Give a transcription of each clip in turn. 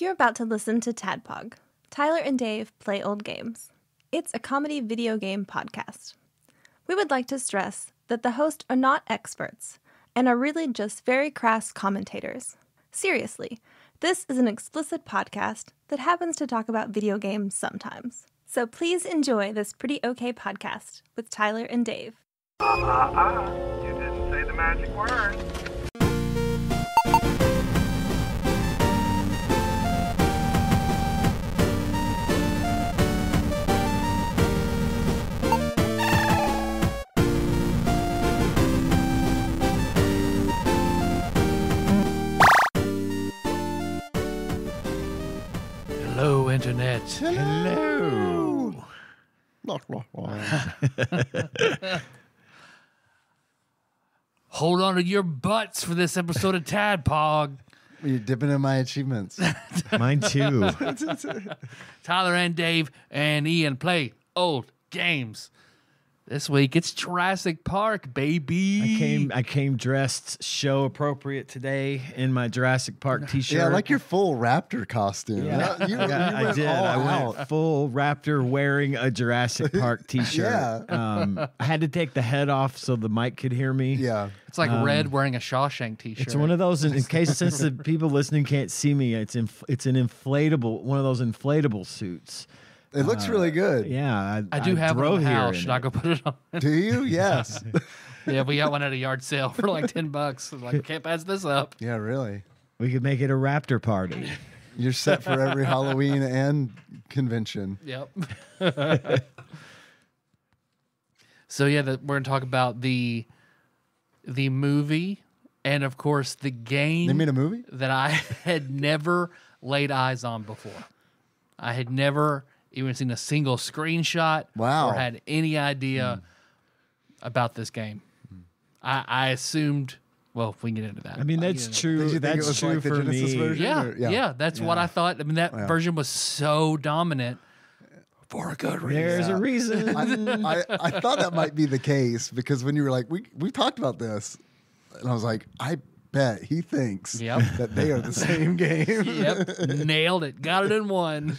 You're about to listen to TADPOG. Tyler and Dave play old games. It's a comedy video game podcast. We would like to stress that the hosts are not experts and are really just very crass commentators. Seriously, this is an explicit podcast that happens to talk about video games sometimes. So please enjoy this pretty okay podcast with Tyler and Dave. You didn't say the magic word. Hello, Internet. Hello. Hold on to your butts for this episode of TADPOG. You're dipping in my achievements. Mine too. Tyler and Dave and Ian play old games. This week it's Jurassic Park, baby. I came dressed show appropriate today in my Jurassic Park t-shirt. Yeah, I like your full Raptor costume. Yeah. I did. I went full Raptor wearing a Jurassic Park t-shirt. Yeah. I had to take the head off so the mic could hear me. Yeah. It's like Red wearing a Shawshank t-shirt. It's one of those, in case since the people listening can't see me, it's an inflatable, one of those inflatable suits. It looks really good. Yeah. I do have one drove in the here house. in Should I go put it on? Do you? Yes. Yeah, we got one at a yard sale for like $10. I'm like, can't pass this up. Yeah, really. We could make it a Raptor party. You're set for every Halloween and convention. Yep. So yeah, we're gonna talk about the movie and of course the game. They made a movie? That I had never laid eyes on before. I had never even seen a single screenshot. Wow. Or had any idea about this game. I assumed. Well, we can get into that. I mean, that's true. Did you think it That's was true like the for Genesis me. version? Yeah, that's what I thought. I mean, that version was so dominant for a good reason. There's a reason. I thought that might be the case because when you were like, we talked about this, and I was like, I bet he thinks that they are the same game. Yep, nailed it. Got it in one.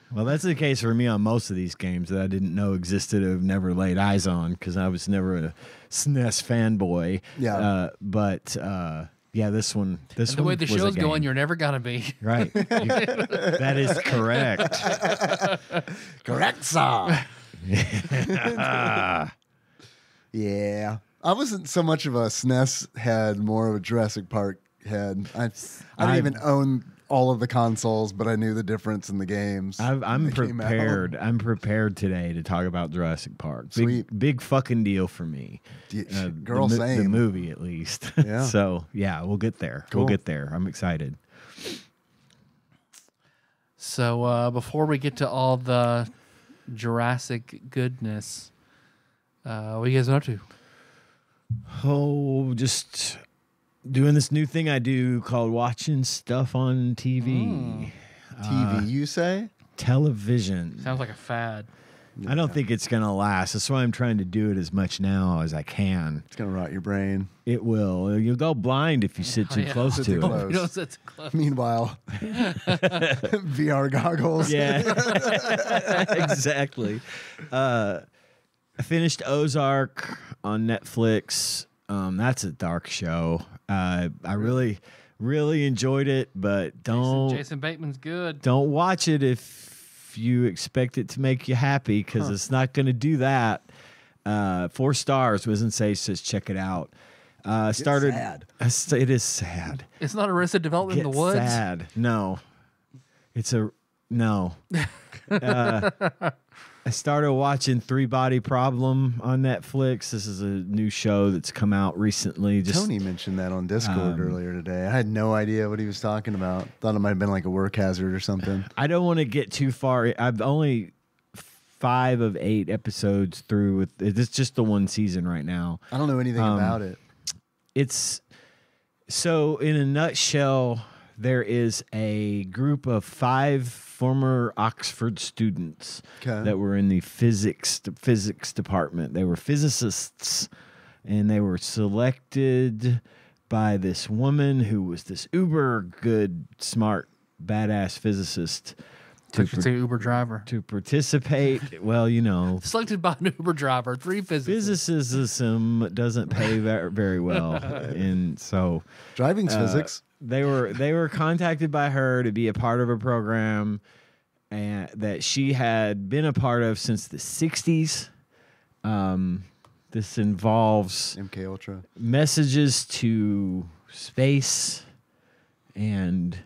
Well, that's the case for me on most of these games that I didn't know existed or have never laid eyes on because I was never a SNES fanboy. Yeah. Yeah, this one. And the way the show's going, you're never gonna be. Right. That is correct. Correct, sir. Yeah. I wasn't so much of a SNES head, more of a Jurassic Park head. I didn't even own all of the consoles, but I knew the difference in the games. I'm prepared. I'm prepared today to talk about Jurassic Park. Sweet. Big fucking deal for me. Girl, same. The movie, at least. Yeah. So, yeah, we'll get there. Cool. We'll get there. I'm excited. So before we get to all the Jurassic goodness, what are you guys up to? Oh, just doing this new thing I do called watching stuff on TV. TV, you say? Television. Sounds like a fad. I don't think it's going to last. That's why I'm trying to do it as much now as I can. It's going to rot your brain. It will. You'll go blind if you sit too close Sit to too it. close. You don't sit too close. Meanwhile, VR goggles. Yeah, exactly. I finished Ozark on Netflix. That's a dark show. I really, really enjoyed it, but Jason Bateman's good. don't watch it if you expect it to make you happy because it's not going to do that. 4 stars. Doesn't say, says check it out. Started. sad. It is sad. It's not Arrested Development in Get the Woods. sad. No, it's a no. I started watching 3 Body Problem on Netflix. This is a new show that's come out recently. Tony mentioned that on Discord earlier today. I had no idea what he was talking about. Thought it might have been like a work hazard or something. I don't want to get too far. I've only 5 of 8 episodes through. It's just the one season right now. I don't know anything about it. It's so in a nutshell, there is a group of 5 former Oxford students that were in the physics department. They were physicists, and they were selected by this woman who was this uber good, smart badass physicist Say Uber driver. to participate. Well, Selected by an Uber driver. 3 physicists. physicism doesn't pay very well, and so Driving's physics. they were contacted by her to be a part of a program and that she had been a part of since the 60s. This involves MK Ultra. messages to space and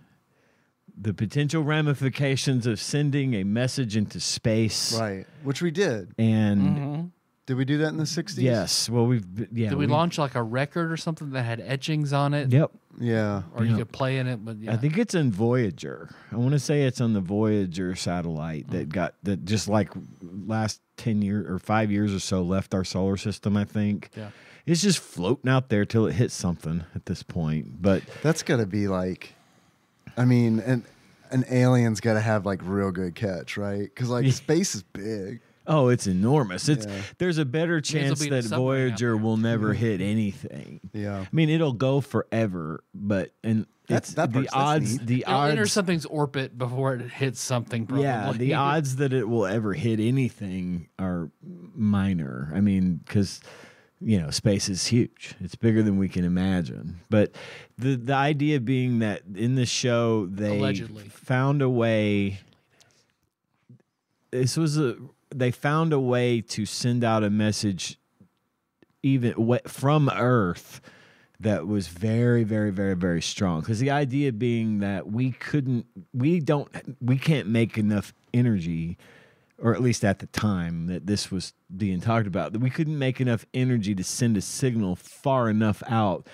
the potential ramifications of sending a message into space. Right. Which we did. And Did we do that in the 60s? yes, well, Did we launch like a record or something that had etchings on it? Yep. Yeah. Or you could play in it, but yeah. I think it's in Voyager. I want to say it's on the Voyager satellite that just like last 10 years or 5 years or so left our solar system, I think. Yeah. It's just floating out there till it hits something at this point. But That's got to be like, I mean, an alien's got to have like real good catch, right? Because like space is big. oh, it's enormous. There's a better there'll chance be a that submarine out Voyager there. will never hit anything. Yeah. I mean, it'll go forever, but That's the odds. neat. The It'll enter odds. something's orbit before it hits something. Probably. Yeah, the odds that it will ever hit anything are minor. I mean, because space is huge. It's bigger than we can imagine. But the idea being that in the show they Allegedly. found a way. They found a way to send out a message even from Earth that was very, very, very, very strong. Because the idea being that we can't make enough energy, or at least at the time that this was being talked about, that we couldn't make enough energy to send a signal far enough out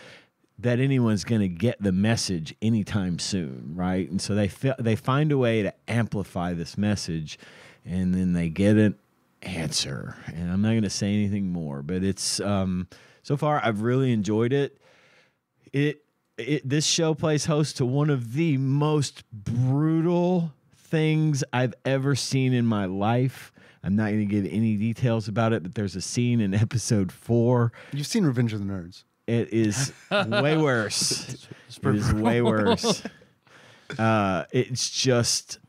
that anyone's going to get the message anytime soon, right? And so they find a way to amplify this message, and then they get an answer. And I'm not going to say anything more, but it's so far I've really enjoyed it. This show plays host to one of the most brutal things I've ever seen in my life. I'm not going to give any details about it, but there's a scene in episode 4. You've seen Revenge of the Nerds. It is way worse. It is way worse. It's just,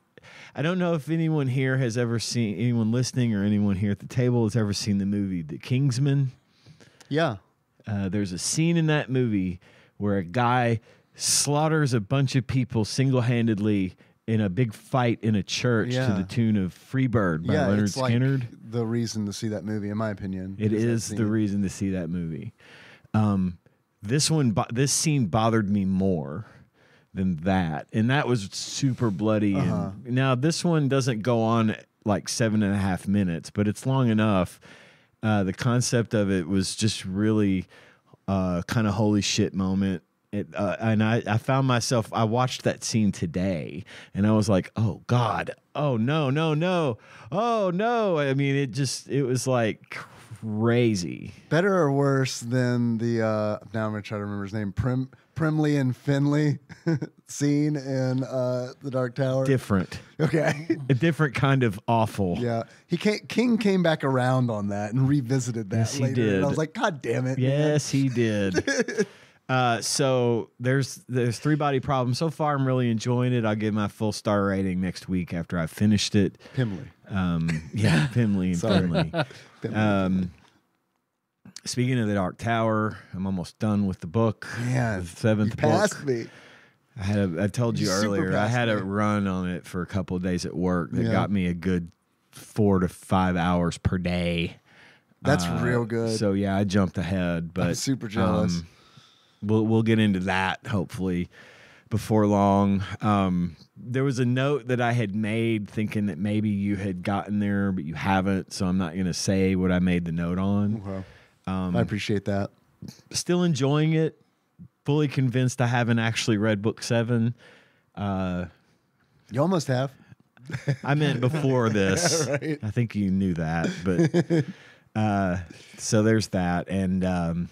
I don't know if anyone here has ever seen, anyone listening or anyone here at the table has ever seen the movie The Kingsman. Yeah. There's a scene in that movie where a guy slaughters a bunch of people single-handedly in a big fight in a church to the tune of Freebird by Leonard it's like Skinner. the reason to see that movie, in my opinion. It is the reason to see that movie. This scene bothered me more than that, and that was super bloody. And now this one doesn't go on like 7.5 minutes, but it's long enough. The concept of it was just really kind of holy shit moment. And I found myself, I watched that scene today and I was like, oh God, oh no, oh no. I mean, it was like crazy. Better or worse than the, now I'm going to try to remember his name, Primley and Finley scene in The Dark Tower? Different. Okay. A different kind of awful. Yeah. King came back around on that and revisited that Yes, later. he did. And I was like, God damn it. Yes, he did. So there's 3 body problem. So far, I'm really enjoying it. I'll give my full star rating next week after I've finished it. Pimley. Yeah, Pimley and Sorry. Finley. Pimley. Speaking of The Dark Tower, I'm almost done with the book. Man, the 7th you passed book. me. I told you You super earlier, I passed had a me. run on it for a couple of days at work that Yeah. got me a good 4 to 5 hours per day. That's real good. So yeah, I jumped ahead, but I'm super jealous. We'll get into that hopefully before long. There was a note that I had made thinking that maybe you had gotten there, but you haven't. So I'm not going to say what I made the note on. Okay. I appreciate that. Still enjoying it. Fully convinced I haven't actually read book 7. You almost have. I meant before this. Right. I think you knew that, but so there's that, and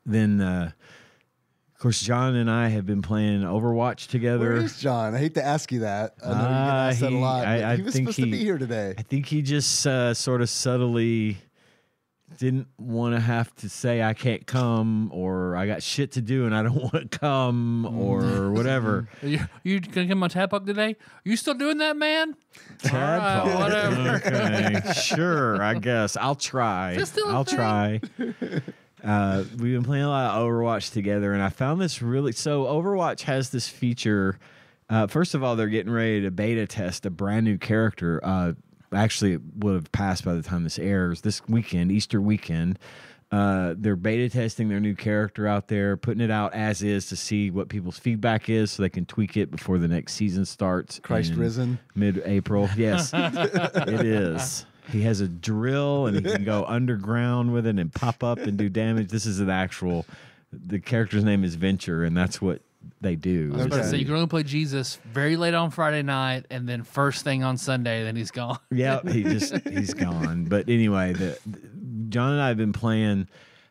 then of course John and I have been playing Overwatch together. Where is John? I hate to ask you that. I know you get asked that a lot. But I he was think supposed to be here today. I think he just sort of subtly didn't want to have to say I can't come or I got shit to do and I don't want to come or whatever. You gonna come on TADPOG today? You still doing that, man? TADPOG, All right, whatever. Okay, sure, I guess I'll try. I'll try. We've been playing a lot of Overwatch together, and I found this really. So Overwatch has this feature. First of all, they're getting ready to beta test a brand new character. Actually, it would have passed by the time this airs. This weekend, Easter weekend, they're beta testing their new character out there, putting it out as is to see what people's feedback is so they can tweak it before the next season starts. Christ risen. Mid-April. Yes, it is. He has a drill and he can go underground with it and pop up and do damage. This is the character's name is Venture, and that's what they do. I was about to say, you can only play Jesus very late on Friday night, and then first thing on Sunday, then he's gone. Yeah, he's gone. But anyway, John and I have been playing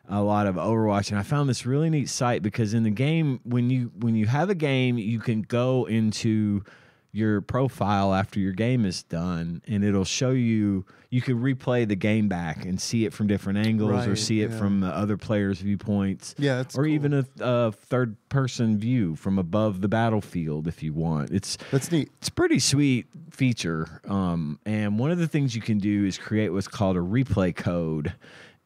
a lot of Overwatch, and I found this really neat site because in the game, when you have a game, you can go into your profile after your game is done, and it'll show you can replay the game back and see it from different angles or see it from the other players' viewpoints. Yeah, that's or cool. even a third-person view from above the battlefield if you want. That's neat. It's a pretty sweet feature. And one of the things you can do is create what's called a replay code.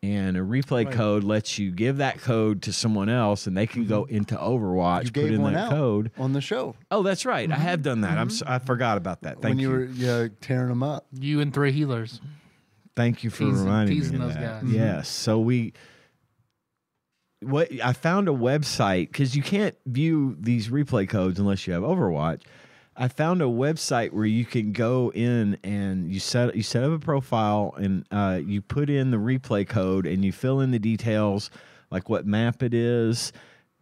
And a replay code lets you give that code to someone else, and they can go into Overwatch, You put gave in one that out code on the show Oh, that's right. I have done that. I forgot about that. Thank when you you. were tearing them up. You and 3 healers. Thank you for reminding me teasing of those that. guys. Yes. So I found a website because you can't view these replay codes unless you have Overwatch. I found a website where you can go in and you set up a profile and you put in the replay code and you fill in the details like what map it is,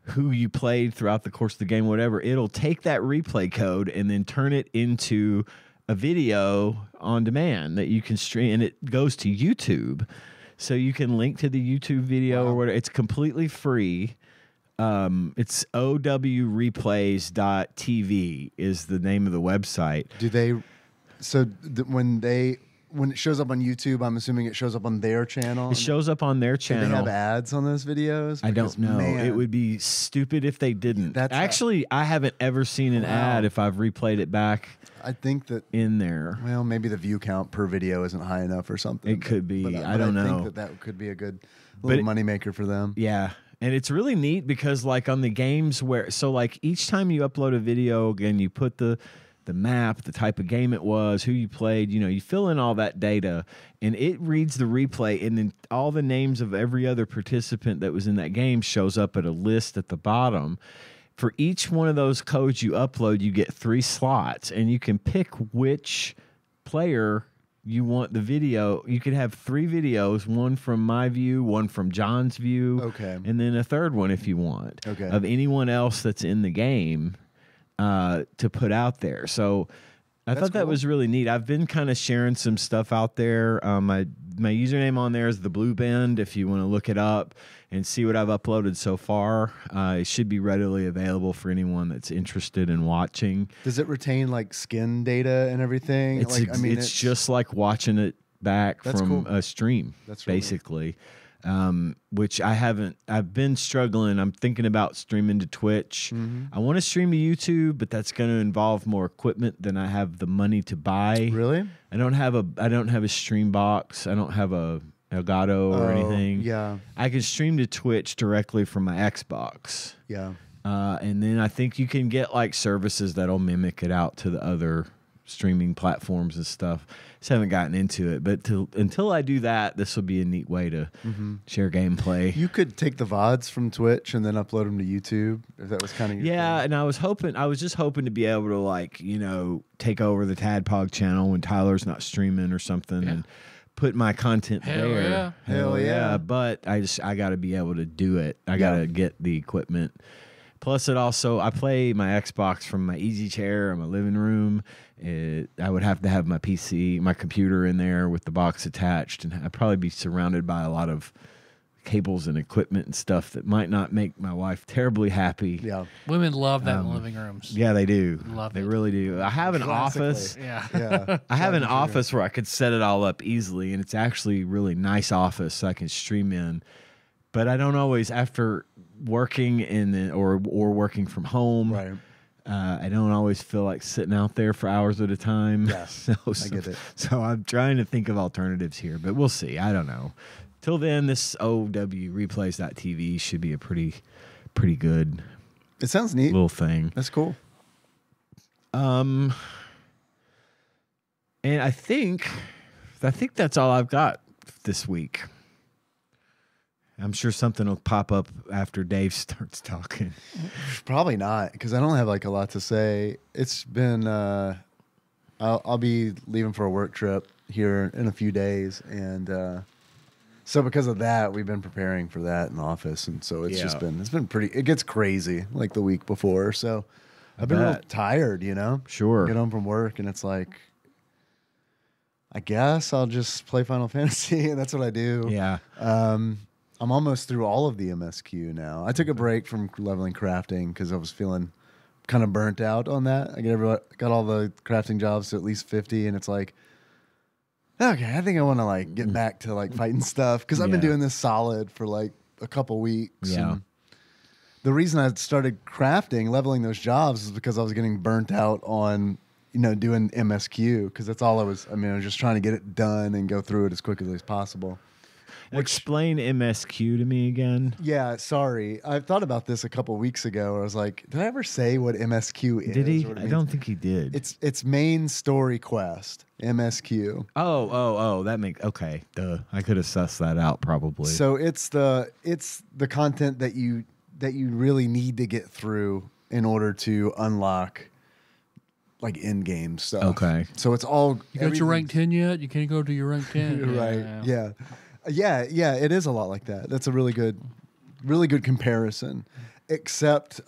who you played throughout the course of the game, whatever. It'll take that replay code and then turn it into a video on demand that you can stream, and it goes to YouTube. So you can link to the YouTube video or whatever. It's completely free. It's owreplays.tv is the name of the website. Do they? So when it shows up on YouTube, I'm assuming it shows up on their channel. It shows up on their channel. Do they have ads on those videos? I don't know. Man, It would be stupid if they didn't. That's Actually, I haven't ever seen an ad if I've replayed it back I think that in there. Well, maybe the view count per video isn't high enough or something. It could be. But I don't know. think that could be a good little moneymaker for them. Yeah. And it's really neat because like on the games like each time you upload a video, again, you put the map, the type of game it was, who you played, you fill in all that data and it reads the replay, and then all the names of every other participant that was in that game shows up at a list at the bottom. For each one of those codes you upload, you get 3 slots, and you can pick which player you want the video. You could have 3 videos, one from my view, one from John's view, and then a third one if you want, of anyone else that's in the game to put out there. So I thought that was really neat. I've been kind of sharing some stuff out there. My username on there is the Blue Bend if you want to look it up and see what I've uploaded so far. It should be readily available for anyone that's interested in watching. Does it retain like skin data and everything? It's just like watching it back from a stream, That's really basically. Which I've been struggling. I'm thinking about streaming to Twitch. I want to stream to YouTube, but that's going to involve more equipment than I have the money to buy. Really? I don't have a stream box. I don't have a Elgato or anything. Yeah. I can stream to Twitch directly from my Xbox. Yeah. And then I think you can get like services that'll mimic it out to the other streaming platforms and stuff. Just haven't gotten into it, but until I do that, this will be a neat way to share gameplay. You could take the VODs from Twitch and then upload them to YouTube if that was kind of your thing. And I was just hoping to be able to like, take over the TADPOG channel when Tyler's not streaming or something and put my content there. Hell yeah. But I got to be able to do it. I got to get the equipment. Plus, I play my Xbox from my easy chair in my living room. I would have to have my PC, my computer in there with the box attached, and I'd probably be surrounded by a lot of cables and equipment and stuff that might not make my wife terribly happy. Yeah. Women love that in living rooms. Yeah, they do. Love they it. really do. I have an office. Yeah. Yeah. I have an office where I could set it all up easily, and it's actually a really nice office so I can stream in. But I don't always, after working or working from home, Right. I don't always feel like sitting out there for hours at a time. Yeah, I get it. So I'm trying to think of alternatives here, but we'll see. I don't know. Till then, this OWReplays.tv should be a pretty good It sounds neat. little thing. That's cool. And I think that's all I've got this week. I'm sure something will pop up after Dave starts talking. Probably not, because I don't have like a lot to say. It's been I'll be leaving for a work trip here in a few days, and so because of that, we've been preparing for that in the office, and so it's been pretty. It gets crazy like the week before, so I've been real tired. Sure. Get home from work, and it's like, I guess I'll just play Final Fantasy, and that's what I do. Yeah. I'm almost through all of the MSQ now. I took a break from leveling crafting because I was feeling kind of burnt out on that. I got all the crafting jobs to at least 50, and it's like, okay, I think I want to like get back to like fighting stuff because I've been doing this solid for like a couple weeks. Yeah. And the reason I started leveling those jobs is because I was getting burnt out on doing MSQ because that's all I was just trying to get it done and go through it as quickly as possible. Explain MSQ to me again. Yeah, sorry. I thought about this a couple weeks ago. I was like, did I ever say what MSQ is? Did he? or what it I means? don't think he did. It's main story quest, MSQ. Oh, that makes okay. Duh. I could have sussed that out probably. So it's the content that you really need to get through in order to unlock like in-game stuff. Okay. So it's all You got your rank 10 yet? You can't go to your rank 10. right. Yeah. Yeah, it is a lot like that. That's a really good comparison. Except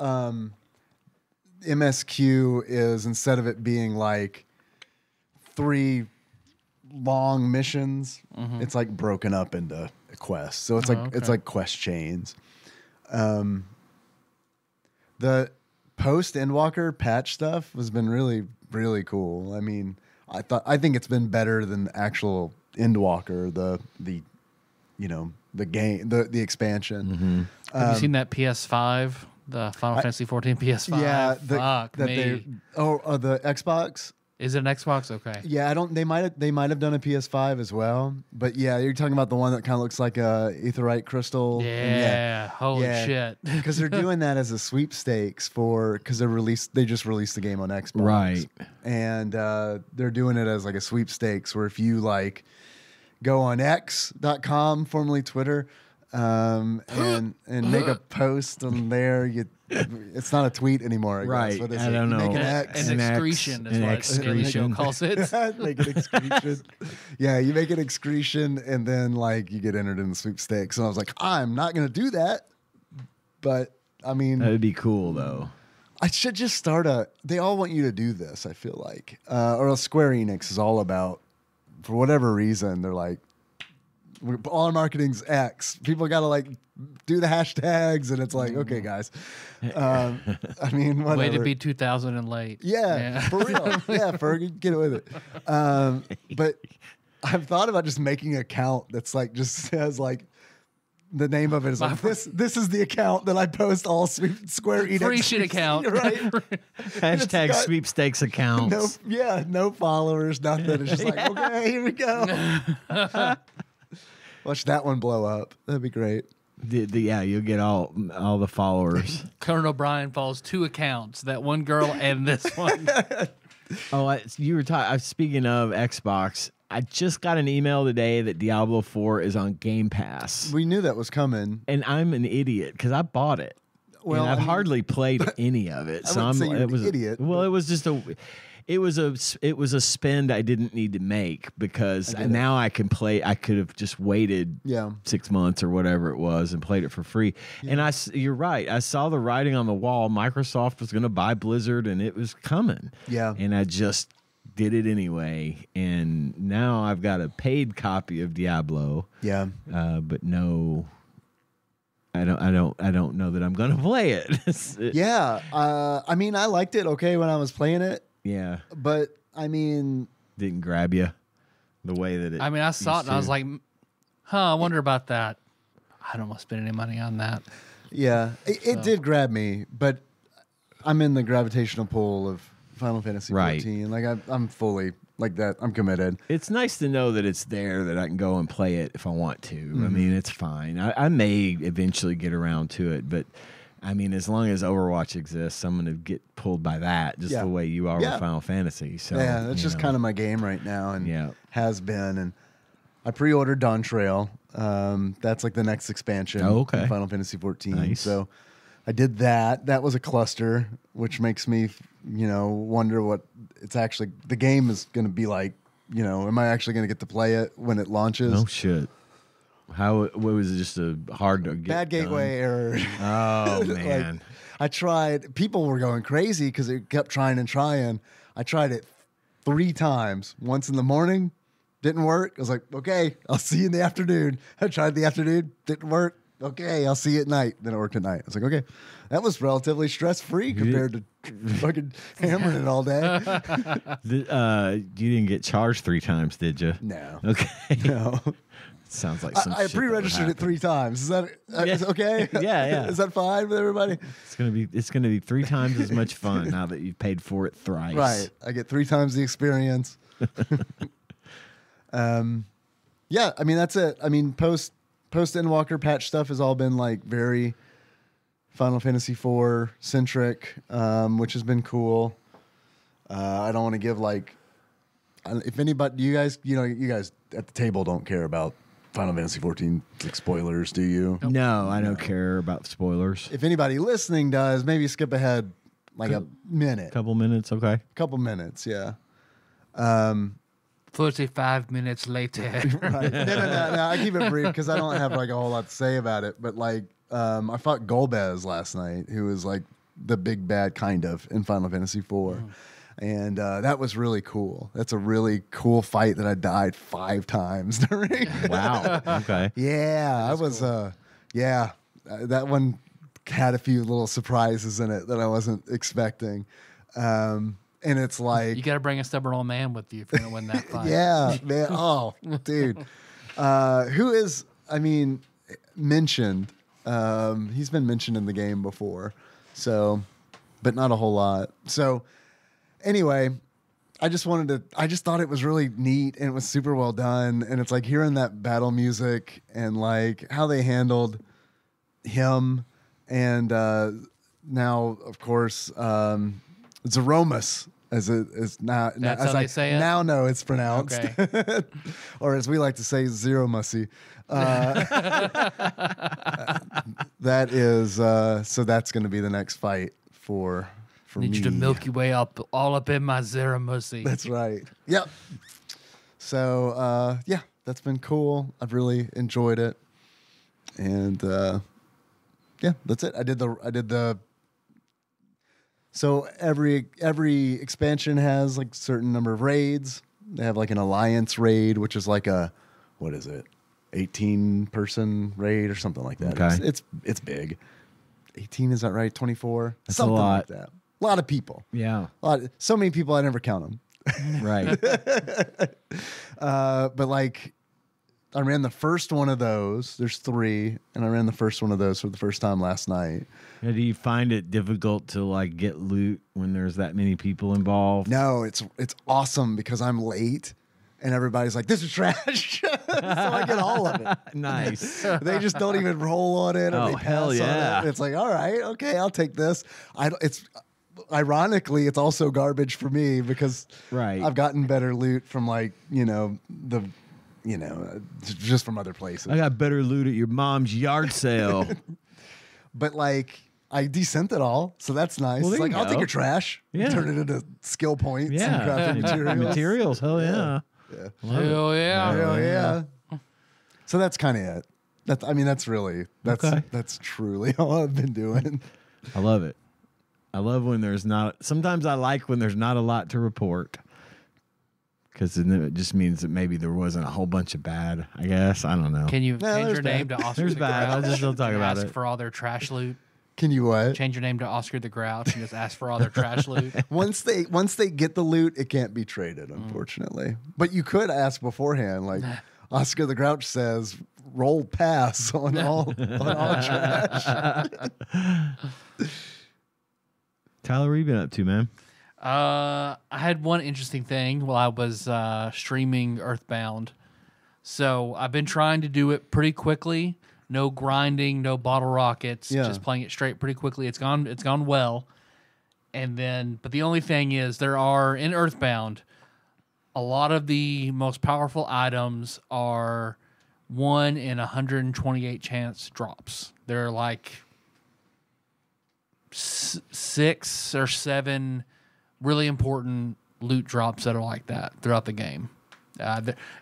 MSQ is, instead of it being like 3 long missions, it's like broken up into quests. So it's it's like quest chains. The post Endwalker patch stuff has been really, really cool. I mean, I think it's been better than the actual Endwalker, the game, the expansion. Have you seen that PS5? The Final Fantasy 14 PS5? Yeah, Fuck me. The Xbox. Is it an Xbox? Okay. Yeah, I don't. They might have done a PS5 as well, but yeah, you're talking about the one that kind of looks like a aetherite crystal. Yeah. Holy shit. Because they're doing that as a sweepstakes because they just released the game on Xbox, Right. And they're doing it as like a sweepstakes where if you like go on X.com, formerly Twitter, and make a post on there, it's not a tweet anymore. I Right. guess. What is I it? don't You know. Make an X. An excretion is an what excretion. Daily calls it. Make an excretion. Yeah, you make an excretion, and then like you get entered in the sweepstakes. And I was like, I'm not going to do that, but I mean, That'd be cool though. I should just start they all want you to do this, I feel like. Or else Square Enix is all about, for whatever reason, they're like, all our marketing's X. People got to like do the hashtags, and it's like, okay, guys. I mean, whatever. Way to be 2000 and late. Yeah, for real. Yeah, Fergie, get with it. But I've thought about just making an account that's like just says like the name of it is like this is the account that I post all Square Enix Free shit account. right? Hashtag got- sweepstakes accounts. No followers, nothing. It's just like, okay, here we go. Watch that one blow up. That'd be great. Yeah, you'll get all the followers. Conan O'Brien follows 2 accounts, that one girl and this one. You were talking. Speaking of Xbox, I just got an email today that Diablo 4 is on Game Pass, We knew that was coming. and I'm an idiot because I bought it. Well, and I've I mean- hardly played any of it. So wouldn't say you're it an was idiot, Well, it was just it was a spend I didn't need to make because now I can play. I could have just waited 6 months or whatever it was and played it for free. And you're right. I saw the writing on the wall. Microsoft was going to buy Blizzard, and it was coming. Yeah. And I just did it anyway. And now I've got a paid copy of Diablo. Yeah. But no I don't know that I'm gonna play it. Yeah. I mean, I liked it okay when I was playing it. Yeah. But I mean, Didn't grab you the way that it. I mean, I saw it and I was like, I wonder about that. I don't want to spend any money on that. yeah, it did grab me, but I'm in the gravitational pull of Final Fantasy Right. 14. Like I'm fully like that. I'm committed. It's nice to know that it's there, that I can go and play it if I want to. I mean, it's fine. I may eventually get around to it, but I mean, as long as Overwatch exists, I'm going to get pulled by that, just the way you are with Final Fantasy. So yeah, that's just kind of my game right now, and Yeah. has been. And I pre-ordered Dawn Trail. That's like the next expansion. Oh, okay. In Final Fantasy 14. Nice. So I did that. That was a cluster, which makes me, wonder what it's actually. The game is going to be like. Am I actually going to get to play it when it launches? Oh shit! What was it? Just a hard to get Bad gateway error. Oh man! I tried. People were going crazy because it kept trying and trying. I tried it 3 times. Once in the morning, didn't work. I was like, okay, I'll see you in the afternoon. I tried the afternoon, didn't work. Okay, I'll see you at night. Then it worked at night. I was like, okay, that was relatively stress-free compared to fucking hammering it all day. You didn't get charged 3 times, did you? No. Okay. No. Sounds like some I shit that would pre-registered it happen. 3 times. Is that is okay? Yeah. Is that fine with everybody? It's gonna be 3 times as much fun now that you've paid for it thrice. Right. I get 3 times the experience. Yeah, I mean that's it. I mean post Endwalker patch stuff has all been like very Final Fantasy IV centric, which has been cool. I don't want to give like if anybody, you guys at the table don't care about Final Fantasy 14 like spoilers, do you? No, I don't care about spoilers. If anybody listening does, maybe skip ahead like a minute. Couple minutes, okay. Couple minutes, yeah. 45 minutes later. Right. No, I keep it brief because I don't have like a whole lot to say about it. But like, I fought Golbez last night, who is like the big bad kind of in Final Fantasy IV. And that was really cool. That's a really cool fight that I died 5 times during. Wow. Okay. Yeah, I was. Cool. That one had a few little surprises in it that I wasn't expecting. And it's like You got to bring a stubborn old man with you if you're going to win that fight. yeah, man. Oh, dude. Who is, mentioned. He's been mentioned in the game before. So, but not a whole lot. So, anyway, I just thought it was really neat and it was super well done. And it's like hearing that battle music and like how they handled him. And now, of course, Zeromus. As it is now, That's as how I they say it? now know it's pronounced, Okay. or as we like to say, Zero Mussy. That is so. That's going to be the next fight for Need me. you to milk your way up, all up in my Zeramusi. That's right. Yep. So that's been cool. I've really enjoyed it, and that's it. I did the. So every expansion has like a certain number of raids. They have like an alliance raid, which is like a 18-person raid or something like that. Okay. It's big. 18, is that right? 24? That's something a lot. like that. A lot of people. Yeah. So many people I never count them. Right. But like I ran the first one of those. There's 3, and I ran the first one of those for the first time last night. Now, do you find it difficult to like get loot when there's that many people involved? No, it's awesome because I'm late and everybody's like, this is trash. So I get all of it. Nice. They just don't even roll on it. Or Oh, they pass hell on yeah. it. It's like, all right, okay, I'll take this. Ironically, it's also garbage for me because Right. I've gotten better loot from like, just from other places. I got better loot at your mom's yard sale. But like I descent it all, so that's nice. Well, It's there like you I'll go. take your trash, Yeah. turn it into skill points and Yeah. crafting materials. Materials, hell yeah. Yeah. Hell yeah. Hell yeah. So that's kind of it. That's Okay. that's truly all I've been doing. I love it. I love when there's not. Sometimes I like when there's not a lot to report. because it just means that maybe there wasn't a whole bunch of bad. I guess I don't know. Can you No, change there's your name bad. to Oscar There's the bad. Grouch? I'll just still talk and about ask it. for all their trash loot. Can you what? Change your name to Oscar the Grouch and just ask for all their trash loot. Once they get the loot, it can't be traded, unfortunately. But you could ask beforehand, like Oscar the Grouch says, roll pass on all trash. Tyler, what have you been up to, man? I had one interesting thing while I was streaming Earthbound. So I've been trying to do it pretty quickly. No grinding, no bottle rockets. Yeah. Just playing it straight pretty quickly. It's gone well. And then, but the only thing is, there are in Earthbound, a lot of the most powerful items are 1 in 128 chance drops. They're like 6 or 7 really important loot drops that are like that throughout the game.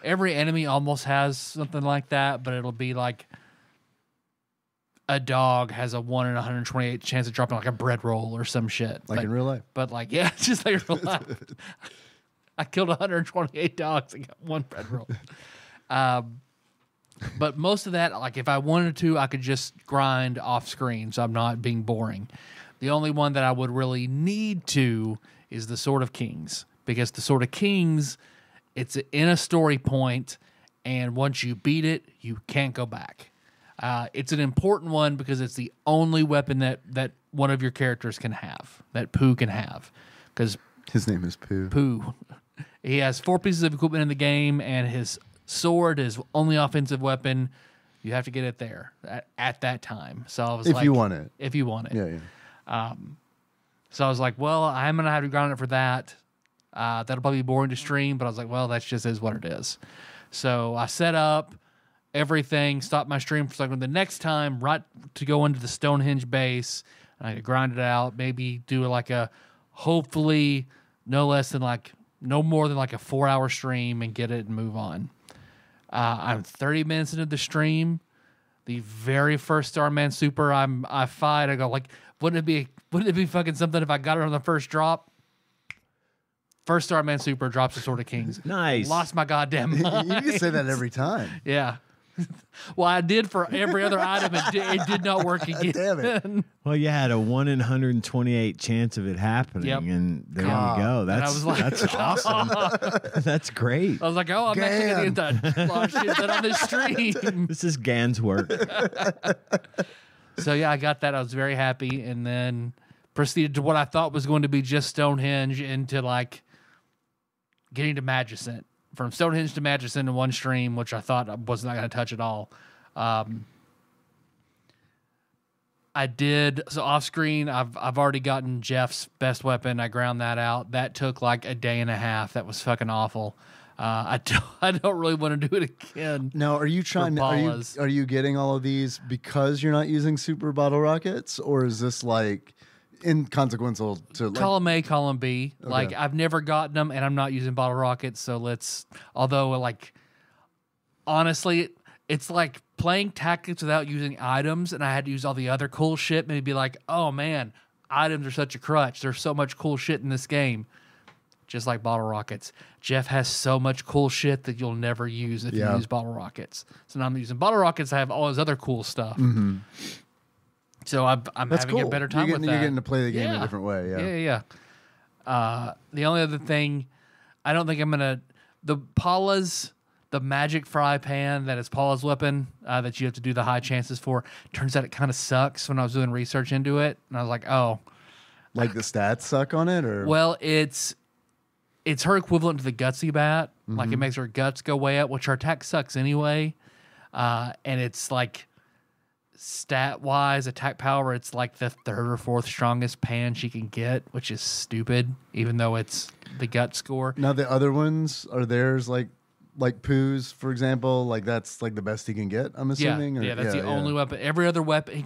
Every enemy almost has something like that, but it'll be like a dog has a 1 in 128 chance of dropping like a bread roll or some shit. Like in real life. But like, yeah, it's just like in real life. I killed 128 dogs and got 1 bread roll. But most of that, like if I wanted to, I could just grind off screen, so I'm not being boring. The only one that I would really need to is the Sword of Kings, because the Sword of Kings, it's in a story point, and once you beat it, you can't go back. It's an important one because it's the only weapon that one of your characters can have, that Pooh can have, because His name is Pooh. he has 4 pieces of equipment in the game, and his sword is only offensive weapon. You have to get it there at that time. So I was If you want it. If you want it. Yeah. So I was like, well, I'm going to have to grind it for that. That'll probably be boring to stream, but I was like, well, that's just is what it is. So I set up everything, stopped my stream for a second. The next time, right to go into the Stonehenge base, and I could grind it out, maybe do like a, hopefully no more than like a 4-hour stream and get it and move on. I'm 30 minutes into the stream. The very first Starman Super I fight, I go like, wouldn't it be fucking something if I got it on the first drop? First Starman Super drops the Sword of Kings. Nice. Lost my goddamn mind. You can say that every time. Yeah. Well, I did for every other item. It did not work again. Damn it. Well, you had a 1 in 128 chance of it happening, Yep. and there you God. go. And I That's was like, that's awesome. That's great. I was like, oh, I'm actually going to get a lot of shit done on this stream. This is Gan's work. So, yeah, I got that. I was very happy. And then proceeded to what I thought was going to be just Stonehenge into, like, getting to Magicent. From Stonehenge to Magicent in one stream, which I thought I was not going to touch at all. I did, so off screen, I've already gotten Jeff's best weapon. I ground that out. That took like a day and a half. That was fucking awful. I don't really want to do it again. Now, are you trying? Are you getting all of these because you're not using super bottle rockets, or is this like inconsequential to like, Column A, column B. Okay. Like I've never gotten them, and I'm not using bottle rockets. So although like honestly, it's like playing tactics without using items, and I had to use all the other cool shit. Maybe be like, oh man, items are such a crutch. There's so much cool shit in this game. Just like bottle rockets. Jeff has so much cool shit that you'll never use if you use bottle rockets. So now I'm using bottle rockets. I have all his other cool stuff. Mm-hmm. So I'm having a better time with that. You're getting to play the game in a different way. Yeah. The only other thing, I don't think I'm going to... The magic fry pan that is Paula's weapon that you have to do the high chances for, turns out it kind of sucks when I was doing research into it. And I was like, oh. Like the stats suck on it? Or Well, it's her equivalent to the Gutsy bat. Mm-hmm. Like it makes her guts go way up, which her attack sucks anyway. And it's like... stat-wise, attack power, it's like the 3rd or 4th strongest pan she can get, which is stupid, even though it's the gut score. Now the other ones, are theirs like Pooh's, for example? Like that's like the best he can get, I'm assuming? Yeah, that's the only weapon. Every other weapon,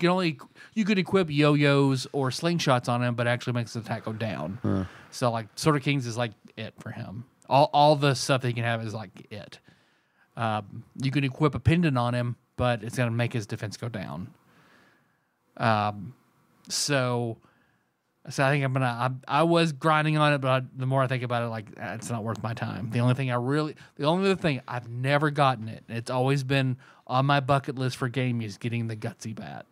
you could equip yo-yos or slingshots on him, but it actually makes the attack go down. Huh. So like Sword of Kings is like it for him. All the stuff that he can have is like it. You can equip a pendant on him, but it's going to make his defense go down. So So I think I was grinding on it, but the more I think about it, like it's not worth my time. The only other thing I've never gotten it. It's always been on my bucket list for game is getting the gutsy bat.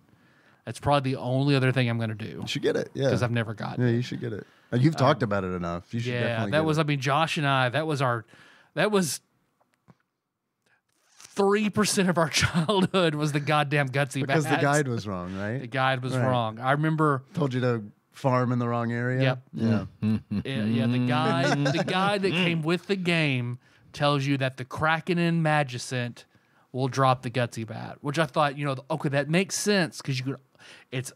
That's probably the only other thing I'm going to do. You should get it, yeah. Because I've never gotten it. Yeah, you should get it. You've talked about it enough. You should definitely get it. I mean, Josh and I, that was 3% of our childhood was the goddamn gutsy bat. Because the guide was wrong, right? The guide was wrong. I remember. Told you to farm in the wrong area. Yep. Yeah. Yeah, the guide that came with the game tells you that the Kraken and Magicent will drop the gutsy bat, which I thought, okay, that makes sense because it's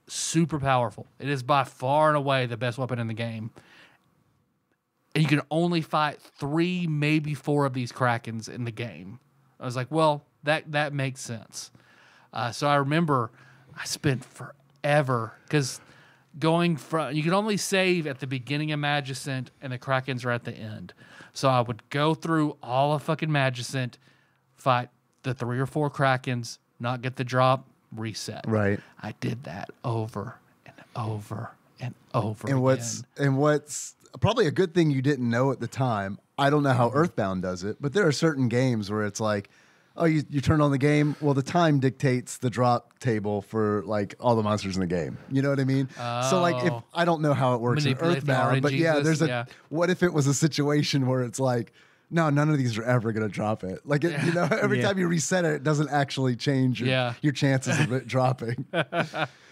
super powerful. It is by far and away the best weapon in the game. And you can only fight 3, maybe 4 of these Krakens in the game. I was like, well, that makes sense. So I remember I spent forever because you can only save at the beginning of Magicent and the Krakens are at the end. So I would go through all of fucking Magicent, fight the 3 or 4 Krakens, not get the drop, reset. Right. I did that over and over and over and again. What's probably a good thing you didn't know at the time, I don't know how Earthbound does it, but there are certain games where it's like, oh, you turn on the game. Well, the time dictates the drop table for like all the monsters in the game. You know what I mean? So like, if I don't know how it works in Earthbound, but what if it was a situation where it's like, no, none of these are ever going to drop it. Like, every time you reset it doesn't actually change your chances of it dropping.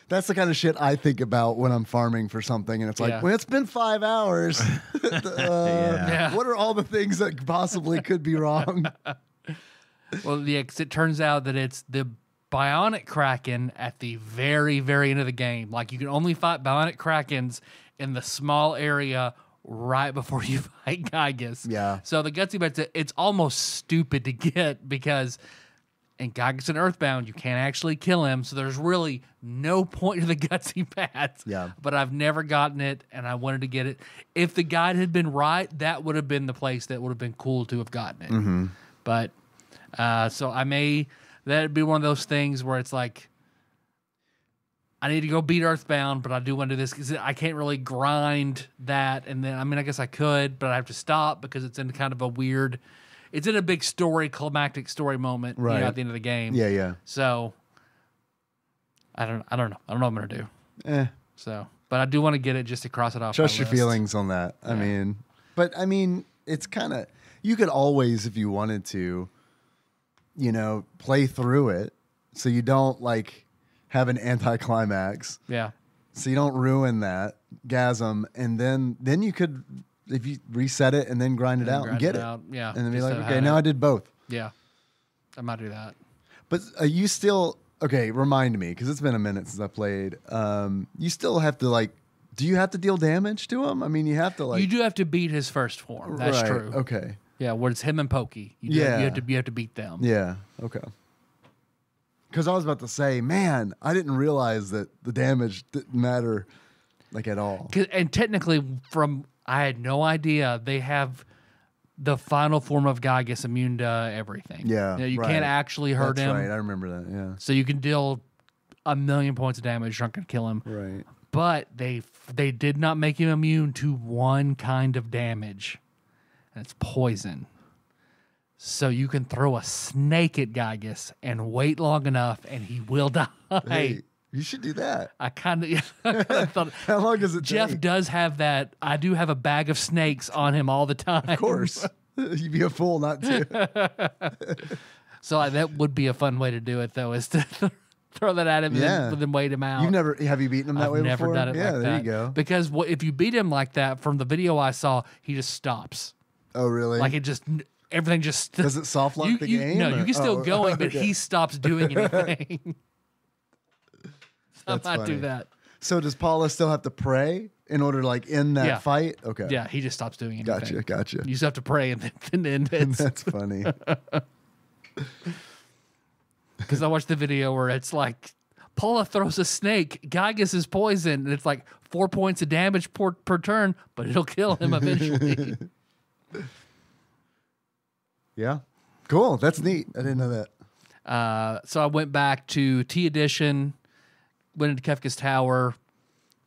That's the kind of shit I think about when I'm farming for something. And it's like, well, it's been 5 hours. What are all the things that possibly could be wrong? Well, because it turns out that it's the Bionic Kraken at the very, very end of the game. Like, you can only fight Bionic Krakens in the small area right before you fight Gygas. Yeah. So the gutsy bats, it's almost stupid to get because in Gygas and Earthbound, you can't actually kill him. So there's really no point to the gutsy bats. Yeah. But I've never gotten it, and I wanted to get it. If the guide had been right, that would have been the place that would have been cool to have gotten it. Mm-hmm. But so that'd be one of those things where it's like, I need to go beat Earthbound, but I do want to do this because I can't really grind that. And then, I guess I could, but I have to stop because it's in kind of it's in a big climactic story moment at the end of the game. Yeah, yeah. So I don't know. I don't know what I'm going to do. So, but I do want to get it just to cross it off. Trust your feelings on that. Yeah. It's kind of, you could always, if you wanted to, play through it so you don't like have an anticlimax. Yeah. So you don't ruin that gasm, and then you could, if you reset it and then grind it out and get it. Yeah. And then be like, okay, now I did both. Yeah. I might do that. But you still, okay, remind me, because it's been a minute since I played. You still have to do you have to deal damage to him? You have to You do have to beat his first form. That's true. Okay. Yeah, where it's him and Pokey. You have to beat them. Yeah. Okay. Because I was about to say, man, I didn't realize that the damage didn't matter at all. And technically, I had no idea they have the final form of Gygas immune to everything. Yeah, you can't actually hurt him. Right, I remember that. Yeah. So you can deal 1,000,000 points of damage, not gonna kill him. Right. But they did not make him immune to one kind of damage, and it's poison. So you can throw a snake at Gygas and wait long enough, and he will die. Hey, you should do that. I kind of thought. How long does it Jeff take? does have that. I do have a bag of snakes on him all the time. Of course. You'd be a fool not to. So that would be a fun way to do it, though, is to throw that at him and then wait him out. Have you beaten him that way before? I've never done it like that. There you go. Because if you beat him like that, from the video I saw, he just stops. Oh, really? Everything just... Does it soft lock the game? No, you can still going, but he stops doing anything. I might do that. So does Paula still have to pray in order to end that fight? Okay. Yeah, he just stops doing anything. Gotcha. You just have to pray and then end it. That's funny. Because I watched the video where it's like, Paula throws a snake, Gygas is poisoned, and it's like 4 points of damage per turn, but it'll kill him eventually. Yeah. Cool. That's neat. I didn't know that. So I went back to T Edition, went into Kefka's Tower,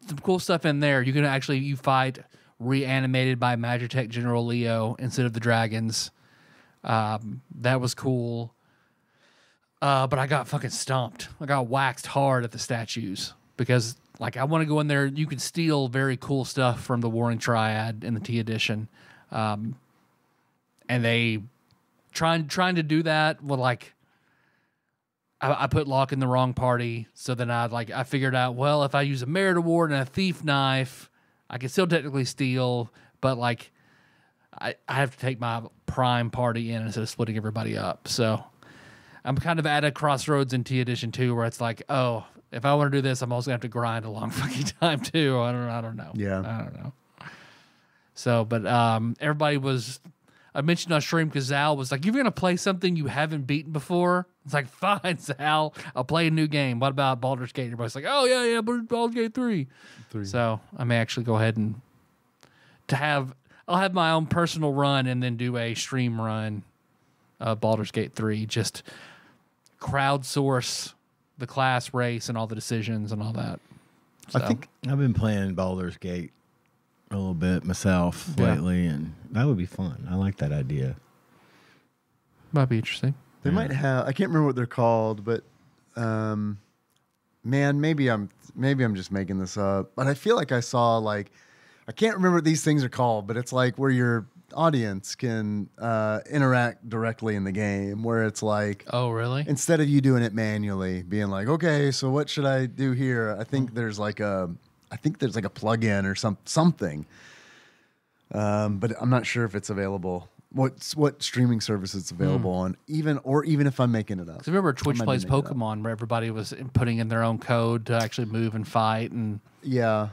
some cool stuff in there. You can actually you fight reanimated by Magitech General Leo instead of the dragons. That was cool. But I got fucking stomped. I got waxed hard at the statues because, like, I want to go in there. You can steal very cool stuff from the Warring Triad in the T edition, and they trying to do that. Well, like, I put Locke in the wrong party, so then I figured out, well, if I use a merit award and a thief knife, I can still technically steal, but like, I have to take my prime party in instead of splitting everybody up. So I'm kind of at a crossroads in T Edition 2 where it's like, oh, if I want to do this, I'm also going to have to grind a long fucking time too. I don't know. Yeah. I don't know. So, but everybody was... I mentioned on stream because Zal was like, you're going to play something you haven't beaten before? It's like, fine, Zal. I'll play a new game. What about Baldur's Gate? Everybody's like, oh, yeah, but Baldur's Gate 3. So I may actually go ahead and I'll have my own personal run and then do a stream run of Baldur's Gate 3. Just crowdsource the class race and all the decisions and all that. So, I think I've been playing Baldur's Gate a little bit myself lately, and that would be fun. I like that idea. Might be interesting. They might have. I can't remember what they're called, but man, maybe I'm just making this up. But I feel like I saw I can't remember what these things are called, but it's like where your audience can interact directly in the game. Where it's like, oh really? Instead of you doing it manually, being like, okay, so what should I do here? I think there's like a plug-in or something. But I'm not sure if it's available. What streaming service it's available on, even if I'm making it up. Because remember, Twitch plays Pokemon, where everybody was putting in their own code to actually move and fight, and yeah.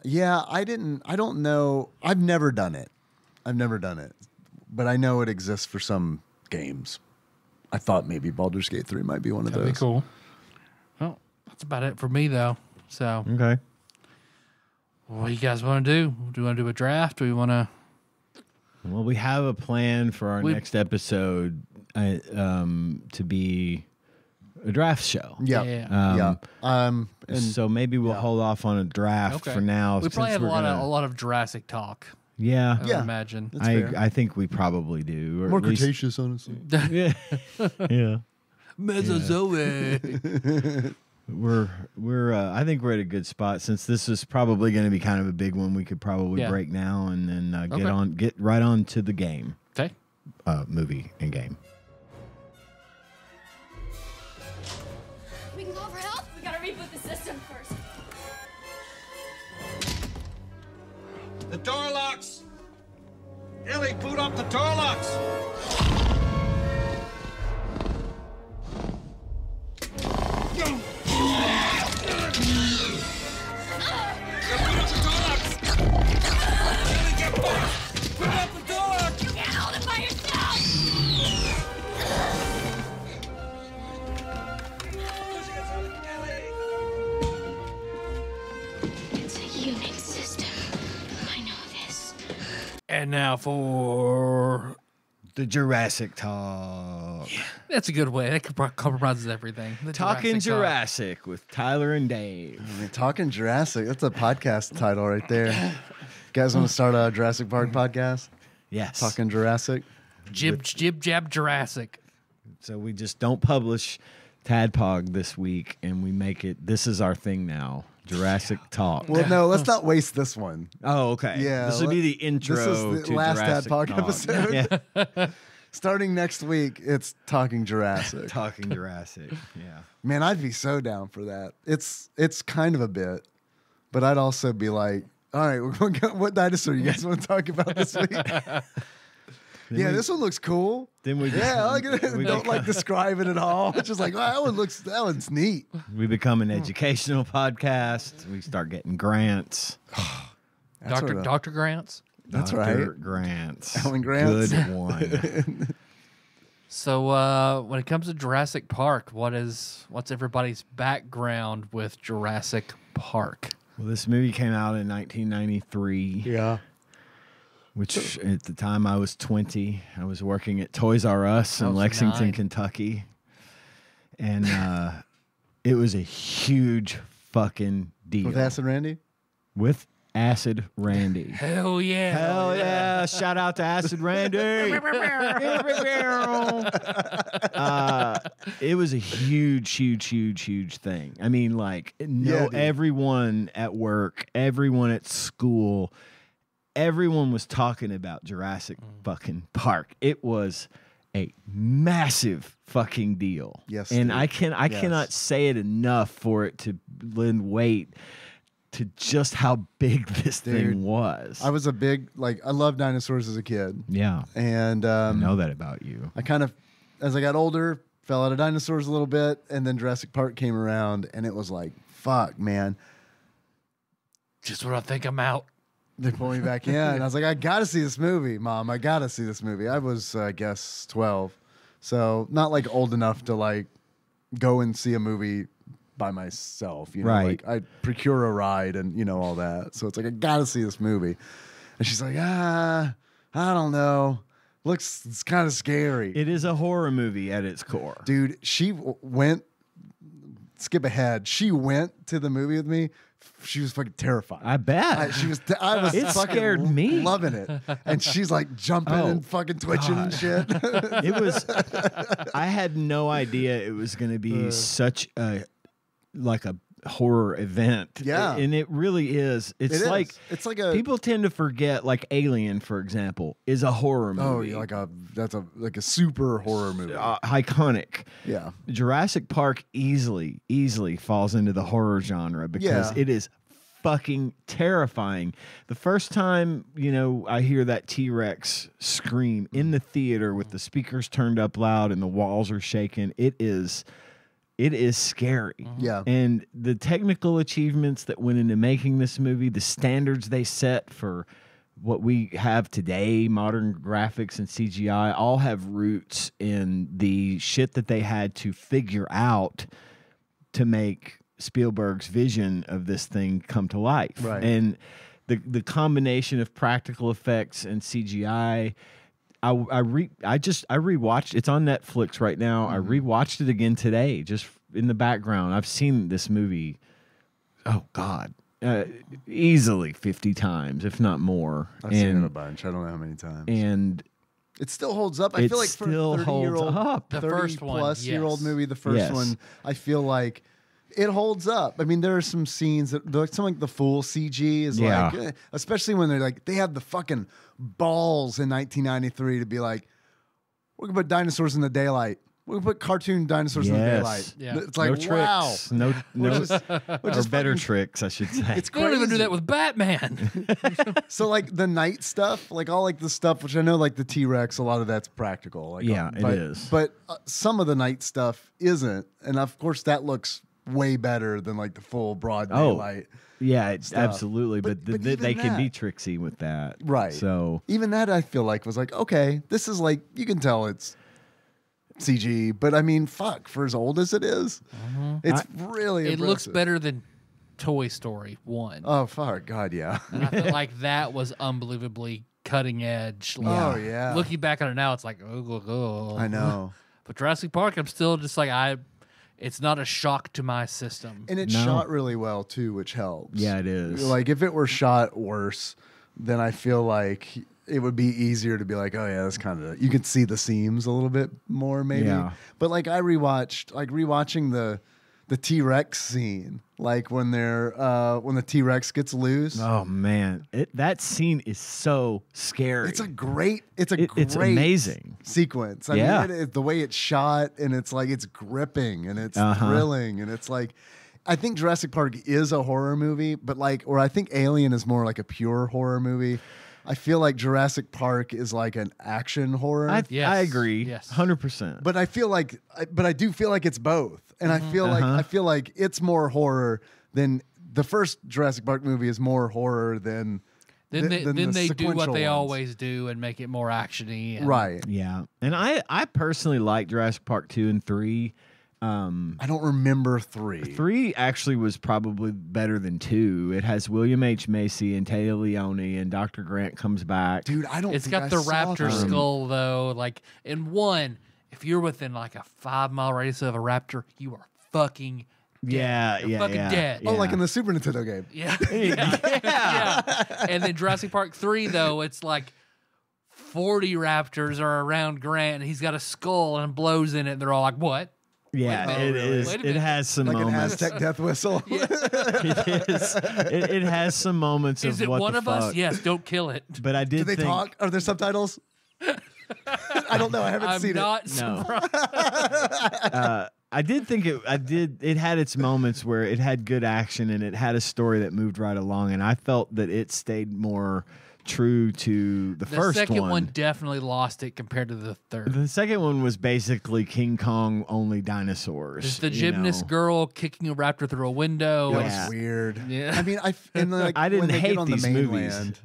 I don't know. I've never done it, but I know it exists for some games. I thought maybe Baldur's Gate 3 might be one of those. That'd be cool. Well, that's about it for me, though. So okay. What do you guys want to do? Do you want to do a draft? Do we want to? Well, we have a plan for our next episode to be a draft show. Yeah. And so maybe we'll hold off on a draft for now. We probably have a lot of Jurassic talk. Yeah. I would imagine. I think we probably do. Or more Cretaceous, honestly. Yeah. Yeah. Mesozoic. I think we're at a good spot since this is probably going to be kind of a big one. We could probably break now and then get right on to the game. Okay. Movie and game. We can call for help. We gotta reboot the system first. The door locks. Ellie, boot up the door locks. And now for the Jurassic Talk. Yeah, that's a good way. That compromises everything. Talking Jurassic with Tyler and Dave. Talking Jurassic. That's a podcast title right there. You guys want to start a Jurassic Park podcast? Yes. Talking Jurassic. Jib jab Jurassic. So we just don't publish TADPOG this week, and we make it. This is our thing now. Jurassic Talk. Well, no, let's not waste this one. Oh, okay. Yeah, this will be the intro. This is the last Jurassic TADPOG Talk. episode. Yeah. Starting next week, it's Talking Jurassic. Talking Jurassic. Yeah. Man, I'd be so down for that. It's kind of a bit, but I'd also be like, all right, what dinosaur you guys want to talk about this week? This one looks cool. Then we don't describe it at all. It's just like, oh, that one's neat. We become an educational podcast. We start getting grants. Dr. Grants. That's Dr. right. Grants. Alan Grants. Good one. So when it comes to Jurassic Park, what's everybody's background with Jurassic Park? Well, this movie came out in 1993. Yeah. Which at the time I was 20. I was working at Toys R Us in Lexington, 9. Kentucky. And it was a huge fucking deal. With Acid Randy? with Acid Randy. Hell yeah. Hell yeah. Shout out to Acid Randy. It was a huge thing. I mean, like, everyone at work, everyone at school, everyone was talking about Jurassic fucking Park. It was a massive fucking deal. Yes. And dude. I cannot say it enough for it to lend weight to just how big this thing was. I was a big, I loved dinosaurs as a kid. Yeah. And I know that about you. I kind of, as I got older, fell out of dinosaurs a little bit. And then Jurassic Park came around and it was like, fuck, man. Just when I think I'm out. They pulled me back in. And I was like, I got to see this movie, Mom. I got to see this movie. I was, I guess, 12. So not like old enough to like go and see a movie by myself, you know, right. like I procure a ride and, you know, all that. So it's like, I got to see this movie. And she's like, I don't know. It's kind of scary. It is a horror movie at its core. Dude, she went, skip ahead. She went to the movie with me. She was fucking terrified. I bet. I was it fucking scared me. loving it. And she's like jumping and fucking twitching and shit. It was, I had no idea it was going to be such a horror event. Yeah. And it really is. It's like a people tend to forget, like Alien, for example, is a horror movie. Oh, that's a super horror movie. Iconic. Yeah. Jurassic Park easily falls into the horror genre because it is fucking terrifying. The first time, you know, I hear that T-Rex scream in the theater with the speakers turned up loud and the walls are shaking, it is scary. Yeah. And the technical achievements that went into making this movie, the standards they set for what we have today, modern graphics and CGI, all have roots in the shit that they had to figure out to make Spielberg's vision of this thing come to life. Right. And the combination of practical effects and CGI, I rewatched. It's on Netflix right now. I rewatched it again today, just in the background. I've seen this movie, oh God, easily 50 times, if not more. I've seen it a bunch. I don't know how many times. And it still holds up. I feel like for a 30-year-old, up. The 30 first one, plus year old yes. movie, the first one, I feel like it holds up. I mean, there are some scenes that some like the full CG is like, especially when they're like, they had the fucking balls in 1993 to be like, we're gonna put dinosaurs in the daylight. We're gonna put cartoon dinosaurs in the daylight. Yeah. It's like, no wow. tricks. No, or better tricks, I should say. It's They don't even do crazy. that with Batman. So like the night stuff, like all like the stuff, which I know like the T-Rex, a lot of that's practical. Like, it is. But some of the night stuff isn't. And of course that looks way better than like the full broad daylight. Yeah, stuff. Absolutely. But But they even can be that- tricksy with that. Right. So even that I feel like was like, okay, this is like, you can tell it's CG, but I mean, fuck, for as old as it is, it's really It looks impressive. better than Toy Story 1. Oh, fuck, God, yeah. And I feel like that was unbelievably cutting edge. Like, Oh, yeah. Looking back on it now, it's like, oh. I know. But Jurassic Park, I'm still just like, it's not a shock to my system. And it's shot really well, too, which helps. yeah, it is. Like, if it were shot worse, then I feel like it would be easier to be like, oh, yeah, that's kind of, you could see the seams a little bit more, maybe. Yeah. But, like, rewatching the T-Rex scene, like when when the T-Rex gets loose. Oh man, that scene is so scary. It's great It's amazing sequence. I mean, the way it's shot, and it's like it's gripping and it's thrilling, and it's like, I think Jurassic Park is a horror movie, but or I think Alien is more like a pure horror movie. I feel like Jurassic Park is like an action horror. I agree. Yes. 100%. But I feel like, I do feel like it's both, and I feel like it's more horror than the first Jurassic Park movie is more horror than. Then they do what sequential they ones. always do and make it more actiony. And Right. Yeah, and I personally like Jurassic Park 2 and 3. I don't remember 3. 3 actually was probably better than 2. It has William H. Macy and Taya Leone, and Dr. Grant comes back. Dude, I don't. It's think got I the saw raptor them. skull, though. Like, in 1, if you're within like a 5-mile radius of a raptor, you are fucking Yeah, They're yeah, fucking yeah. dead. Oh, Yeah. like in the Super Nintendo game. Yeah. Yeah. And then Jurassic Park 3, though, it's like 40 raptors are around Grant, and he's got a skull and blows in it, and they're all like, what? Yeah, Wait a it minute. is. Wait a It minute. has some Like an moments. Aztec death whistle. It is. It has some moments Is of it what one the of fuck. us? Yes, don't kill it. But I did Do they think, talk? Are there subtitles? I don't know. I haven't I'm seen not it. surprised. I did think it had its moments where it had good action and it had a story that moved right along, and I felt that it stayed more true to the first second one. one definitely lost it compared to the third. The second one was basically King Kong only dinosaurs. There's the you gymnast know. girl kicking a raptor through a window. That Yeah. was weird. Yeah. I mean, and like I didn't when they hate get on these the movies. mainland,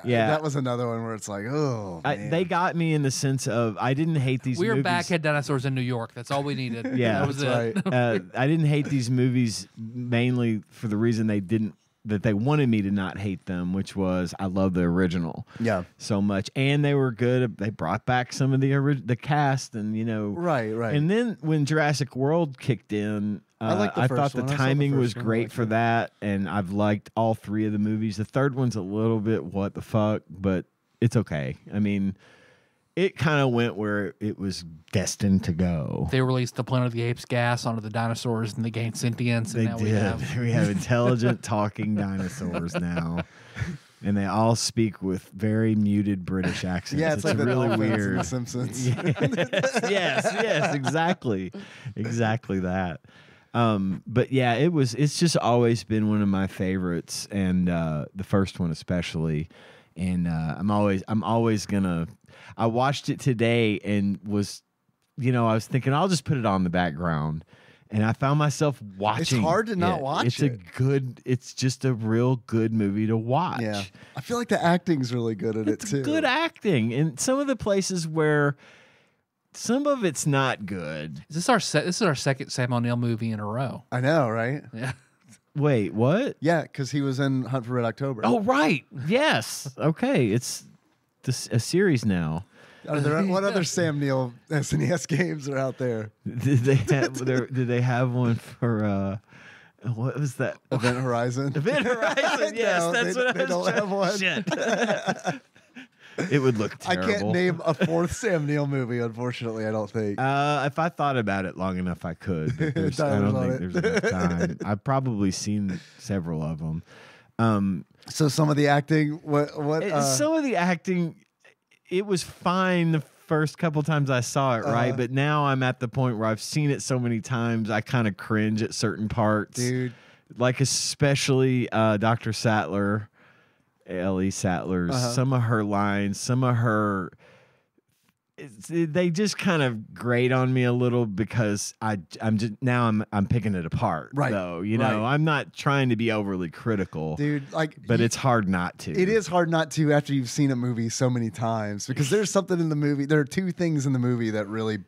Yeah. that was another one where it's like, oh, man. They got me in the sense of I didn't hate these We were movies. back at dinosaurs in New York. That's all we needed. Yeah, that was that's it. right. I didn't hate these movies mainly for the reason they wanted me to not hate them, which was I love the original Yeah. so much, and they were good. They brought back some of the cast, and Right. And then when Jurassic World kicked in, I liked the I first thought the one. I saw the timing was first one. I great liked for it. that, and I've liked all three of the movies. The third one's a little bit what the fuck, but it's okay. I mean, it kind of went where it was destined to go. They released the Planet of the Apes gas onto the dinosaurs, and they gained sentience. And They now did. We have intelligent talking dinosaurs now. And they all speak with very muted British accents. Yeah, it's like the really Dolphins in weird. The Simpsons. yes, exactly that. But yeah, it's just always been one of my favorites, and the first one especially. And I'm always gonna. I watched it today and was, I was thinking I'll just put it on the background, and I found myself watching. It's hard to not it. watch It's it. It's just a real good movie to watch. Yeah. I feel like the acting's really good at It's it too. good acting, and some of the places where some of it's not good. This is our second Sam O'Neill movie in a row. I know, right? Yeah. Wait, what? Yeah, because he was in Hunt for Red October. Oh, right. Yes. Okay. It's a series now. What other Sam Neill SNES games are out there? Did they have one for what was that? Event Horizon. Event Horizon. Yes, No, that's they what I was don't trying- have one. Shit. It would look I terrible. can't name a fourth Sam Neill movie, unfortunately. I don't think. If I thought about it long enough, I could. But I Tyler's don't on think it. there's enough time. I've probably seen several of them. So some of the acting, what? Some of the acting, it was fine the first couple times I saw it, right? But now I'm at the point where I've seen it so many times, I kind of cringe at certain parts. Dude. Like especially Dr. Sattler, Ellie Sattler's, some of her lines, some of her... they just kind of grate on me a little because I'm picking it apart, Right, though. right. I'm not trying to be overly critical, Dude, but it's hard not to. It is hard not to after you've seen a movie so many times because there's something in the movie. There are two things in the movie that really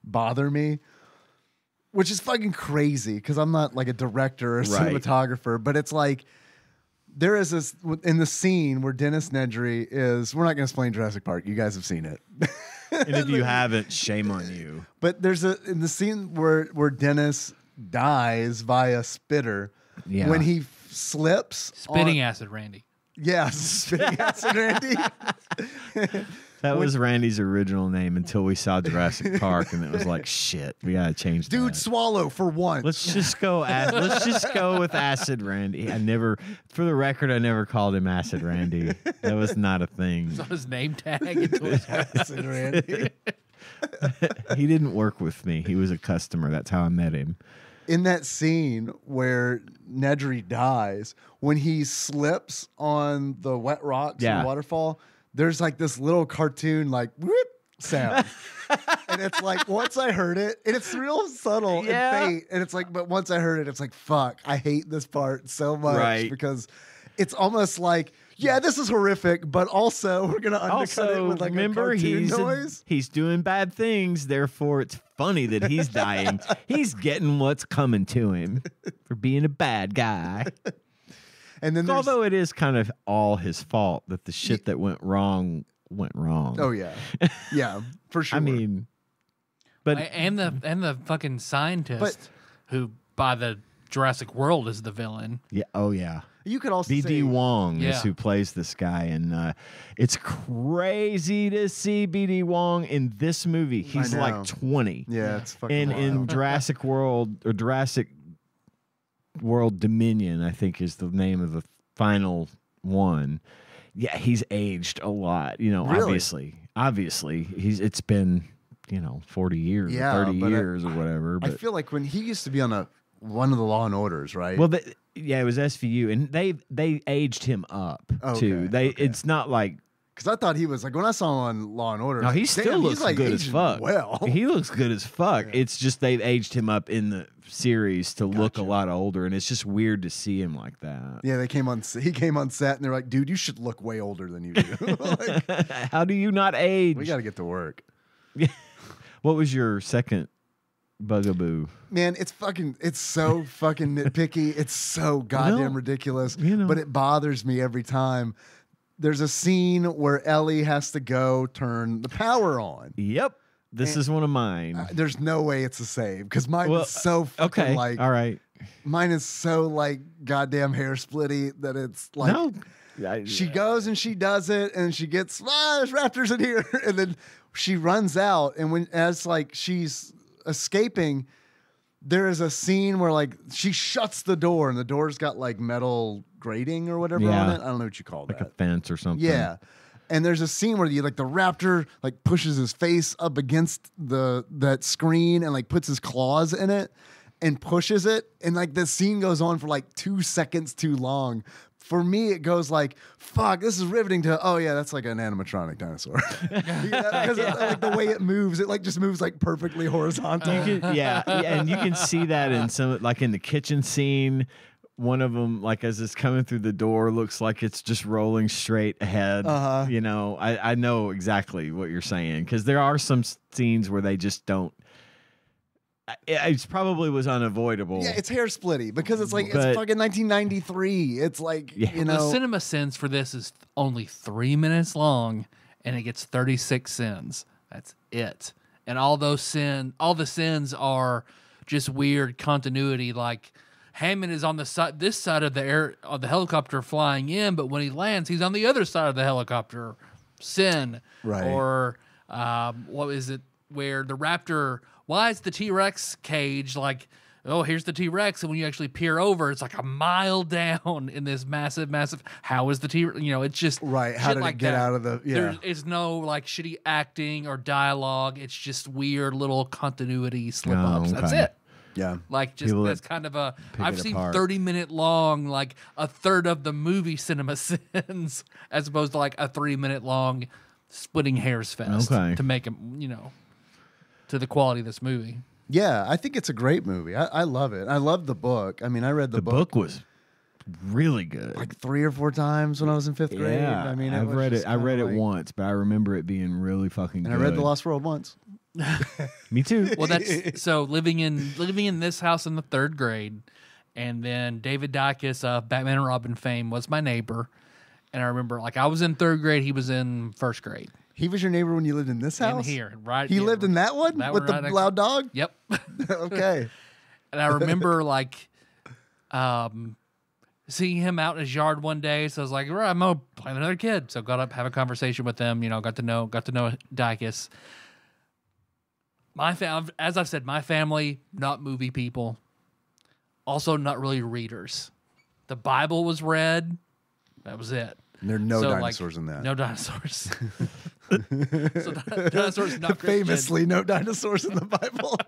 bother me, which is fucking crazy because I'm not like a director or a Right. cinematographer, but it's like there is this in the scene where Dennis Nedry is. We're not going to explain Jurassic Park. You guys have seen it. And if you haven't, shame on you. But there's in the scene where Dennis dies via spitter. Yeah. When he slips. Spitting acid, Randy. Yeah, spitting acid, Randy. That was Randy's original name until we saw Jurassic Park, and it was like, shit, we gotta change that. Dude, swallow for once. Let's just go. Let's just go with Acid Randy. For the record, I never called him Acid Randy. That was not a thing. It's on his name tag. Until his acid, Randy. He didn't work with me. He was a customer. That's how I met him. In that scene where Nedry dies, when he slips on the wet rocks in Yeah. the waterfall, there's like this little cartoon like whoop sound. And it's like once I heard it, and it's real subtle Yeah. and faint, and it's like, but once I heard it, it's like, fuck, I hate this part so much Right. because it's almost like, yeah, this is horrific, but also we're gonna undercut it Also, with like remember a cartoon noise. he's doing bad things. Therefore, it's funny that he's dying. He's getting what's coming to him for being a bad guy. And then there's, Although it is kind of all his fault that the shit that went wrong. oh yeah, yeah, for sure. I mean, but and the fucking scientist But- who by the Jurassic World as the villain. Yeah. Oh yeah. You could also BD say, Wong Yeah. is who plays this guy, and it's crazy to see BD Wong in this movie. He's know. like 20. yeah, it's fucking In wild. Jurassic World or Jurassic World Dominion, I think is the name of the final one. Yeah, he's aged a lot. You know, Really? obviously, it's been 40 years, Yeah, or 30 but years, or whatever. I But feel like when he used to be on one of the Law and Orders, right? well, it was SVU, and they aged him up too. Okay. It's not like. Because I thought he was like when I saw him on Law and Order. No, he damn, still looks he's like good as aging fuck. Well, He looks good as fuck. It's just they've aged him up in the series to look a lot older, and it's just weird to see him like that. yeah, he came on set, and they're like, "Dude, you should look way older than you do." Like, How do you not age? we got to get to work, What was your second bugaboo? man. It's so fucking nitpicky. It's so goddamn ridiculous. But it bothers me every time. There's a scene where Ellie has to go turn the power on. Yep, this is one of mine. There's no way it's a save because mine is so fucking Okay, like all right. mine is so like goddamn hair splitty that it's like No, she goes and she does it and she gets there's raptors in here and then she runs out and as she's escaping, there is a scene where like she shuts the door and the door's got like metal grating or whatever on it. I don't know what you call like that. a fence or something. Yeah. And there's a scene where the raptor like pushes his face up against that screen and like puts his claws in it and pushes it. And like the scene goes on for like 2 seconds too long. For me, it goes like, fuck, this is riveting to, oh yeah, that's like an animatronic dinosaur. Because like the way it moves, it like just moves like perfectly horizontal. Yeah, and you can see that in some, like in the kitchen scene. One of them, like as it's coming through the door, looks like it's just rolling straight ahead. You know, I know exactly what you're saying because there are some scenes where they just don't. It probably was unavoidable. Yeah, it's hair splitty because it's like But- it's fucking 1993. It's like The cinema sins for this is only 3 minutes long, and it gets 36 sins. That's it. And all the sins are just weird continuity. Like Hammond is on this side of the helicopter flying in, but when he lands, he's on the other side of the helicopter. Sin, Right? Or what is it? Where the raptor? Why is the T-Rex cage like? Oh, here's the T-Rex, and when you actually peer over, it's like a mile down in this massive. How is the T-Rex? You know, it's just Right. How shit did like it get that. out of the? Yeah. There's no like shitty acting or dialogue. It's just weird little continuity slip Oh, ups. That's okay. it. Yeah. Like just People that's that kind of a. pick I've it seen apart. 30-minute long, like a third of the movie cinema sins, as opposed to like a 3-minute long splitting hairs fest Okay. to make them, to the quality of this movie. Yeah, I think it's a great movie. I love it. I love the book. I mean, I read the book was really good. like 3 or 4 times when I was in 5th grade. Yeah, I mean, I've was read it. just I kinda read it like- once, but I remember it being really fucking And good. I read The Lost World once. Me too. Well, that's so living in this house in the 3rd grade, and then David Dykes of Batman and Robin fame was my neighbor, and I remember like I was in 3rd grade, he was in 1st grade. He was your neighbor when you lived in this house? In here, right? He yeah, lived in that one that with one the right next- loud dog? Yep. Okay. And I remember like seeing him out in his yard one day. So I was like, right, I'm gonna play with another kid. So got up, have a conversation with him, got to know Dykes. As I've said, my family, not movie people. Also not really readers. The Bible was read. That was it. There are no So, dinosaurs in that. No dinosaurs. So dinosaurs not Christian. Famously, no dinosaurs in the Bible.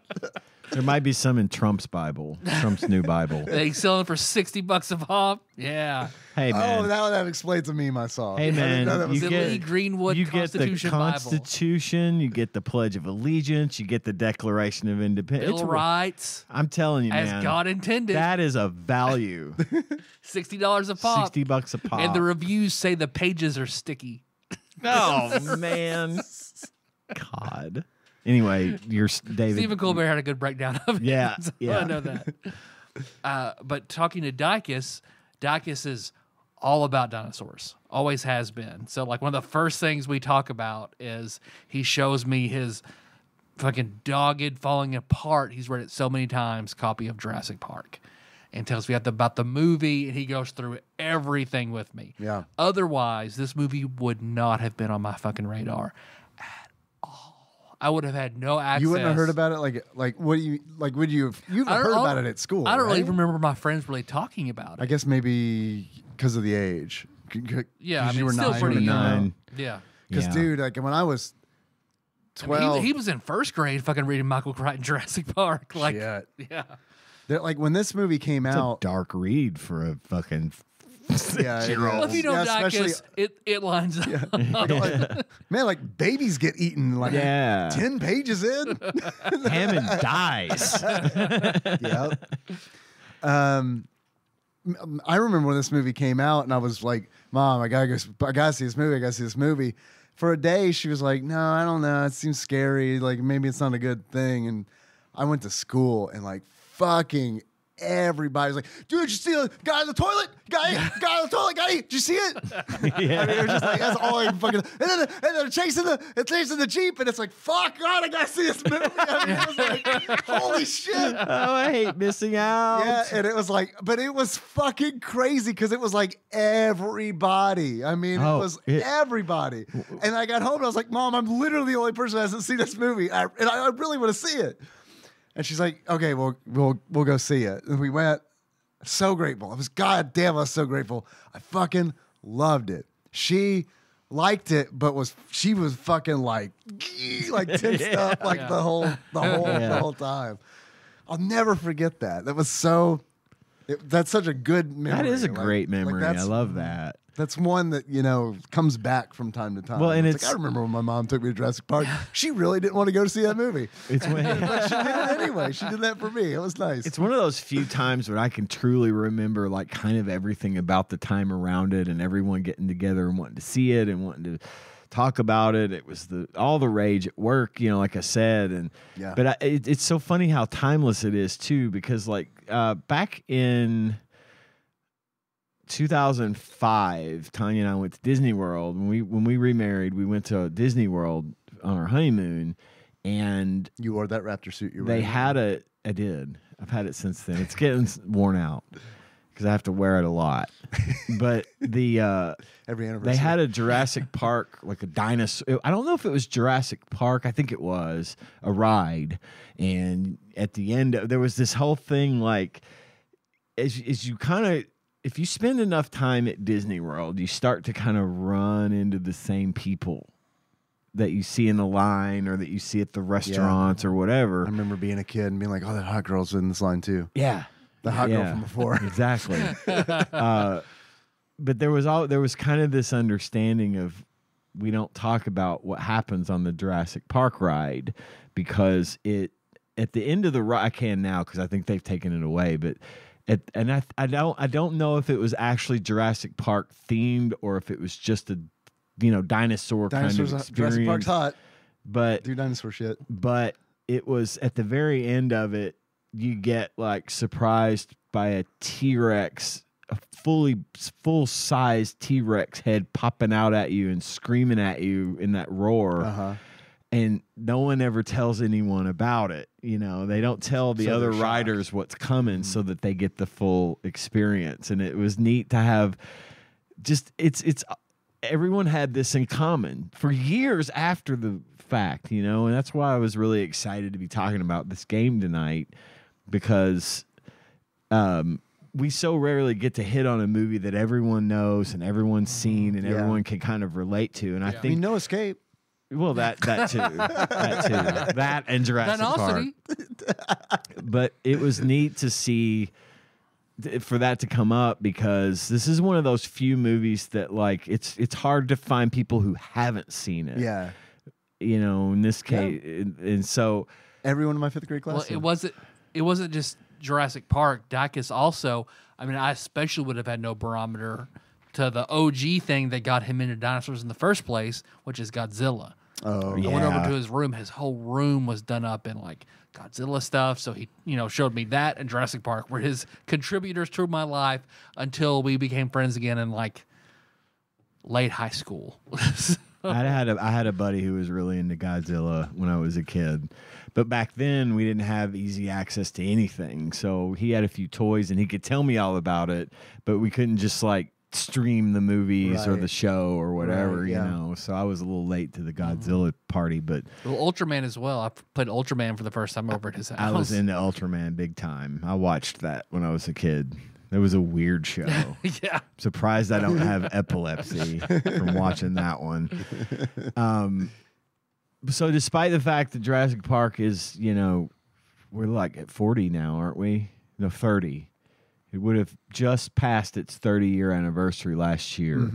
There might be some in Trump's Bible, Trump's new Bible. They selling for $60 a pop. Yeah. Hey man, that explains a meme I saw. Hey, I didn't man, know that was you The get- Lee Greenwood you get the Constitution Bible. Constitution, you get the Pledge of Allegiance, you get the Declaration of Independence. Bill of Rights, I'm telling you, as man, God intended. that is a value. $60 a pop. $60 a pop. And the reviews say the pages are sticky. oh man, God. Anyway, you're David. Stephen Colbert had a good breakdown of it. Yeah, So yeah. I know that. But talking to Dykes is all about dinosaurs. Always has been. So like one of the first things we talk about is he shows me his fucking dogged, falling apart. He's read it so many times, copy of Jurassic Park, and tells me about the movie, and he goes through everything with me. Yeah. Otherwise, this movie would not have been on my fucking radar at all. I would have had no access. You wouldn't have heard about it? Like what do you, like, would you, you've heard about it at school, I don't really right? remember my friends really talking about it. I guess maybe because of the age. Yeah, I mean, you were still 9. pretty young. 9. Yeah. Because, dude, like, when I was 12. He was in first grade fucking reading Michael Crichton Jurassic Park. Like, Shit. yeah. Like, when this movie came It's out. a dark read for a fucking Yeah, Well, if you don't Dacus, it lines up. Man, like, babies get eaten like 10 pages in. Hammond dies. Yep. I remember when this movie came out, and I was like, "Mom, I gotta see this movie. I gotta see this movie." For a day, she was like, "No, I don't know. It seems scary. Like maybe it's not a good thing." And I went to school, and like fucking everybody's like, "Dude, did you see the guy in the toilet? Guy on the toilet. Guy, did you see it?" Yeah. I mean, it was just like that's all I fucking. And then chasing the Jeep, and it's like, "Fuck God, I gotta see this movie." I mean, it was like, holy shit. Oh, I hate missing out. Yeah, and it was like, but it was fucking crazy because it was like everybody. I mean, it was everybody. And I got home and I was like, "Mom, I'm literally the only person that hasn't seen this movie, and I really want to see it." And she's like, "Okay, well, we'll go see it." And we went. So grateful. I was so grateful. I fucking loved it. She liked it, but she was fucking like tensed up like the whole time. I'll never forget that. That was that's such a good memory. That is a great memory. I love that. That's one that, comes back from time to time. Well, and it's like, I remember when my mom took me to Jurassic Park. She really didn't want to go to see that movie. It's when But she did it anyway. She did that for me. It was nice. It's one of those few times when I can truly remember like kind of everything about the time around it and everyone getting together and wanting to see it and wanting to talk about it. It was all the rage at work, like I said. And yeah. But it's so funny how timeless it is too, because like back in 2005, Tanya and I went to Disney World. When we remarried, we went to Disney World on our honeymoon, and you wore that Raptor suit. I did. I've had it since then. It's getting worn out because I have to wear it a lot. But every anniversary they had a Jurassic Park, like a dinosaur. I don't know if it was Jurassic Park. I think it was a ride, and at the end there was this whole thing like as you kind of. If you spend enough time at Disney World, you start to kind of run into the same people that you see in the line or that you see at the restaurants or whatever. I remember being a kid and being like, "Oh, that hot girl's in this line too." Yeah. The hot girl from before. Exactly. But there was kind of this understanding of we don't talk about what happens on the Jurassic Park ride because at the end of the ride, I can now because I think they've taken it away, but I don't know if it was actually Jurassic Park themed or if it was just a dinosaur kind of experience. Jurassic Park's hot, but do dinosaur shit. But it was at the very end of it, you get like surprised by a T-Rex, a full size T-Rex head popping out at you and screaming at you in that roar. And no one ever tells anyone about it. They don't tell the other riders what's coming so that they get the full experience. And it was neat to have it's everyone had this in common for years after the fact, and that's why I was really excited to be talking about this game tonight because we so rarely get to hit on a movie that everyone knows and everyone's seen and everyone can kind of relate to. And I think No Escape. Well, that too, that and Jurassic Park. But it was neat to see for that to come up because this is one of those few movies that like it's hard to find people who haven't seen it. Yeah, in this case, and so everyone in my 5th grade class. Well, it wasn't just Jurassic Park. Dacus also. I mean, I especially would have had no barometer to the OG thing that got him into dinosaurs in the first place, which is Godzilla. Oh, I went over to his room. His whole room was done up in like Godzilla stuff. So he, showed me that and Jurassic Park were his contributors to my life until we became friends again in like late high school. I had a buddy who was really into Godzilla when I was a kid. But back then, we didn't have easy access to anything. So he had a few toys, and he could tell me all about it, but we couldn't just, like, stream the movies or the show or whatever, you know. So I was a little late to the Godzilla party, but... Well, Ultraman as well. I played Ultraman for the first time over at his house. I was into Ultraman big time. I watched that when I was a kid. It was a weird show. Yeah. Surprised I don't have epilepsy from watching that one. So despite the fact that Jurassic Park is, you know, we're like at 40 now, aren't we? No, 30. It would have just passed its 30-year anniversary last year.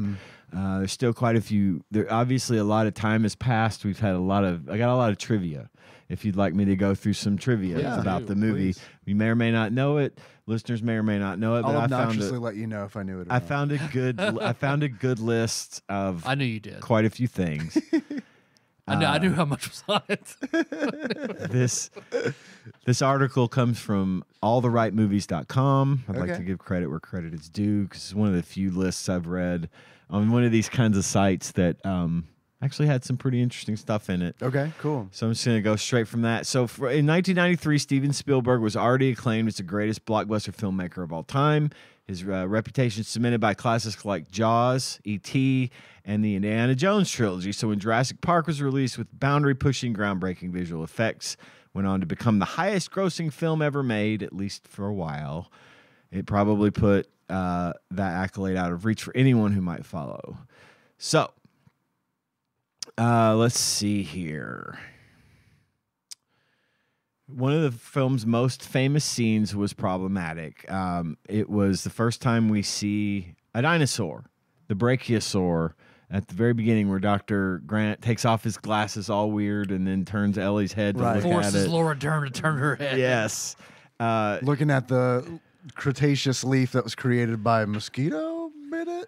There's still quite a few. There obviously a lot of time has passed. I got a lot of trivia. If you'd like me to go through some trivia about the movie, you may or may not know it. Listeners may or may not know it. I'll but obnoxiously let you know if I knew it. Or I not. found a good. I found a good list of. I knew you did. Quite a few things. I knew how much was on it. This article comes from alltherightmovies.com. I'd like to give credit where credit is due because it's one of the few lists I've read on one of these kinds of sites that actually had some pretty interesting stuff in it. Okay, cool. So I'm just going to go straight from that. So in 1993, Steven Spielberg was already acclaimed as the greatest blockbuster filmmaker of all time. His reputation is cemented by classics like Jaws, E.T., and the Indiana Jones trilogy. So when Jurassic Park was released with boundary-pushing, groundbreaking visual effects, went on to become the highest-grossing film ever made, at least for a while. It probably put that accolade out of reach for anyone who might follow. So let's see here. One of the film's most famous scenes was problematic. It was the first time we see a dinosaur, the brachiosaur, at the very beginning where Dr. Grant takes off his glasses all weird and then turns Ellie's head to look at it. Forces Laura Dern to turn her head. Yes. Looking at the Cretaceous leaf that was created by a mosquito, bit it?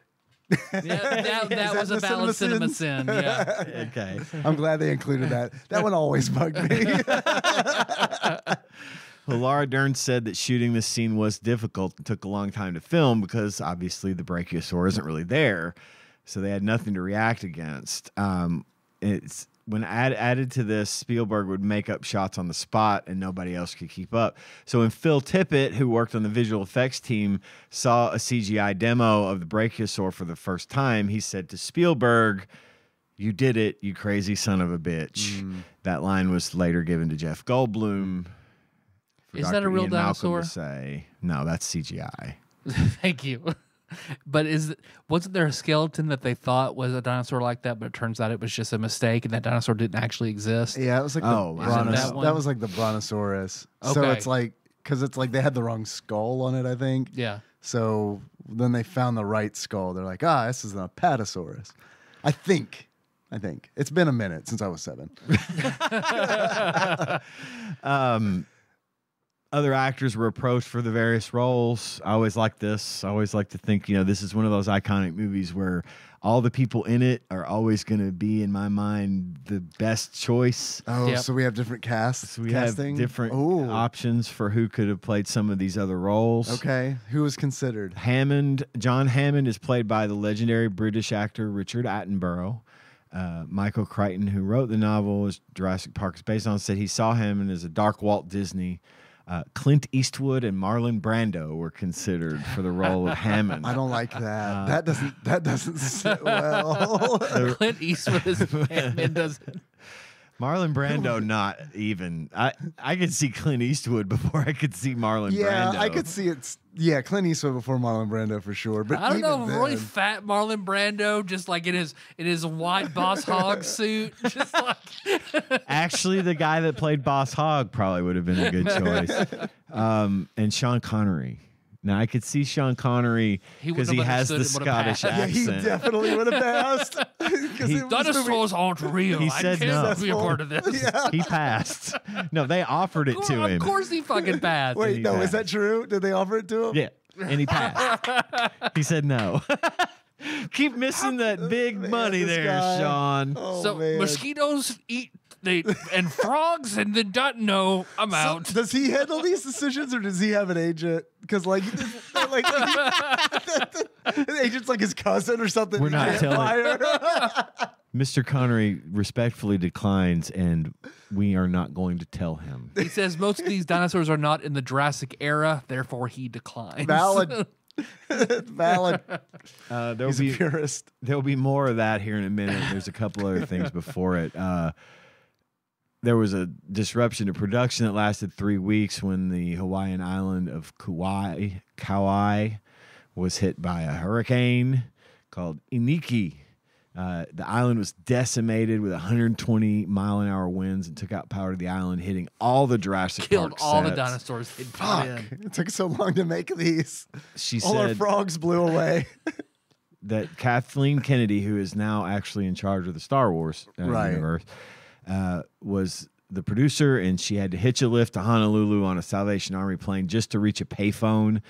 Yeah, that was a valid cinema sin. Yeah. Okay. I'm glad they included that. That one always bugged me. Well, Laura Dern said that shooting this scene was difficult and took a long time to film because obviously the brachiosaur isn't really there, so they had nothing to react against. It's when added to this, Spielberg would make up shots on the spot and nobody else could keep up. So when Phil Tippett, who worked on the visual effects team, saw a CGI demo of the brachiosaur for the first time, he said to Spielberg, "You did it, you crazy son of a bitch." That line was later given to Jeff Goldblum. Is that a real dinosaur? To say. No, that's CGI. Thank you. But wasn't there a skeleton that they thought was a dinosaur like that, but it turns out it was just a mistake, and that dinosaur didn't actually exist? Yeah, it was like that was like the Brontosaurus. Okay. So it's like because it's like they had the wrong skull on it, I think. Yeah. So then they found the right skull. They're like, this is an Apatosaurus. I think. It's been a minute since I was 7. Other actors were approached for the various roles. I always like this. I always like to think, this is one of those iconic movies where all the people in it are always going to be, in my mind, the best choice. Oh, yep. So we have different casts. So we have different options for who could have played some of these other roles. Okay. Who was considered? John Hammond is played by the legendary British actor Richard Attenborough. Michael Crichton, who wrote the novel Jurassic Park is based on, said he saw Hammond as a dark Walt Disney. Clint Eastwood and Marlon Brando were considered for the role of Hammond. I don't like that. That doesn't sit well. Clint Eastwood as Hammond doesn't. Marlon Brando, not even. I could see Clint Eastwood before I could see Marlon Brando. Yeah, I could see it. Yeah, Clint Eastwood before Marlon Brando for sure. But I don't know, really fat Marlon Brando, just like in his white Boss Hogg suit, just like. Actually, the guy that played Boss Hogg probably would have been a good choice. And Sean Connery. Now, I could see Sean Connery because he has the Scottish accent. Yeah, he definitely would have passed. Dinosaurs aren't real. He said no. Be a part of this. Yeah. He passed. No, they offered it to him. Of course he fucking passed. Wait, no, is that true? Did they offer it to him? Yeah, and he passed. He said no. Keep missing that big money there, guy. Sean. Oh, so man. Mosquitoes eat and frogs and then no, I'm out. So, does he handle these decisions or does he have an agent? Because an agent's like his cousin or something. We're not telling. Mr. Connery respectfully declines, and we are not going to tell him. He says most of these dinosaurs are not in the Jurassic era, therefore he declines. Valid. Valid. He's a purist. There'll be more of that here in a minute. There's a couple other things before it. There was a disruption to production that lasted 3 weeks when the Hawaiian island of Kauai was hit by a hurricane called Iniki. The island was decimated with 120-mile-an-hour winds and took out power to the island, hitting all the Jurassic Park Killed all sets. the dinosaurs. Fuck. It took so long to make these. She all said our frogs blew away. that Kathleen Kennedy, who is now actually in charge of the Star Wars universe, was the producer, and she had to hitch a lift to Honolulu on a Salvation Army plane just to reach a payphone.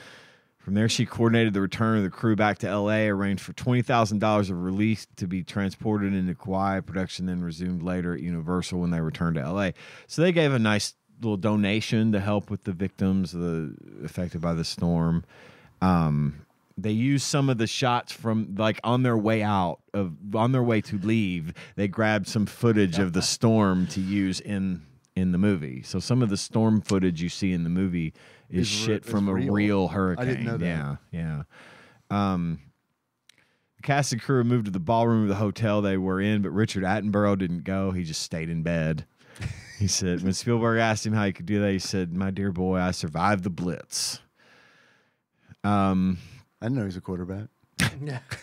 From there, she coordinated the return of the crew back to L.A., arranged for $20,000 of relief to be transported into Kauai. Production then resumed later at Universal when they returned to L.A. So they gave a nice little donation to help with the victims affected by the storm. They used some of the shots from on their way to leave. They grabbed some footage of the storm to use in the movie. So some of the storm footage you see in the movie is shit from a real hurricane. I didn't know that. Yeah. The cast and crew moved to the ballroom of the hotel they were in, but Richard Attenborough didn't go. He just stayed in bed. He said, when Spielberg asked him how he could do that, he said, "My dear boy, I survived the Blitz." I didn't know he was a quarterback.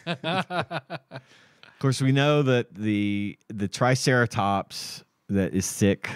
Of course, we know that the Triceratops that is sick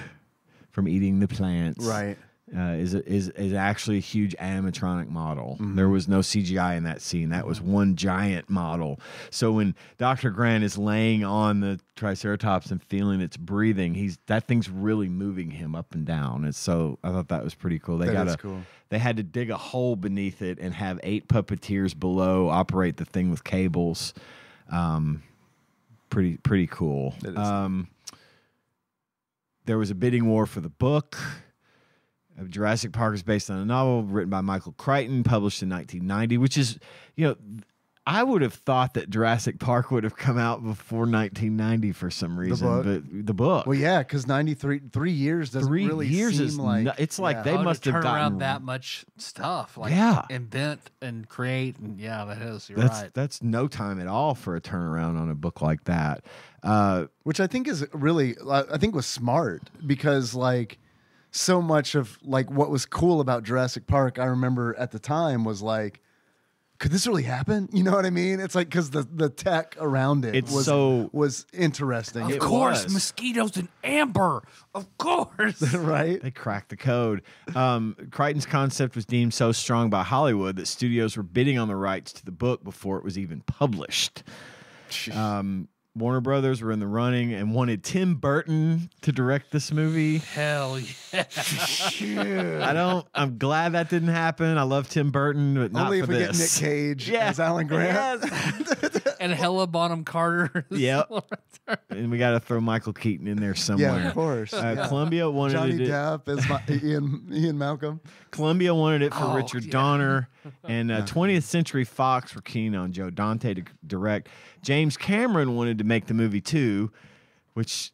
from eating the plants, right, is actually a huge animatronic model. Mm-hmm. There was no CGI in that scene. That was one giant model. So when Dr. Grant is laying on the Triceratops and feeling its breathing, that thing's really moving him up and down. And so I thought that was pretty cool. They had to dig a hole beneath it and have 8 puppeteers below operate the thing with cables. Pretty cool. There was a bidding war for the book. Jurassic Park is based on a novel written by Michael Crichton, published in 1990, which is, I would have thought that Jurassic Park would have come out before 1990 for some reason. But the book. Well, yeah, because 3 years doesn't really seem like... It's like they must have turn gotten around that much stuff. Invent and create. And that is, you're right. That's no time at all for a turnaround on a book like that. Which I think is really... I think was smart because, so much of what was cool about Jurassic Park, I remember at the time was could this really happen? You know what I mean? It's because the tech around it was interesting. Of course, mosquitoes and amber. Of course. Right? They cracked the code. Crichton's concept was deemed so strong by Hollywood that studios were bidding on the rights to the book before it was even published. Warner Brothers were in the running and wanted Tim Burton to direct this movie. Hell yeah. I'm glad that didn't happen. I love Tim Burton, but not only for if we this. get Nick Cage as Alan Grant. Yes. And Hella Bonham Carter. Yep. And we got to throw Michael Keaton in there somewhere. Yeah, of course. Columbia wanted Johnny it. Depp as Ian Malcolm. Columbia wanted it for Richard Donner, and 20th Century Fox were keen on Joe Dante to direct. James Cameron wanted to make the movie too, which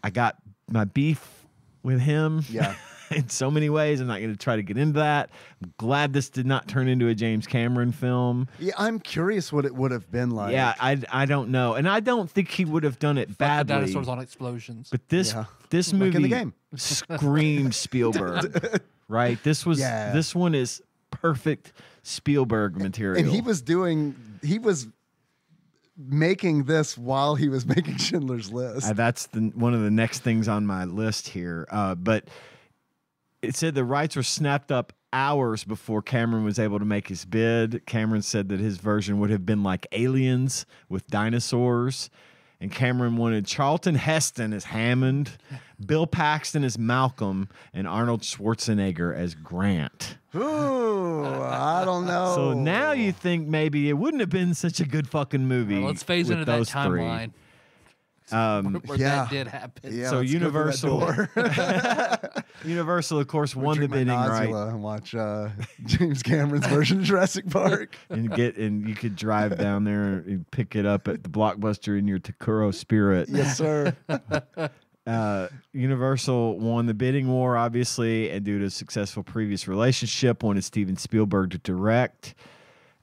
I got my beef with him. Yeah. In so many ways. I'm not going to try to get into that. I'm glad this did not turn into a James Cameron film. Yeah, I'm curious what it would have been like. Yeah, I don't know. And I don't think he would have done it badly. Dinosaurs on explosions. But this movie in the game. screamed Spielberg. Right? This one is perfect Spielberg material. And he was making this while he was making Schindler's List. That's one of the next things on my list here. But it said the rights were snapped up hours before Cameron was able to make his bid. Cameron said that his version would have been like Aliens with dinosaurs. And Cameron wanted Charlton Heston as Hammond, Bill Paxton as Malcolm, and Arnold Schwarzenegger as Grant. Ooh, I don't know. So now you think maybe it wouldn't have been such a good fucking movie. Let's phase into that timeline. Where that did happen. Yeah, so Universal Universal, of course, won the Drink my bidding Nazula right, and watch James Cameron's version of Jurassic Park. and you could drive down there and pick it up at the Blockbuster in your Takuro Spirit. Yes, sir. Universal won the bidding war, obviously, and due to a successful previous relationship, wanted Steven Spielberg to direct.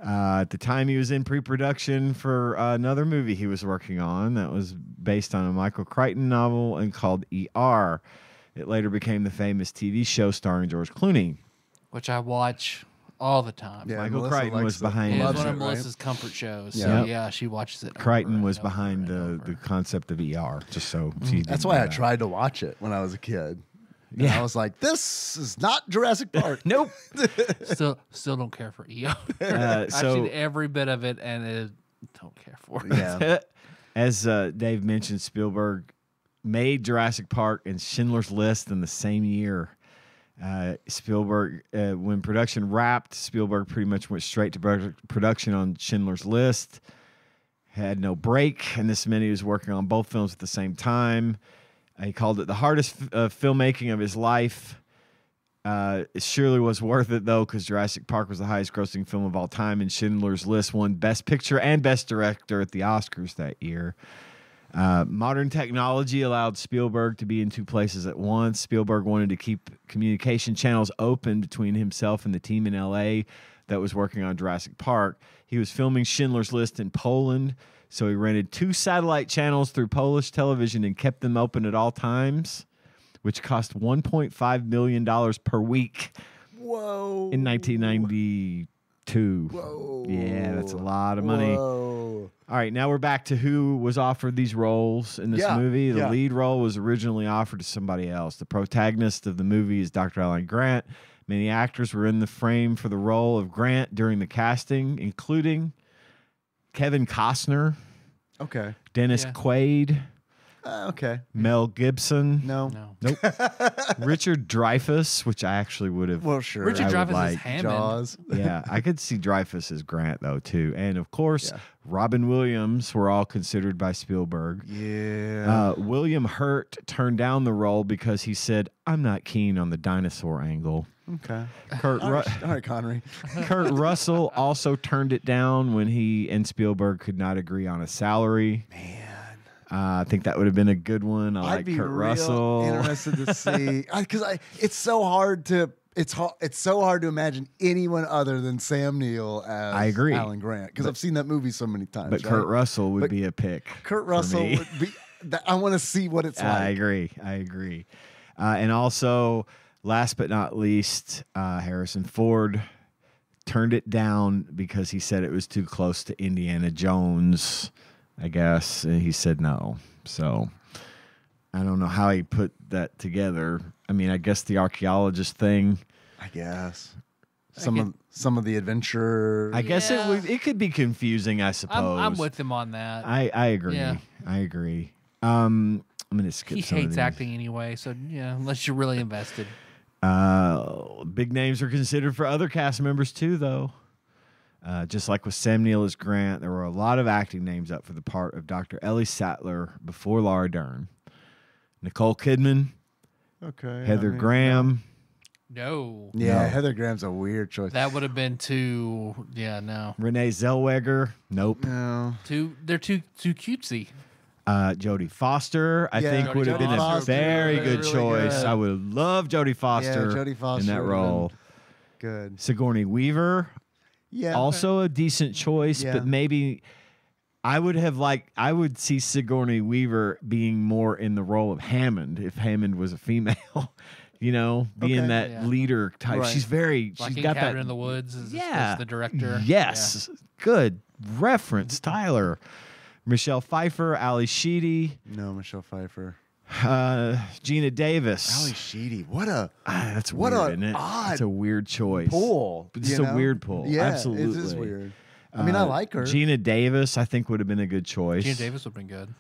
At the time, he was in pre-production for another movie he was working on that was based on a Michael Crichton novel and called E.R. It later became the famous TV show starring George Clooney. Which I watch all the time. Yeah, Michael Melissa Crichton likes was it. behind It's Loves one it, of right? Melissa's comfort shows. Yeah. So Yep. yeah, she watches it. Crichton over was and over behind and the over. concept of ER, just so you That's didn't why know I that. tried to watch it when I was a kid. And Yeah. I was like, this is not Jurassic Park. Nope. Still don't care for EO. Uh, I've so seen every bit of it and don't care for it. Yeah. as Dave mentioned, Spielberg made Jurassic Park and Schindler's List in the same year. Spielberg, when production wrapped, Spielberg pretty much went straight to production on Schindler's List. Had no break, and this meant he was working on both films at the same time. He called it the hardest filmmaking of his life. It surely was worth it, though, because Jurassic Park was the highest-grossing film of all time, and Schindler's List won Best Picture and Best Director at the Oscars that year. Modern technology allowed Spielberg to be in two places at once. Spielberg wanted to keep communication channels open between himself and the team in L.A. that was working on Jurassic Park. He was filming Schindler's List in Poland, so he rented 2 satellite channels through Polish television and kept them open at all times, which cost $1.5 million per week Whoa. in 1992. Whoa. Yeah, that's a lot of money. Whoa. All right, now we're back to who was offered these roles in this Yeah, movie. The yeah. lead role was originally offered to somebody else. The protagonist of the movie is Dr. Alan Grant. Many actors were in the frame for the role of Grant during the casting, including Kevin Costner, Okay. Dennis Yeah. Quaid, Okay. Mel Gibson. No. No. Nope. Richard Dreyfuss, which I actually would have. Well, sure. Richard I would Dreyfuss like is Hammond. Jaws. Yeah, I could see Dreyfuss as Grant, though, too. And, of course, Yeah. Robin Williams were all considered by Spielberg. Yeah. William Hurt turned down the role because he said, I'm not keen on the dinosaur angle. Okay. Kurt, All right, Connery. Kurt Russell also turned it down when he and Spielberg could not agree on a salary. Man. I think that would have been a good one. I I'd like be Kurt real Russell. interested to see because it's so hard to it's so hard to imagine anyone other than Sam Neill as I agree. Alan Grant because I've seen that movie so many times. But right? Kurt Russell would But be a pick. Kurt for Russell me. would be. I want to see what it's I like. agree. And also, last but not least, Harrison Ford turned it down because he said it was too close to Indiana Jones, I guess. And he said no. So I don't know how he put that together. I mean, I guess the archaeologist thing. I guess some of the adventure. I guess Yeah. it could be confusing, I suppose. I'm with him on that. I agree. Yeah. I agree. I'm going to skip He some of hates these. acting anyway, so yeah, unless you're really invested. Big names were considered for other cast members too, though. Just like with Sam Neill as Grant, there were a lot of acting names up for the part of Dr. Ellie Sattler before Laura Dern. Nicole Kidman, Okay. Heather I mean, Graham. No. Yeah, No. Heather Graham's a weird choice. That would have been too. Yeah, no. Renee Zellweger. Nope. No. They're too cutesy. Jodie Foster, I Yeah, think, would have been a Foster very would good be really choice. good. I would love Jodie Foster, Jodie Foster in that would have role. Good. Sigourney Weaver, Yeah. also a decent choice, Yeah. but maybe I would see Sigourney Weaver being more in the role of Hammond if Hammond was a female, being Okay. that Yeah. leader type. Right. She's Like in got Cabin that. in the Woods is Yeah. the director. Yes. Good reference, Tyler. Michelle Pfeiffer, Ali Sheedy, No, Michelle Pfeiffer. Gina Davis. Ali Sheedy. What a That's what weird, a isn't it? odd It's a weird choice. pull. It's you a know? weird pull. Yeah, Absolutely. it is weird. I mean, I like her. Gina Davis, I think, would have been a good choice. Gina Davis would have been good.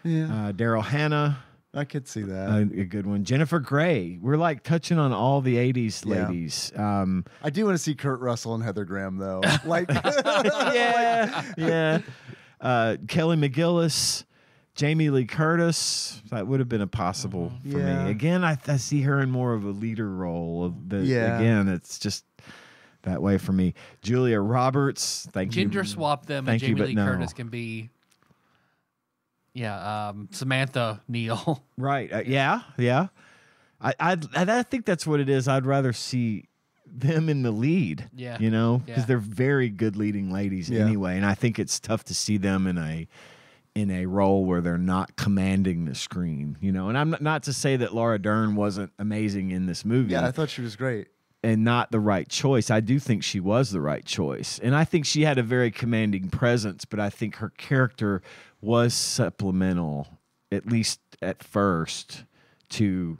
Yeah, Daryl Hannah, I could see that. a good one. Jennifer Grey. We're like touching on all the 80s Yeah. ladies. I do want to see Kurt Russell and Heather Graham though. Like, yeah. Kelly McGillis, Jamie Lee Curtis, that would have been impossible for me. Again, I see her in more of a leader role. Again, it's just that way for me. Julia Roberts, thank you. Ginger swap them, and Jamie Lee Curtis can be, Samantha Neal. Right. Yeah. I think that's what it is. I'd rather see them in the lead. Yeah. Because they're very good leading ladies anyway, and I think it's tough to see them in a role where they're not commanding the screen. And I'm not to say that Laura Dern wasn't amazing in this movie. Yeah, I thought she was great. And not the right choice. I do think she was the right choice. And I think she had a very commanding presence, but I think her character was supplemental, at least at first, to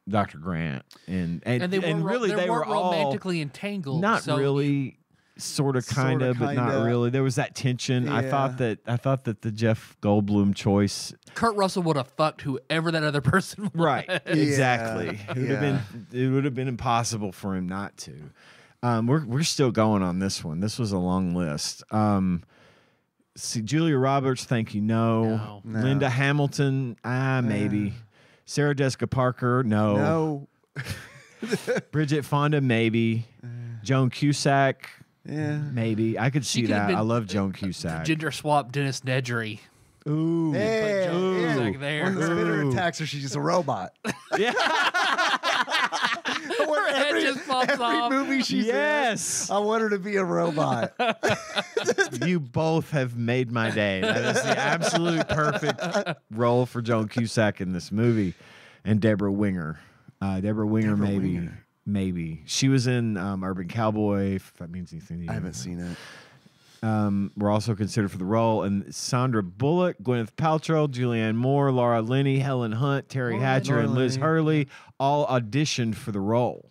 Dr. Grant. And they were all romantically entangled. Not really. Sort of, kind of, but not really. There was that tension. Yeah. I thought that the Jeff Goldblum choice, Kurt Russell would have fucked whoever that other person was. right? Exactly. It would have been impossible for him not to. We're still going on this one. This was a long list. See, Julia Roberts, thank you. No. Linda Hamilton, maybe. Sarah Jessica Parker, no. Bridget Fonda, maybe. Joan Cusack. Yeah, maybe I could see that. I love Joan Cusack. Ginger swap Dennis Nedry. Ooh, hey, Cusack there. When the spinner attacks her, she's just a robot. Yeah, her head just pops off. Every movie she's in, I want her to be a robot. You both have made my day. That is the absolute perfect role for Joan Cusack in this movie, and Deborah Winger. Maybe. She was in Urban Cowboy, if that means anything to you. I haven't seen it. Were also considered for the role. And Sandra Bullock, Gwyneth Paltrow, Julianne Moore, Laura Linney, Helen Hunt, Terry Hatcher, and Liz Hurley all auditioned for the role.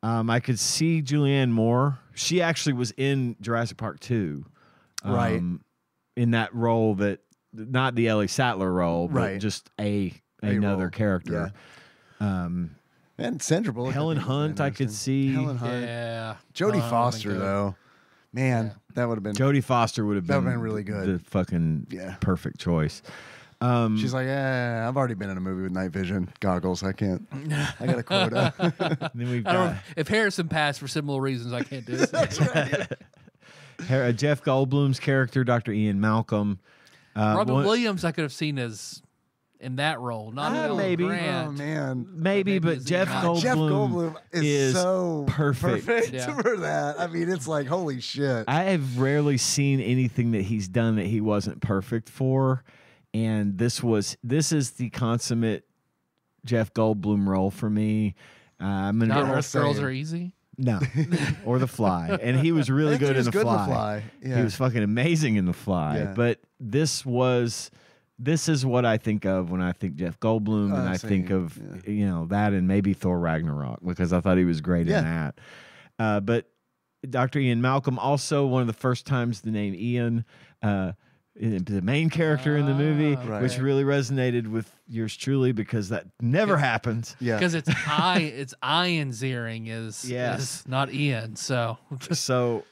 I could see Julianne Moore. She actually was in Jurassic Park 2. Right. In that role not the Ellie Sattler role, but just another character. Yeah. And Sandra Bullock. Helen Hunt, I could see. Helen Hunt. Yeah. Jodie Foster, though. Man, that would have been. Jodie Foster would have been really good. The fucking perfect choice. She's like, I've already been in a movie with night vision goggles. I can't. I got a quota. Then we've if Harrison passed for similar reasons, I can't do this. That's right. Jeff Goldblum's character, Dr. Ian Malcolm. Robin Williams, I could have seen as in that role, not maybe. Grant. Oh man, maybe, but Jeff Goldblum is so perfect for that. I mean, it's like holy shit. I have rarely seen anything that he's done that he wasn't perfect for, and this is the consummate Jeff Goldblum role for me. I'm gonna Not Earth Girls Are Easy. No, or The Fly, and he was really good in The Fly. Yeah. He was fucking amazing in The Fly. Yeah. But this is what I think of when I think Jeff Goldblum, and I think of that, and maybe Thor Ragnarok, because I thought he was great in that. But Dr. Ian Malcolm, also one of the first times the name Ian, the main character in the movie, which really resonated with yours truly, because that never happens. Yeah, because it's Ian Ziering is not Ian. So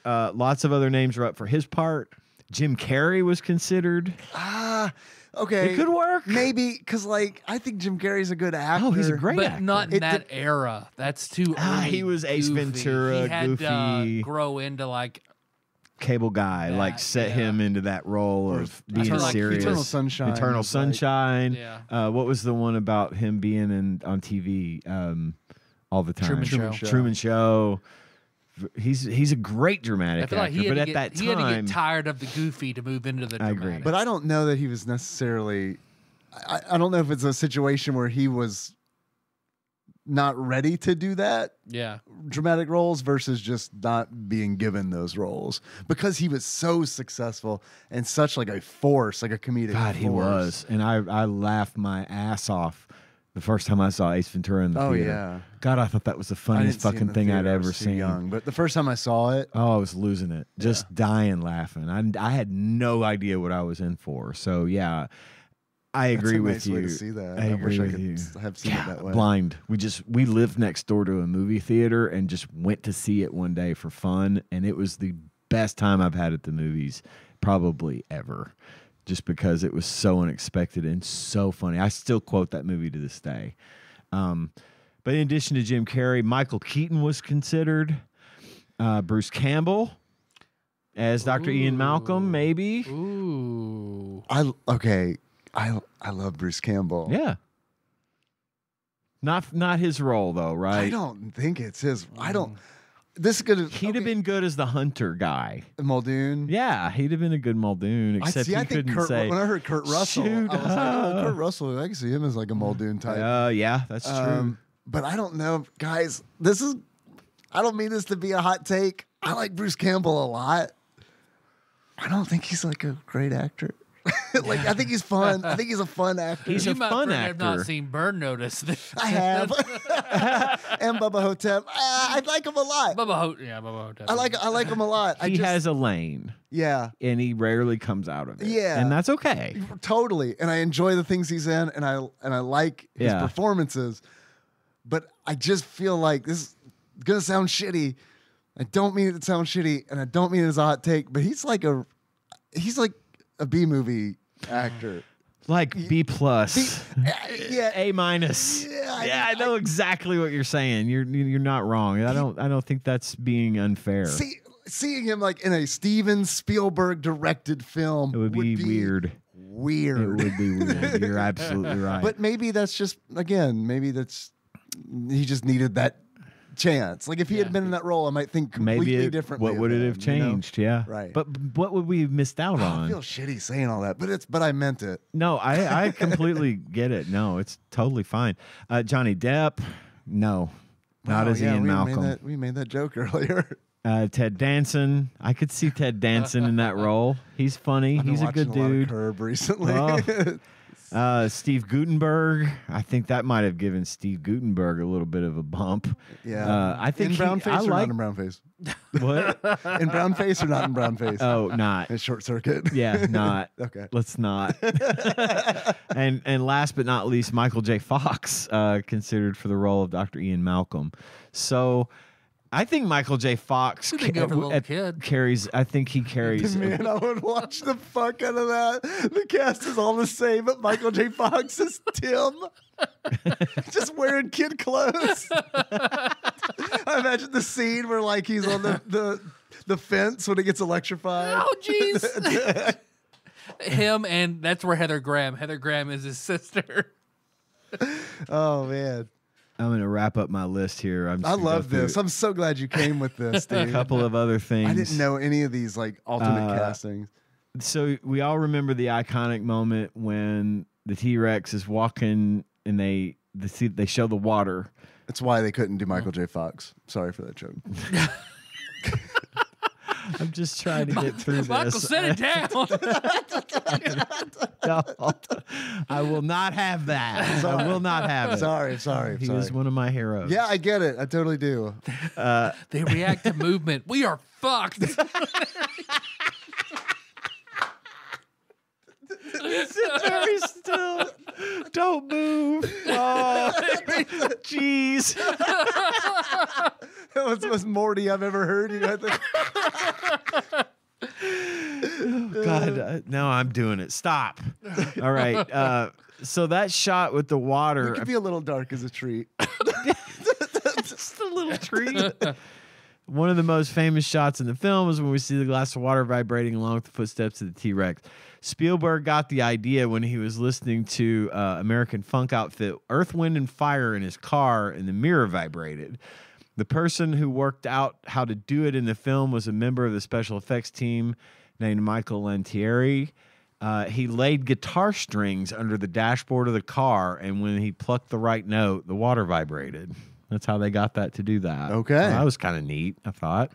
lots of other names are up for his part. Jim Carrey was considered. Okay, it could work, maybe, because I think Jim Carrey's a good actor. Oh, he's a great actor, but not in that era. That's too early. He was Ace goofy. Ventura, he had goofy, to grow into Cable Guy, set him into that role of being serious. Eternal Sunshine. Eternal Sunshine. Yeah. What was the one about him being on TV all the time? Truman Show. He's a great dramatic actor, but at that time he had to get tired of the goofy to move into the dramatic. I agree. But I don't know that he was necessarily. I don't know if it's a situation where he was not ready to do that. Yeah. Dramatic roles versus just not being given those roles, because he was so successful and such a force, a comedic force. God, he was. And I laughed my ass off the first time I saw Ace Ventura in the theater. Yeah. God, I thought that was the funniest fucking thing I'd ever seen. Young, but the first time I saw it, I was losing it, just dying laughing. I had no idea what I was in for. So yeah, I agree with you. Way to see that. I agree wish with I you. could have seen it that way. Blind. We lived next door to a movie theater and just went to see it one day for fun, and it was the best time I've had at the movies probably ever. just because it was so unexpected and so funny. I still quote that movie to this day. But in addition to Jim Carrey, Michael Keaton was considered. Bruce Campbell as Dr. Ian Malcolm, maybe. Ooh. I love Bruce Campbell. Yeah. Not his role though, right? I don't think it's his. I don't. This is good. He'd have been good as the hunter guy. Muldoon. Yeah, he'd have been a good Muldoon. Except he couldn't say. When I heard Kurt Russell, I was like, oh, Kurt Russell. I can see him as like a Muldoon type. Yeah, that's true. But I don't know, guys. I don't mean this to be a hot take. I like Bruce Campbell a lot. I don't think he's like a great actor. I think he's fun. I think he's a fun actor. He's a fun actor. Have not seen Burn Notice. I have. And Bubba Hotep. I like him a lot. Bubba Hotep. I like him a lot. He has a lane. Yeah. And he rarely comes out of it. Yeah. And that's okay. Totally. And I enjoy the things he's in, and I like his performances. But I just feel like this is gonna sound shitty. I don't mean it to sound shitty, and I don't mean it as a hot take, but he's like a B movie actor. Like B plus. Yeah. A minus. Yeah, I know exactly what you're saying. You're not wrong. I don't think that's being unfair. Seeing him like in a Steven Spielberg directed film It would be weird. Weird. It would be weird. You're absolutely right. But maybe that's just he just needed that chance. Like if he had been in that role, I might think completely differently. What would it have changed? You know? Yeah, right. But what would we have missed out on? I feel shitty saying all that, but I meant it. No, I completely get it. No, it's totally fine. Johnny Depp, no, not as Ian Malcolm. We made that joke earlier. Ted Danson, I could see Ted Danson in that role. He's funny. He's a good dude. Curb recently. Steve Guttenberg, I think that might have given Steve Guttenberg a little bit of a bump. Yeah, I think in brown face or not in brown face. What? In brown face or not in brown face? Oh, not. In Short Circuit. Yeah, not. Okay. Let's not. And last but not least, Michael J. Fox, considered for the role of Dr. Ian Malcolm. So I think Michael J. Fox carries. I think he carries. Man, I would watch the fuck out of that. The cast is all the same, but Michael J. Fox is Tim, just wearing kid clothes. I imagine the scene where like he's on the fence when it gets electrified. Oh, jeez. Him, and that's where Heather Graham. Heather Graham is his sister. Oh man. I'm going to wrap up my list here. I love this. I'm so glad you came with this, Steve. A couple of other things. I didn't know any of these like alternate castings. So we all remember the iconic moment when the T-Rex is walking and they show the water. That's why they couldn't do Michael J. Fox. Sorry for that joke. I'm just trying to get through Michael, this. set it down. No, I will not have that. I will not have it. Sorry. He is one of my heroes. Yeah, I get it. I totally do. They react to movement. We are fucked. Sit very still. Don't move. Oh, jeez. That was the most Morty I've ever heard. You know, God, now I'm doing it. Stop. All right. So that shot with the water. It could be a little dark as a treat. Just a little treat. One of the most famous shots in the film is when we see the glass of water vibrating along with the footsteps of the T-Rex. Spielberg got the idea when he was listening to American funk outfit Earth, Wind, and Fire in his car, and the mirror vibrated. The person who worked out how to do it in the film was a member of the special effects team named Michael Lantieri. He laid guitar strings under the dashboard of the car, and when he plucked the right note, the water vibrated. That's how they got that to do that. Okay. That was kind of neat, I thought.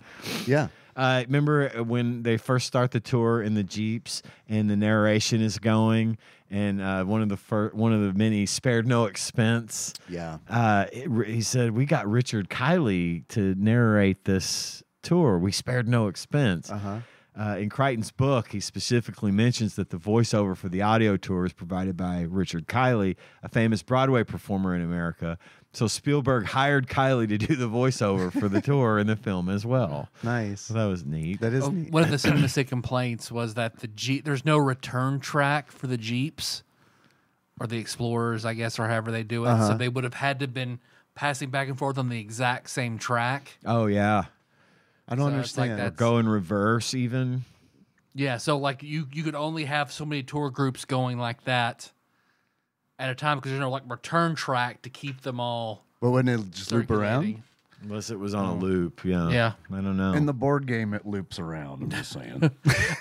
Yeah. Remember when they first start the tour in the Jeeps and the narration is going, and one of the many spared no expense. Yeah. He said, "We got Richard Kiley to narrate this tour. We spared no expense." in Crichton's book, he specifically mentions that the voiceover for the audio tour is provided by Richard Kiley, a famous Broadway performer in America. So Spielberg hired Kiley to do the voiceover for the tour in the film as well. Nice. So that was neat. That is neat. One of the cinemastic complaints was that there's no return track for the Jeeps or the Explorers, I guess, or however they do it. So they would have had to have been passing back and forth on the exact same track. Oh, yeah. I don't So it's like understand. that. Or go in reverse even. Yeah, so like you could only have so many tour groups going like that at a time because there's no like return track to keep them all. But wouldn't it just loop around? circulating. Unless it was on a loop, yeah. Yeah. I don't know. In the board game, it loops around. I'm just saying.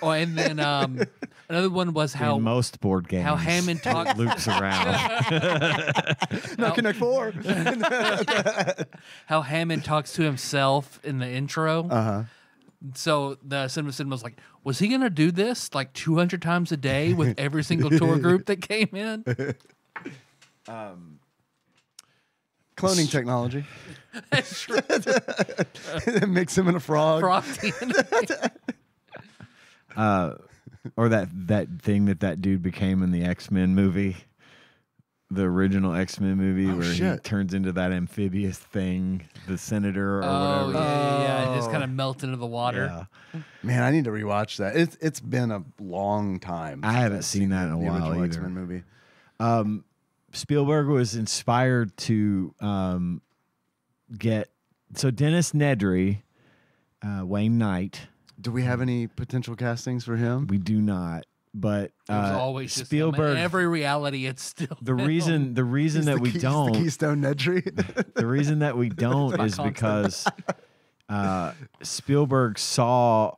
Oh, and then another one was in most board games, how Hammond talked. loops around. No, Connect 4. How Hammond talks to himself in the intro. Uh-huh. So the cinema was like, was he gonna do this like 200 times a day with every single tour group that came in? Cloning technology. Mix him in a frog. Frog DNA. Or that thing that dude became in the X-Men movie. The original X-Men movie where he shit. turns into that amphibious thing, the senator or Oh whatever. yeah, it just kind of melt into the water. Yeah. Man, I need to rewatch that. It's been a long time. I since haven't I've seen that in a the while original either. X-Men movie. Spielberg was inspired to get Dennis Nedry, Wayne Knight. Do we have any potential castings for him? We do not, but It was always just Spielberg. him. In every reality, it's still The him. reason He's that the we he's don't the Keystone Nedry. the reason that we don't is because Spielberg saw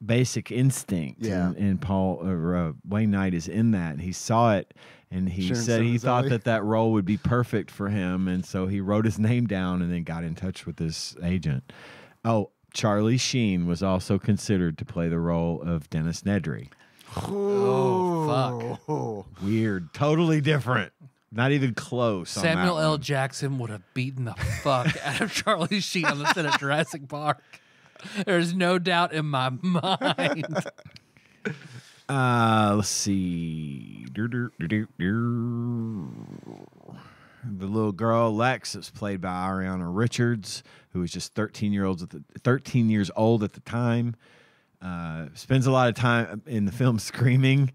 Basic Instinct, Yeah. and Paul Wayne Knight is in that, and he saw it, and he Sharon said he Stone thought Zoe. that role would be perfect for him, and so he wrote his name down and then got in touch with his agent. Oh, Charlie Sheen was also considered to play the role of Dennis Nedry. Oh fuck! Oh, Weird, totally different, not even close. on that Samuel L. one. Jackson would have beaten the fuck out of Charlie Sheen on the set of Jurassic Park. There's no doubt in my mind. Let's see. The little girl Lex is played by Ariana Richards, who was just 13 years old at the time. Spends a lot of time in the film screaming,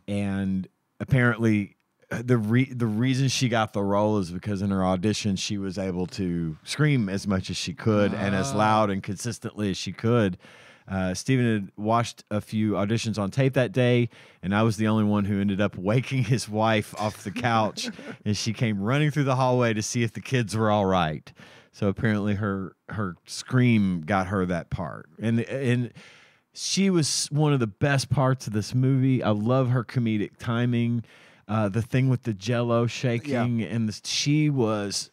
and apparently the reason she got the role is because in her audition she was able to scream as much as she could and as loud and consistently as she could. Steven had watched a few auditions on tape that day, and I was the only one who ended up waking his wife off the couch, and she came running through the hallway to see if the kids were all right. So apparently her scream got her that part. And she was one of the best parts of this movie. I love her comedic timing. The thing with the jello shaking, and she was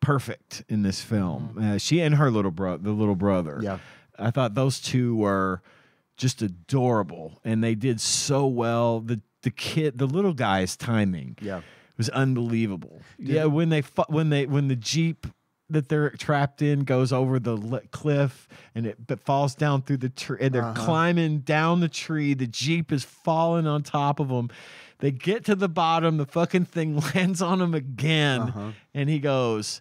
perfect in this film. She and her little brother. yeah. I thought those two were just adorable, and they did so well. The little guy's timing, was unbelievable. Yeah, when the Jeep that they're trapped in goes over the cliff and it falls down through the tree, and they're climbing down the tree. The Jeep is falling on top of them. They get to the bottom. The fucking thing lands on him again, and he goes,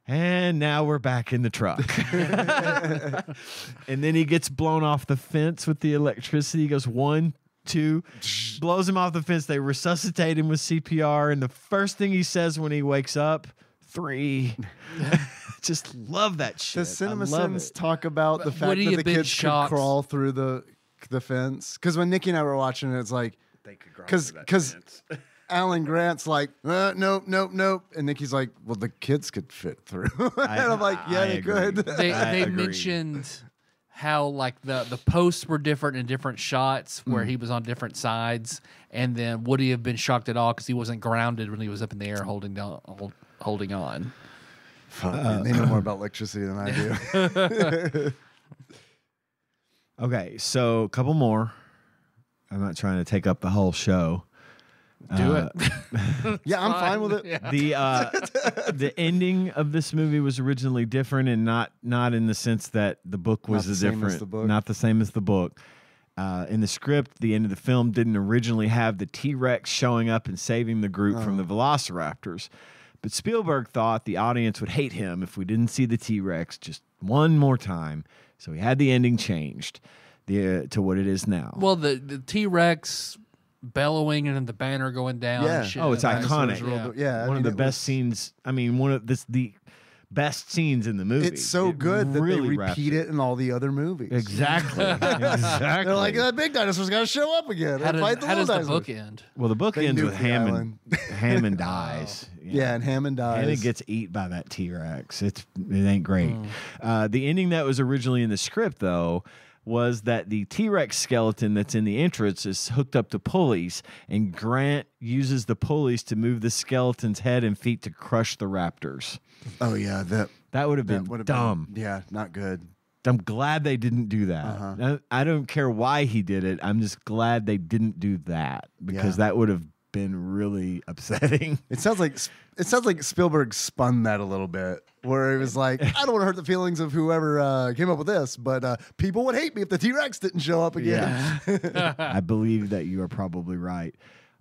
and now we're back in the truck. And then he gets blown off the fence with the electricity. He goes 1, 2, blows him off the fence. They resuscitate him with CPR. And the first thing he says when he wakes up, 3. Just love that shit. Does Cinema I love Sins it. talk about the fact Would he that have the been kids shocked? could crawl through the fence? Because when Nikki and I were watching it, it's like, They could crawl because through that because fence. Alan Grant's like, nope, and Nikki's like, well, the kids could fit through, and I'm like, yeah, I they agree. could. They agree. mentioned how like the posts were different in different shots where he was on different sides, and then would he have been shocked at all because he wasn't grounded when he was up in the air holding on? Fuck, man, they know more about electricity than I do. Okay, so a couple more. I'm not trying to take up the whole show. Do it. Yeah, I'm fine with it. Yeah. The ending of this movie was originally different, and not in the sense that the book was Not the same as different, the book. not the same as the book. In the script, the end of the film didn't originally have the T-Rex showing up and saving the group from the Velociraptors. But Spielberg thought the audience would hate him if we didn't see the T-Rex just one more time. So he had the ending changed to what it is now. Well, the T-Rex bellowing and then the banner going down. Yeah. And shit Oh, it's like that. iconic. Yeah, One of the best scenes. I mean, the best scenes in the movie. It's so good that really they wraps repeat it in all the other movies. Exactly. Exactly. They're like, that big dinosaur's got to show up again. How and fight does, the how does little the book dinosaurs. end? Well, the book They ends nuke with the Hammond. Hammond dies. Yeah, and Hammond dies. And it gets eat by that T-Rex. It ain't great. The ending that was originally in the script, though, was that the T-Rex skeleton that's in the entrance is hooked up to pulleys, and Grant uses the pulleys to move the skeleton's head and feet to crush the raptors. Oh, yeah. That would have been would've dumb. Yeah, not good. I'm glad they didn't do that. I don't care why he did it. I'm just glad they didn't do that, because that would have been really upsetting. It sounds like Spielberg spun that a little bit, where he was like, I don't want to hurt the feelings of whoever came up with this, but people would hate me if the T-Rex didn't show up again. Yeah. I believe that you are probably right.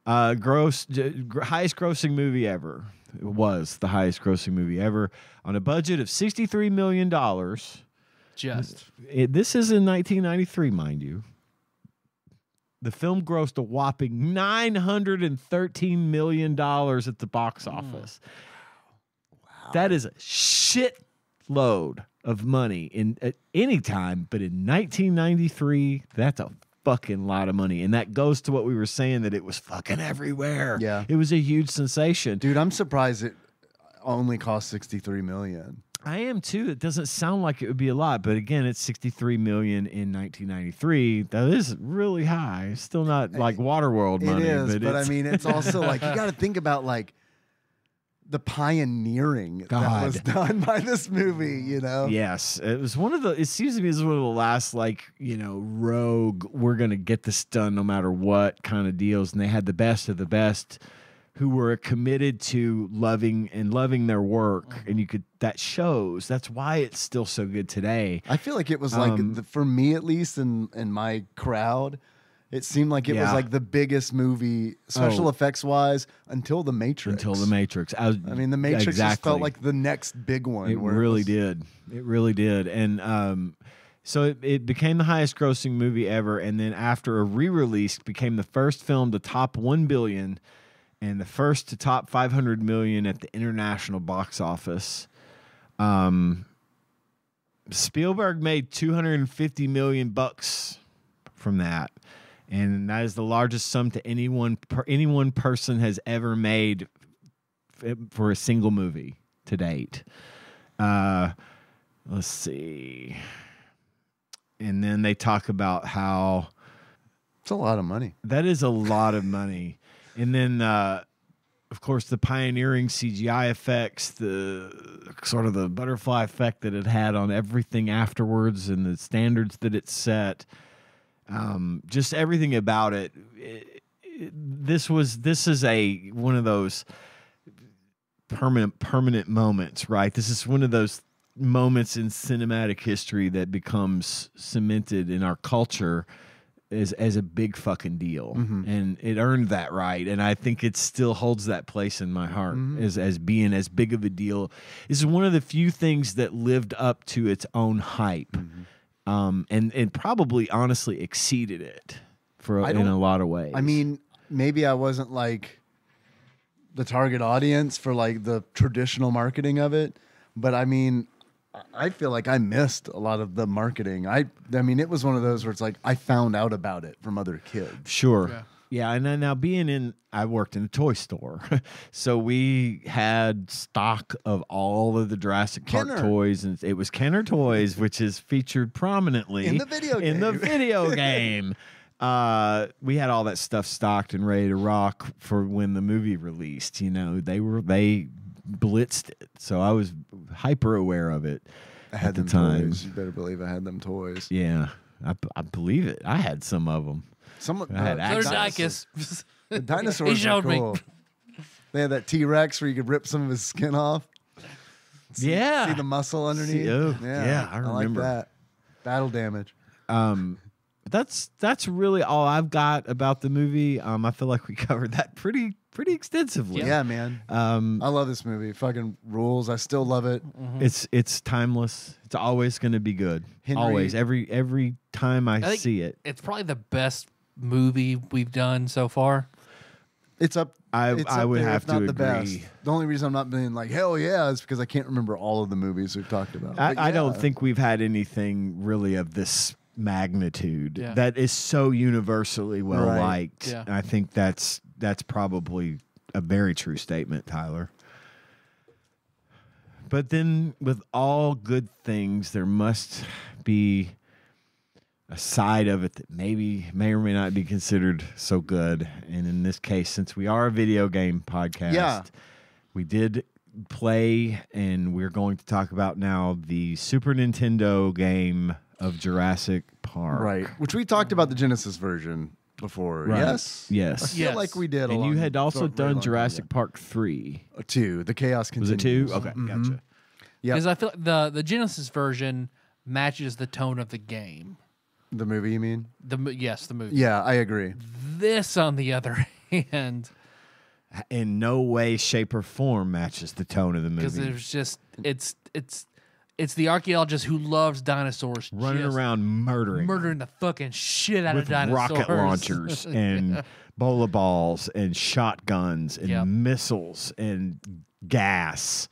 Highest grossing movie ever. It was the highest grossing movie ever on a budget of $63 million. This is in 1993, mind you. The film grossed a whopping $913 million at the box office. Wow. That is a shit load of money at any time, but in 1993, that's a fucking lot of money. And that goes to what we were saying, that it was fucking everywhere. Yeah. It was a huge sensation. Dude, I'm surprised it only cost $63 million. I am too. It doesn't sound like it would be a lot, but again, it's $63 million in 1993. That is really high. It's still not like Waterworld money. It is, but I mean, it's also like, you got to think about like the pioneering that was done by this movie, you know? Yes. It was it seems to me as one of the last, like, you know, rogue, we're going to get this done no matter what kind of deals. And they had the best of the best who were committed to loving their work, and that shows. That's why it's still so good today. I feel like it was like, for me at least, in my crowd, it seemed like it was like the biggest movie, special effects wise, until The Matrix. I mean, The Matrix just felt like the next big one. It really did. It really did. And so it became the highest grossing movie ever, and then after a re-release, became the first film to top $1 billion and the first to top $500 million at the international box office. Spielberg made $250 million from that, and that is the largest sum to any one person has ever made for a single movie to date. Let's see, and then they talk about how it's a lot of money. That is a lot of money. And then, of course, the pioneering CGI effects, the sort of the butterfly effect that it had on everything afterwards, and the standards that it set, just everything about it. This is one of those permanent moments, right? This is one of those moments in cinematic history that becomes cemented in our culture as a big fucking deal. And it earned that right, and I think it still holds that place in my heart as being as big of a deal. This is one of the few things that lived up to its own hype, and probably honestly exceeded it in a lot of ways. I mean, maybe I wasn't like the target audience for like the traditional marketing of it, but I mean, I feel like I missed a lot of the marketing. I mean, it was one of those where it's like I found out about it from other kids. Sure. Yeah, and then now I worked in a toy store, so we had stock of all of the Jurassic Park toys, and it was Kenner Toys, which is featured prominently in the video game. We had all that stuff stocked and ready to rock for when the movie released. You know, they blitzed it, so I was hyper aware of it. I had them toys. You better believe I had them toys. Yeah, I believe it. I had some of them. I had Dicus. The dinosaurs He showed were me. cool. They had that T-Rex where you could rip some of his skin off. See the muscle underneath. Yeah, I remember like that. Battle damage. That's really all I've got about the movie. I feel like we covered that pretty extensively. Yeah, man. I love this movie. It fucking rules. I still love it. It's timeless. It's always going to be good. Always. Every time I think see it. It's probably the best movie we've done so far. It's up. I would there, have if not to the agree. best. The only reason I'm not being like hell yeah is because I can't remember all of the movies we've talked about. I don't think we've had anything really of this magnitude Yeah. that is so universally well liked. Yeah. I think that's probably a very true statement, Tyler. But then with all good things, there must be a side of it that may or may not be considered so good. And in this case, since we are a video game podcast, we did play, and we're going to talk about now the Super Nintendo game of Jurassic Park. Right. Which we talked about the Genesis version before. Right. Yes? Yes. I feel like we did. And you had also done Jurassic Park 3. 2. The Chaos Was it Continues. 2? Okay, gotcha. Yep. Because I feel like the Genesis version matches the tone of the game. The movie, you mean? Yes, the movie. Yeah, I agree. This, on the other hand, In no way, shape, or form matches the tone of the because movie. there's just it's the archaeologist who loves dinosaurs Running just around murdering the fucking shit out of with dinosaurs. rocket launchers and bola balls and shotguns and Yep. missiles and gas.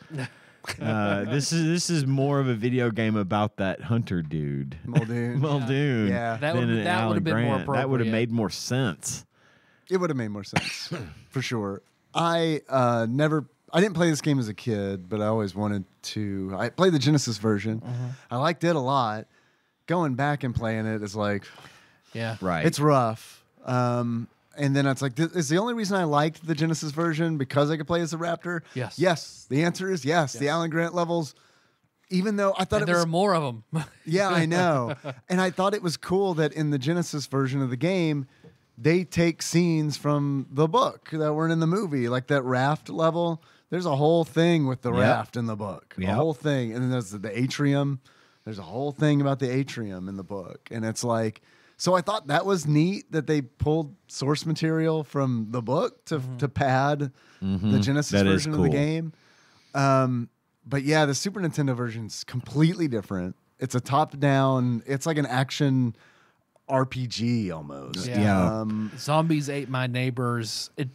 This is more of a video game about that hunter dude. Muldoon. Muldoon. Yeah. That than would- an that Alan would've been more Grant. That would have appropriate. made more sense. It would have made more sense. For sure. I didn't play this game as a kid, but I always wanted to. I played the Genesis version. I liked it a lot. Going back and playing it is like, Yeah. Right. it's rough. And then it's like, is the only reason I liked the Genesis version because I could play as a Raptor? Yes. Yes. The answer is yes. The Alan Grant levels, even though I thought And it there was. are more of them. Yeah, I know. And I thought it was cool that in the Genesis version of the game, they take scenes from the book that weren't in the movie, like that raft level. There's a whole thing with the raft in the book. A Yep. whole thing. And then there's the atrium. There's a whole thing about the atrium in the book. And it's like, so I thought that was neat that they pulled source material from the book to pad the Genesis That is version of the cool. game. But yeah, the Super Nintendo version's completely different. It's a top-down, it's like an action RPG almost. Yeah. Zombies Ate My Neighbors. It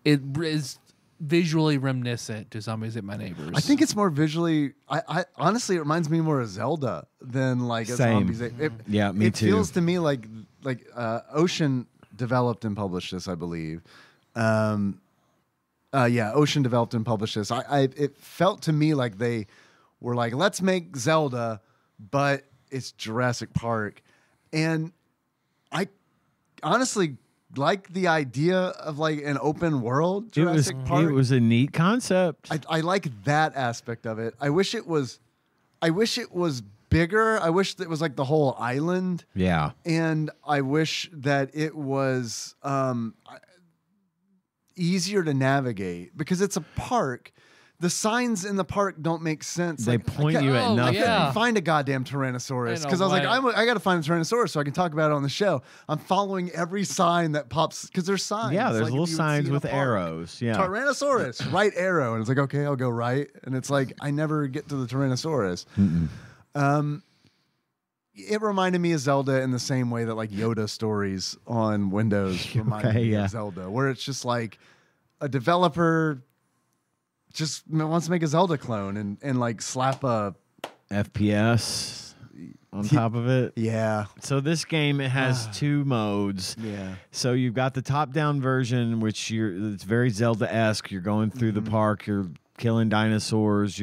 is visually reminiscent to Zombies Ate My Neighbors. I think it's more visually. I honestly, it reminds me more of Zelda than like a Same. Zombies. Yeah, me it too. It feels to me like Ocean developed and published this, I believe. Ocean developed and published this. It felt to me like they were like, let's make Zelda, but it's Jurassic Park, and I honestly like the idea of like an open world Jurassic Park. It was a neat concept. I like that aspect of it. I wish it was bigger. I wish it was like the whole island. Yeah. And I wish that it was easier to navigate because it's a park. The signs in the park don't make sense. They point you at nothing. yeah. Find a goddamn Tyrannosaurus. Ain't no Because I was like, way. I got to find a Tyrannosaurus so I can talk about it on the show. I'm following every sign that pops because there's signs. Yeah, there's like little if you would signs see in a with park. arrows. Yeah. Tyrannosaurus, right arrow. And it's like, okay, I'll go right. And it's like, I never get to the Tyrannosaurus. It reminded me of Zelda in the same way that like Yoda stories on Windows reminded me yeah. of Zelda, where it's just like a developer just wants to make a Zelda clone and like slap a FPS on top of it. yeah. So this game, it has two modes. Yeah. So you've got the top-down version, which it's very Zelda-esque. You're going through the park. You're killing dinosaurs.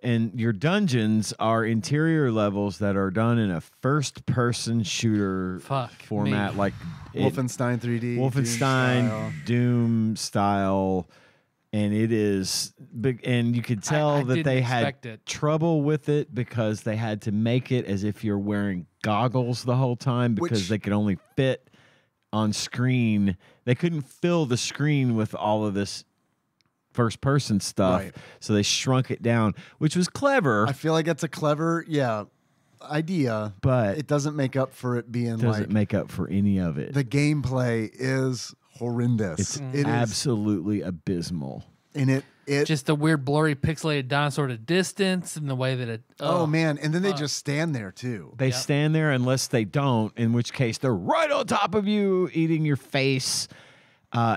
And your dungeons are interior levels that are done in a first-person shooter format, me. like Wolfenstein 3D. Wolfenstein, Doom style. And it is big, and you could tell I that didn't they had expect it. trouble with it because they had to make it as if you're wearing goggles the whole time because Which- they could only fit on screen. They couldn't fill the screen with all of this first person stuff. Right. So they shrunk it down, which was clever. I feel like it's a clever, idea, but it doesn't make up for it being doesn't make up for any of it. The gameplay is horrendous. It's absolutely abysmal. And it just the weird blurry pixelated dinosaur at a distance and the way that it oh man, and then they just stand there too. They stand there unless they don't, in which case they're right on top of you eating your face.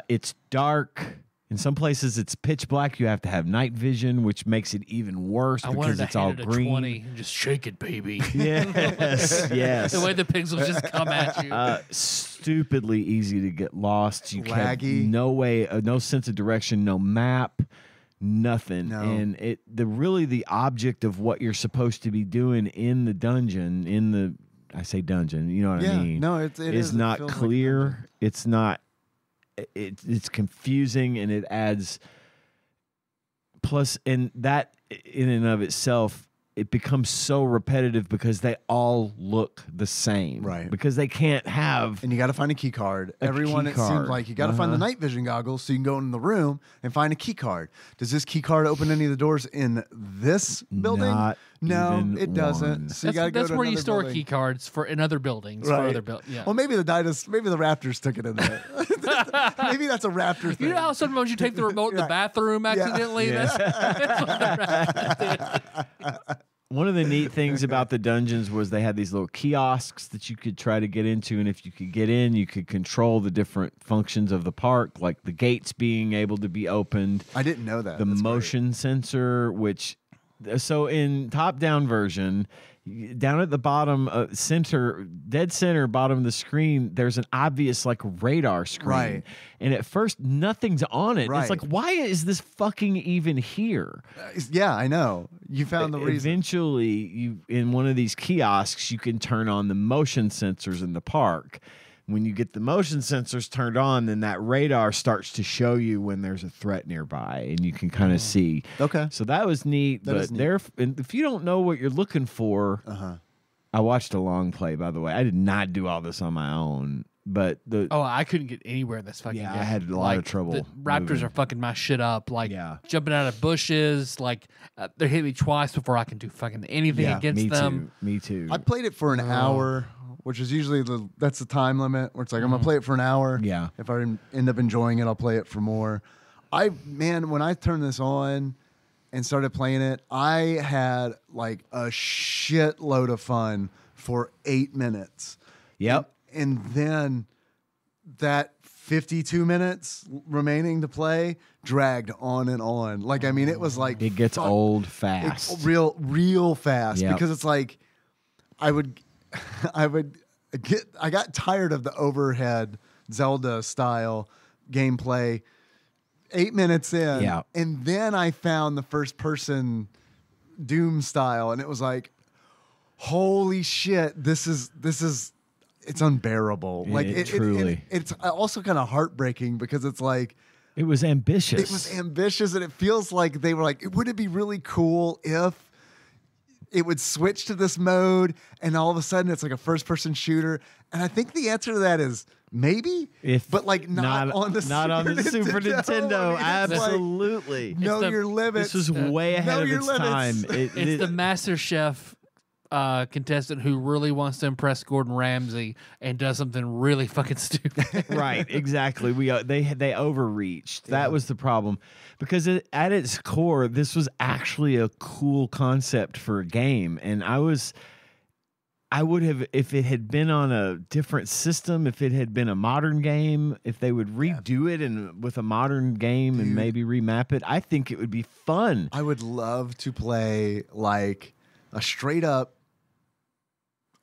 It's dark. In some places it's pitch black. You have to have night vision, which makes it even worse because it's all green. 20 and just shake it, baby. Yes, yes. The way the pixels just come at you. Stupidly easy to get lost. You have Laggy. no way, no sense of direction, no map, nothing. No. And the object of what you're supposed to be doing in the dungeon, I say dungeon, you know what I mean? No, it is It not feels like a clear. dungeon. It's not. It's confusing, and it adds. Plus, and that in and of itself, it becomes so repetitive because they all look the same, Right. Because they can't have. And you got to find a key card. Everyone, key it seems card. like you got to find the night vision goggles so you can go in the room and find a key card. Does this key card open any of the doors in this building? Not No, even it doesn't. one. So you got to go That's to where you another store building. key cards in other buildings. Right. For other yeah. Well, maybe the Raptors took it in there. Maybe that's a Raptor thing. You know how sometimes you take the remote in the bathroom accidentally? Yeah. That's what the Raptors did. One of the neat things about the dungeons was they had these little kiosks that you could try to get into, and if you could get in, you could control the different functions of the park, like the gates being able to be opened. I didn't know that. The That's motion sensor, which so in top-down version, down at the bottom, dead center, bottom of the screen, there's an obvious like radar screen, Right. And at first, nothing's on it. Right. It's like, why is this fucking even here? Yeah, I know. You found the reason. Eventually, you in one of these kiosks, you can turn on the motion sensors in the park. When you get the motion sensors turned on, then that radar starts to show you when there's a threat nearby, and you can kind of see. Okay. So that was neat. That but is neat. if you don't know what you're looking for, I watched a long play. By the way, I did not do all this on my own. But I couldn't get anywhere in this fucking game. I had a lot of trouble. The Raptors moving. are fucking my shit up. Like Yeah. jumping out of bushes. Like they hit me twice before I can do fucking anything against them. Me too. I played it for an hour, which is usually that's the time limit where it's like I'm gonna play it for an hour. Yeah. If I end up enjoying it, I'll play it for more. When I turned this on and started playing it, I had like a shitload of fun for 8 minutes. Yep. And then that 52 minutes remaining to play dragged on and on. Like, I mean, it was like It gets old it's fast. real fast Yep. because it's like I got tired of the overhead Zelda style gameplay 8 minutes in. Yeah. And then I found the first person Doom style, and it was like, holy shit, this is it's unbearable. Like truly. it's also kind of heartbreaking because it's like It was ambitious. it was ambitious, and it feels like they were like, would it be really cool if it would switch to this mode and all of a sudden it's like a first person shooter? And I think the answer to that is maybe, but like not on the Super Nintendo. I mean, it's like, Absolutely. know your limits. This was way ahead know of your its limits. time. It's the Master Chef contestant who really wants to impress Gordon Ramsay and does something really fucking stupid. Right, exactly. They overreached. That was the problem, because at its core, this was actually a cool concept for a game, and I would have, if it had been on a different system, if it had been a modern game, if they would redo it and with a modern game and maybe remap it, I think it would be fun. I would love to play like a straight up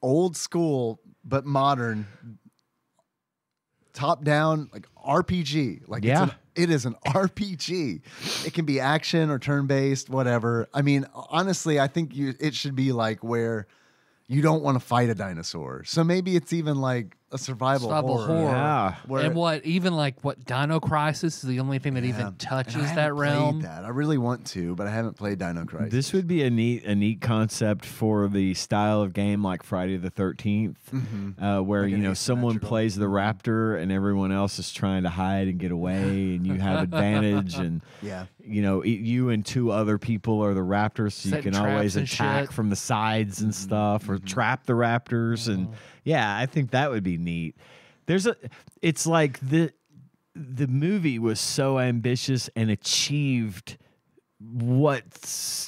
old school but modern top down like RPG. Like it is an RPG. It can be action or turn based, whatever. I mean, honestly, I think it should be like where you don't want to fight a dinosaur. So maybe it's even like a survival horror. Yeah. And what Dino Crisis is the only thing that even touches that realm. That. I really want to, but I haven't played Dino Crisis. This would be a neat concept for the style of game like Friday the 13th, where like someone plays the Raptor and everyone else is trying to hide and get away, and you have advantage, and you and 2 other people are the Raptors, so you can always attack from the sides and stuff, or trap the Raptors, and I think that would be neat. It's like the movie was so ambitious and achieved what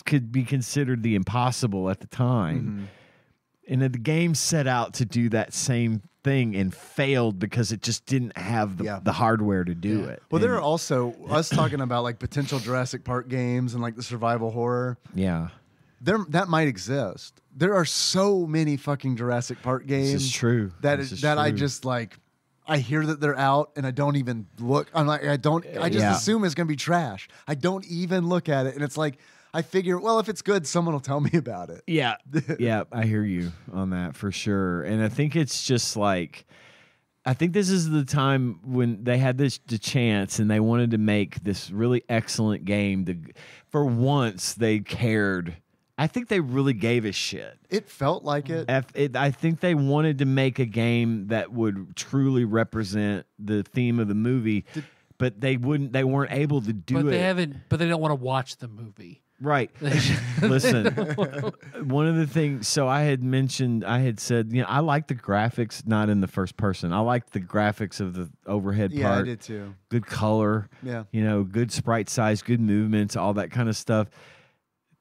could be considered the impossible at the time. And the game set out to do that same thing and failed because it just didn't have the hardware to do it. Well, there are also us talking about like potential Jurassic Park games and like the survival horror. Yeah. That might exist. There are so many fucking Jurassic Park games. This is true. I just like, I hear that they're out and I don't even look. I'm like, I just assume it's going to be trash. I don't even look at it. And it's like, I figure, well, if it's good, someone will tell me about it. Yeah. Yeah, I hear you on that for sure. And I think it's just like, I think this is the time when they had the chance and they wanted to make this really excellent game. For once, they cared. I think they really gave a shit. It felt like it. I think they wanted to make a game that would truly represent the theme of the movie, but they weren't able to do it. But they don't want to watch the movie. Right. Listen, one of the things, so I had said, I like the graphics not in the first person. I like the graphics of the overhead part. Yeah, I did too. Good color. Yeah. Good sprite size, good movements, all that kind of stuff.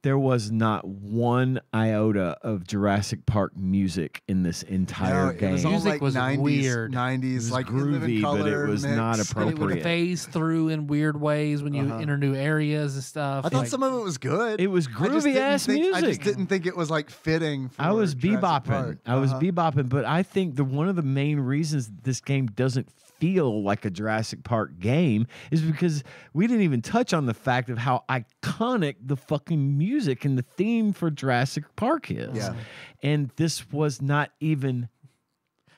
There was not one iota of Jurassic Park music in this entire game. It was all Music like was 90s, weird. 90s, It was like groovy, but it was not appropriate. It would phase through in weird ways when you enter new areas and stuff. I thought some of it was good. It was groovy ass music. I just didn't think it was like fitting for I was Jurassic bebopping. Park. But I think one of the main reasons this game doesn't feel like a Jurassic Park game is because we didn't even touch on the fact of how iconic the fucking music and the theme for Jurassic Park is. Yeah. And this was not even.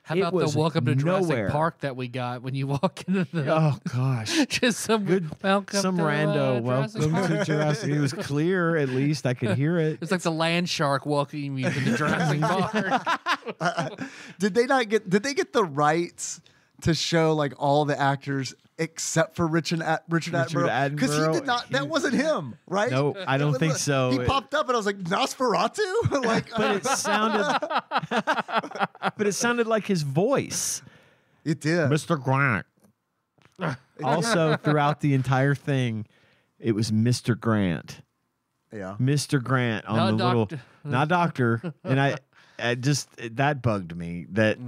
How about the Welcome to Jurassic Park that we got when you walk into the? Oh gosh, just some good welcome. Some to, random Jurassic welcome Park. to Jurassic. It was clear, at least I could hear it. It's like the land shark welcoming you to Jurassic Park. Did they get the rights to show like all the actors except for Richard Attenborough? Because he did not. That wasn't him, right? No, I don't think so. He popped up, and I was like, Nosferatu. Like, but it sounded like his voice. It did, Mr. Grant. Also, throughout the entire thing, it was Mr. Grant. Yeah, Mr. Grant on not doctor, and I just that bugged me that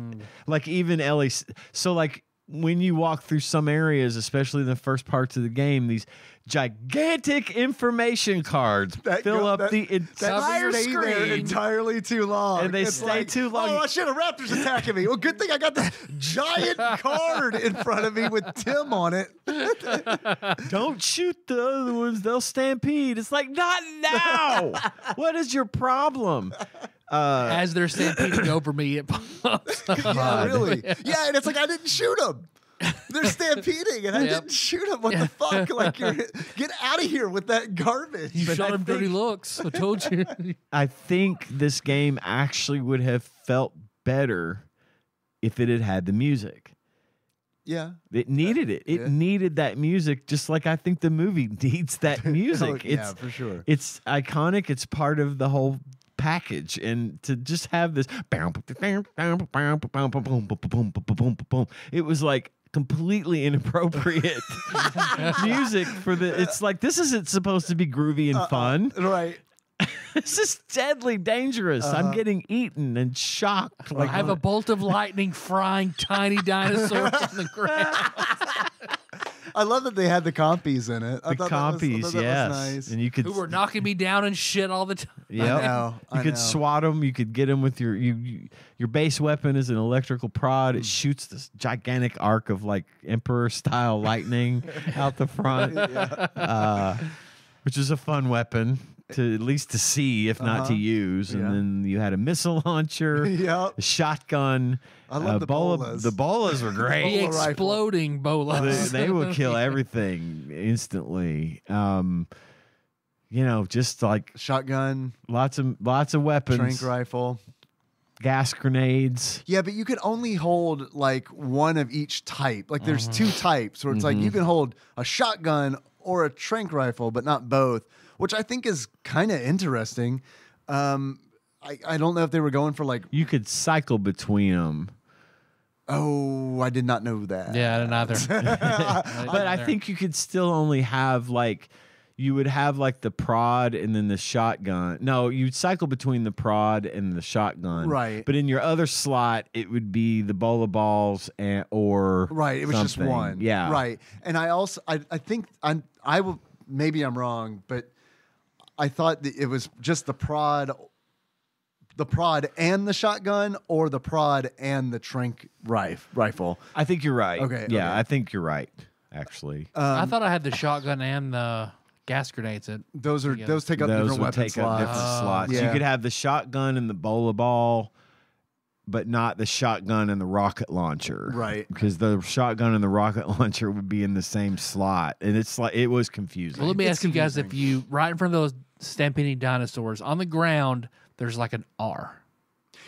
like even Ellie. So like when you walk through some areas, especially in the first parts of the game, these gigantic information cards fill up the entire screen entirely too long, and they stay too long. Oh shit! A raptor's attacking me. Well, good thing I got this giant card in front of me with Tim on it. Don't shoot the other ones; they'll stampede. It's like not now. What is your problem? As they're stampeding over me, it pops up. Yeah, really. Yeah, and it's like I didn't shoot them. They're stampeding, and I didn't shoot them. What the fuck? Like, get out of here with that garbage. You shot him dirty looks. I told you. I think this game actually would have felt better if it had had the music. Yeah. It needed it. It needed that music, just like I think the movie needs that music. Yeah, for sure. It's iconic. It's part of the whole package, and to just have this it was like completely inappropriate music for the it's like this isn't supposed to be groovy and fun, right? This is deadly dangerous. I'm getting eaten and shocked. Like, I have a bolt of lightning frying tiny dinosaurs on the ground. I love that they had the compies in it. The compies, yes. Nice. And you could who were knocking me down and shit all the time. Yeah, you could swat them. You could get them with your base weapon is an electrical prod. It shoots this gigantic arc of like Emperor style lightning out the front, which is a fun weapon. to at least to see, if not to use. And then you had a missile launcher, Yep. a shotgun. I love the bolas. The bolas were great. The exploding bolas. They would kill everything instantly. Just like Shotgun, lots of weapons, trank rifle. gas grenades. Yeah, but you could only hold like one of each type. Like there's two types where it's like you can hold a shotgun or a trank rifle, but not both, which I think is kind of interesting. I don't know if they were going for like. You could cycle between them. Oh, I did not know that. Yeah, I didn't either. But I think you could still only have like. You would have like the prod and then the shotgun. No, you'd cycle between the prod and the shotgun. Right. But in your other slot, it would be the bola balls or Right. It was just something. one. Yeah. Right. And I also I think I will, maybe I'm wrong, but I thought that it was just the prod and the shotgun, or the prod and the trank rifle. I think you're right. Okay, Yeah, okay. I think you're right. Actually, I thought I had the shotgun and the gas grenades. Those take up those different would weapon take slots. up different slots. Yeah. You could have the shotgun and the bola ball, but not the shotgun and the rocket launcher. Right. Because the shotgun and the rocket launcher would be in the same slot, and it's like it was confusing. Well, let me It's ask you guys: confusing. if you right in front of those stampeding dinosaurs on the ground, there's like an R.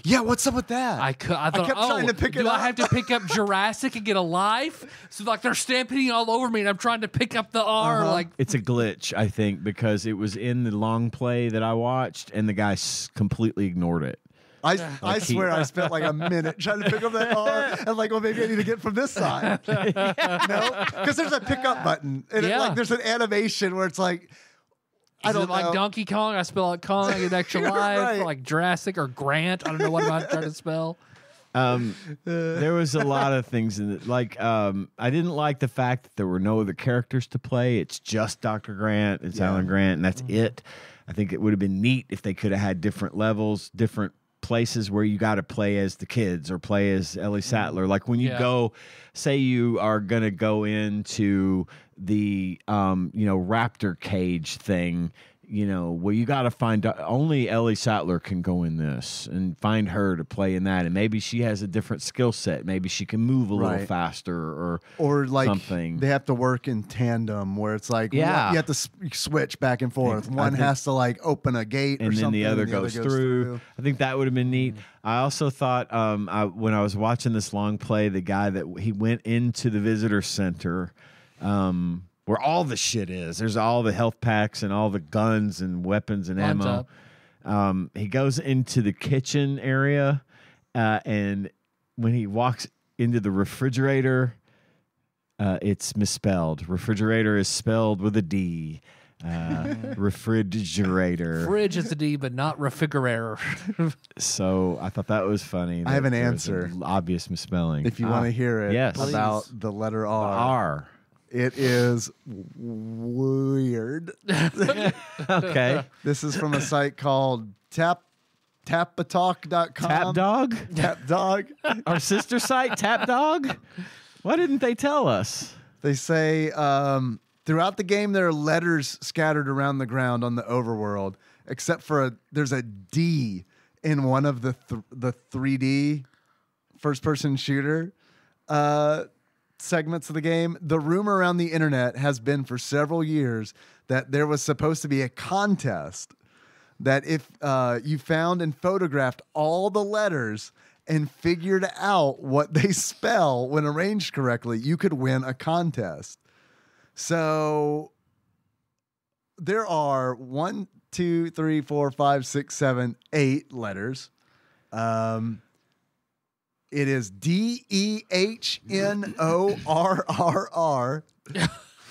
Yeah, what's up with that? I thought, kept trying to pick it do I up. have to pick up Jurassic and get a life? So like they're stampeding all over me, and I'm trying to pick up the R. Like It's a glitch, I think, because it was in the long play that I watched, and the guy completely ignored it. I swear I spent like a minute trying to pick up that R and like, well, maybe I need to get from this side. No, because there's a pickup button and Yeah. there's an animation where it's like, I is don't it like know. Donkey Kong? I spell out Kong, I get an extra life. Right. Or like Jurassic or Grant. I don't know what I'm trying to spell. There was a lot of things in it. Like, I didn't like the fact that there were no other characters to play. It's just Dr. Grant, it's Alan Grant, and that's it. I think it would have been neat if they could have had different levels, different places where you got to play as the kids or play as Ellie Sattler. Like when you go, say you are going to go into the, Raptor cage thing, well, you got to find only Ellie Sattler can go in this and find her to play in that. And maybe she has a different skill set. Maybe she can move a little faster or like something. They have to work in tandem where it's like, you have to switch back and forth. One has to like open a gate and or then something. the other goes through. I think that would have been neat. I also thought when I was watching this long play, the guy that he went into the visitor center, where all the shit is. There's all the health packs and all the guns and weapons and Lines ammo. He goes into the kitchen area, and when he walks into the refrigerator, it's misspelled. Refrigerator is spelled with a D. Refrigerator. Fridge is a D, but not refrigerator. So I thought that was funny. I have an there was answer. Obvious misspelling. If you want to hear it yes. about Please. the letter R. R. It is weird. Okay. This is from a site called tappatalk.com. Tap Dog? Tap Dog. Our sister site, Tap Dog? Why didn't they tell us? They say throughout the game there are letters scattered around the ground on the overworld, except for there's a D in one of the 3D first-person shooter segments of the game. The rumor around the internet has been for several years that there was supposed to be a contest that if you found and photographed all the letters and figured out what they spell when arranged correctly, you could win a contest. So there are 1, 2, 3, 4, 5, 6, 7, 8 letters. It is DEHNORRR.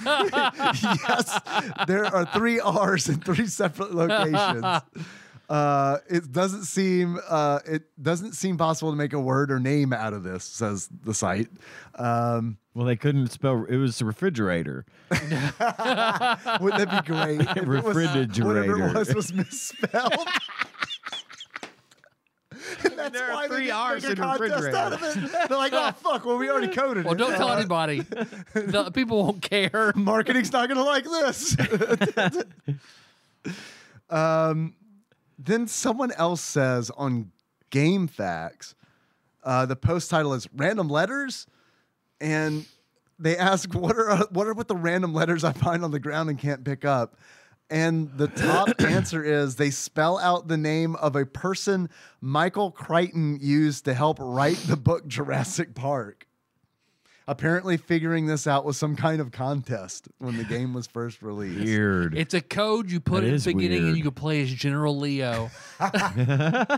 Yes, there are 3 R's in 3 separate locations. It doesn't seem possible to make a word or name out of this, says the site. Well, they couldn't spell. It was the refrigerator. Wouldn't that be great? If it was- Refrigerator. whatever it was misspelled. And that's There are why 3 they didn't R's make a in contest out of it. They're like, oh, fuck, well, we already coded Well, it. don't tell anybody. The people won't care. Marketing's not going to like this. Then someone else says on Game Facts, the post title is "Random Letters," and they ask, "What are with the random letters I find on the ground and can't pick up?" And the top answer is they spell out the name of a person Michael Crichton used to help write the book Jurassic Park. Apparently figuring this out was some kind of contest when the game was first released. Weird. It's a code you put That in the is beginning weird. and you can play as General Leo. I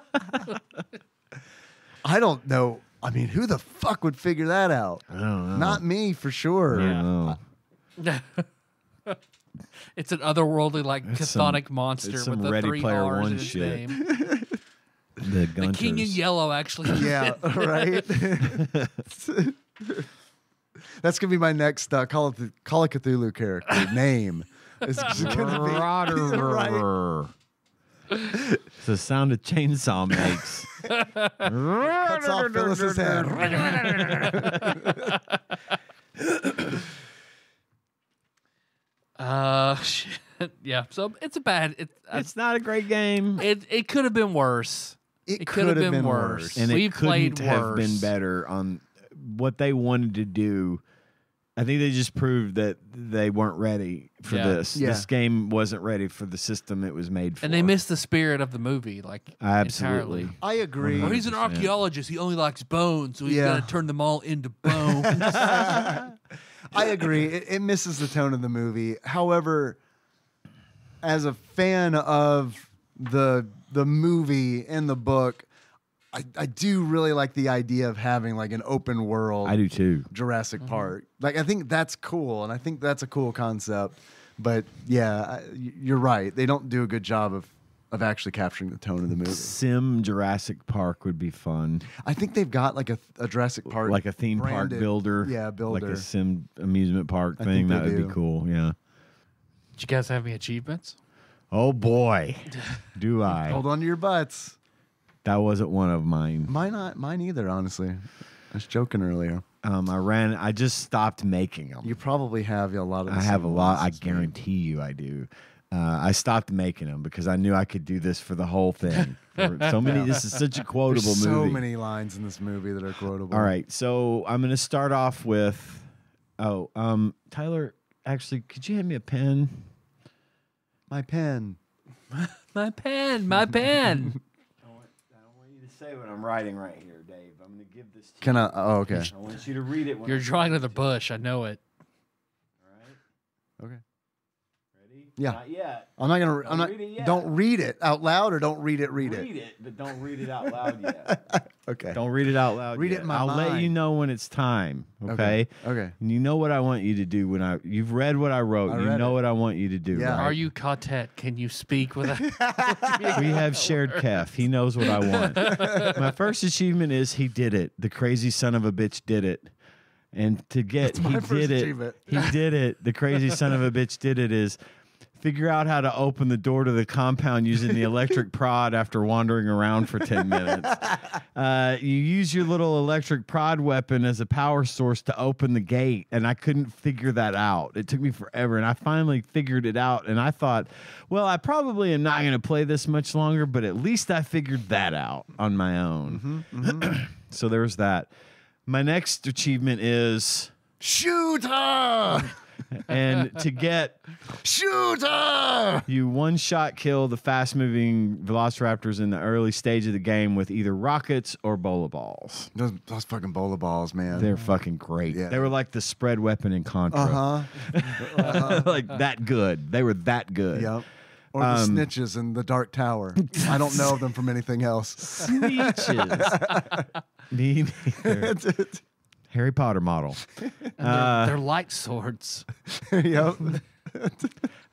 don't know. I mean, who the fuck would figure that out? I don't know. Not me, for sure. Yeah. It's an otherworldly, like, It's chthonic some- monster it's with some the Ready 3 Player R's One in its shit. name. The The King in Gunters. Yellow actually. Yeah, right. That's gonna be my next Call of Cthulhu character name. It's just gonna be right. It's the sound a chainsaw makes. Cuts off Phyllis's head. Shit. Yeah. So it's a bad. It's not a great game. It could have been worse. It could have could have been been worse. worse. And We it played couldn't have worse. been better on what they wanted to do. I think they just proved that they weren't ready for Yeah. this. Yeah. This game wasn't ready for the system it was made for. And they missed the spirit of the movie, like Absolutely. entirely. I agree. Oh, he's an 100%. archaeologist. He only likes bones, so he's Yeah. gonna turn them all into bones. I agree. It misses the tone of the movie. However, as a fan of the movie and the book, I do really like the idea of having like an open world I do too. Jurassic Park. Like I think that's cool, and I think that's a cool concept. But yeah, you're right. They don't do a good job of actually capturing the tone of the movie. Sim Jurassic Park would be fun. I think they've got like a Jurassic Park, Like a theme park branded- builder. Yeah, builder. Like a sim amusement park I thing. think they That would do. be cool. Yeah. Did you guys have any achievements? Oh boy. Do I? Hold on to your butts. That wasn't one of mine. Mine either. Honestly, I was joking earlier. I just stopped making them. You probably have a lot of. The I have a same lot. ones I as me. guarantee you I do. I stopped making them because I knew I could do this for the whole thing. So many. This is such a quotable There's movie. so many lines in this movie that are quotable. All right, so I'm going to start off with. Tyler, actually, could you hand me a pen? My pen. My pen, my pen. I don't want you to say what I'm writing right here, Dave. I'm going to give this to Can I? Oh, okay. I want you to read it. When You're I drawing give to it the bush. I know it. All right, Okay. ready? Yeah. Not yet. I'm not gonna. Don't I'm not. read it yet. Don't read it out loud, or don't read it. Read Read it. it, but don't read it out loud yet. Okay. Don't read it out loud. Read it yet. in my I'll let you mind. know when it's time. Okay. Okay. And you know what I want you to do when you've read what I wrote. I You read know it. what I want you to do. Yeah. right? Are you Quartet? Can you speak with a? We have shared Kef. He knows what I want. My first achievement is he did it. The crazy son of a bitch did it. And to get That's my he first did it. achievement. He did it. The crazy son of a bitch did it is figure out how to open the door to the compound using the electric prod after wandering around for 10 minutes. You use your little electric prod weapon as a power source to open the gate, and I couldn't figure that out. It took me forever, and I finally figured it out, and I thought, well, I probably am not going to play this much longer, but at least I figured that out on my own. So there's that. My next achievement is... Shooter! And to get Shooter! you one-shot kill the fast-moving velociraptors in the early stage of the game with either rockets or bola balls. Those fucking bola balls, man. They're fucking great. Yeah. They were like the spread weapon in Contra. Like that good. They were that good. Yep. Or the snitches in the Dark Tower. I don't know them from anything else. Snitches. Me neither. Harry Potter model. They're light swords. Yep.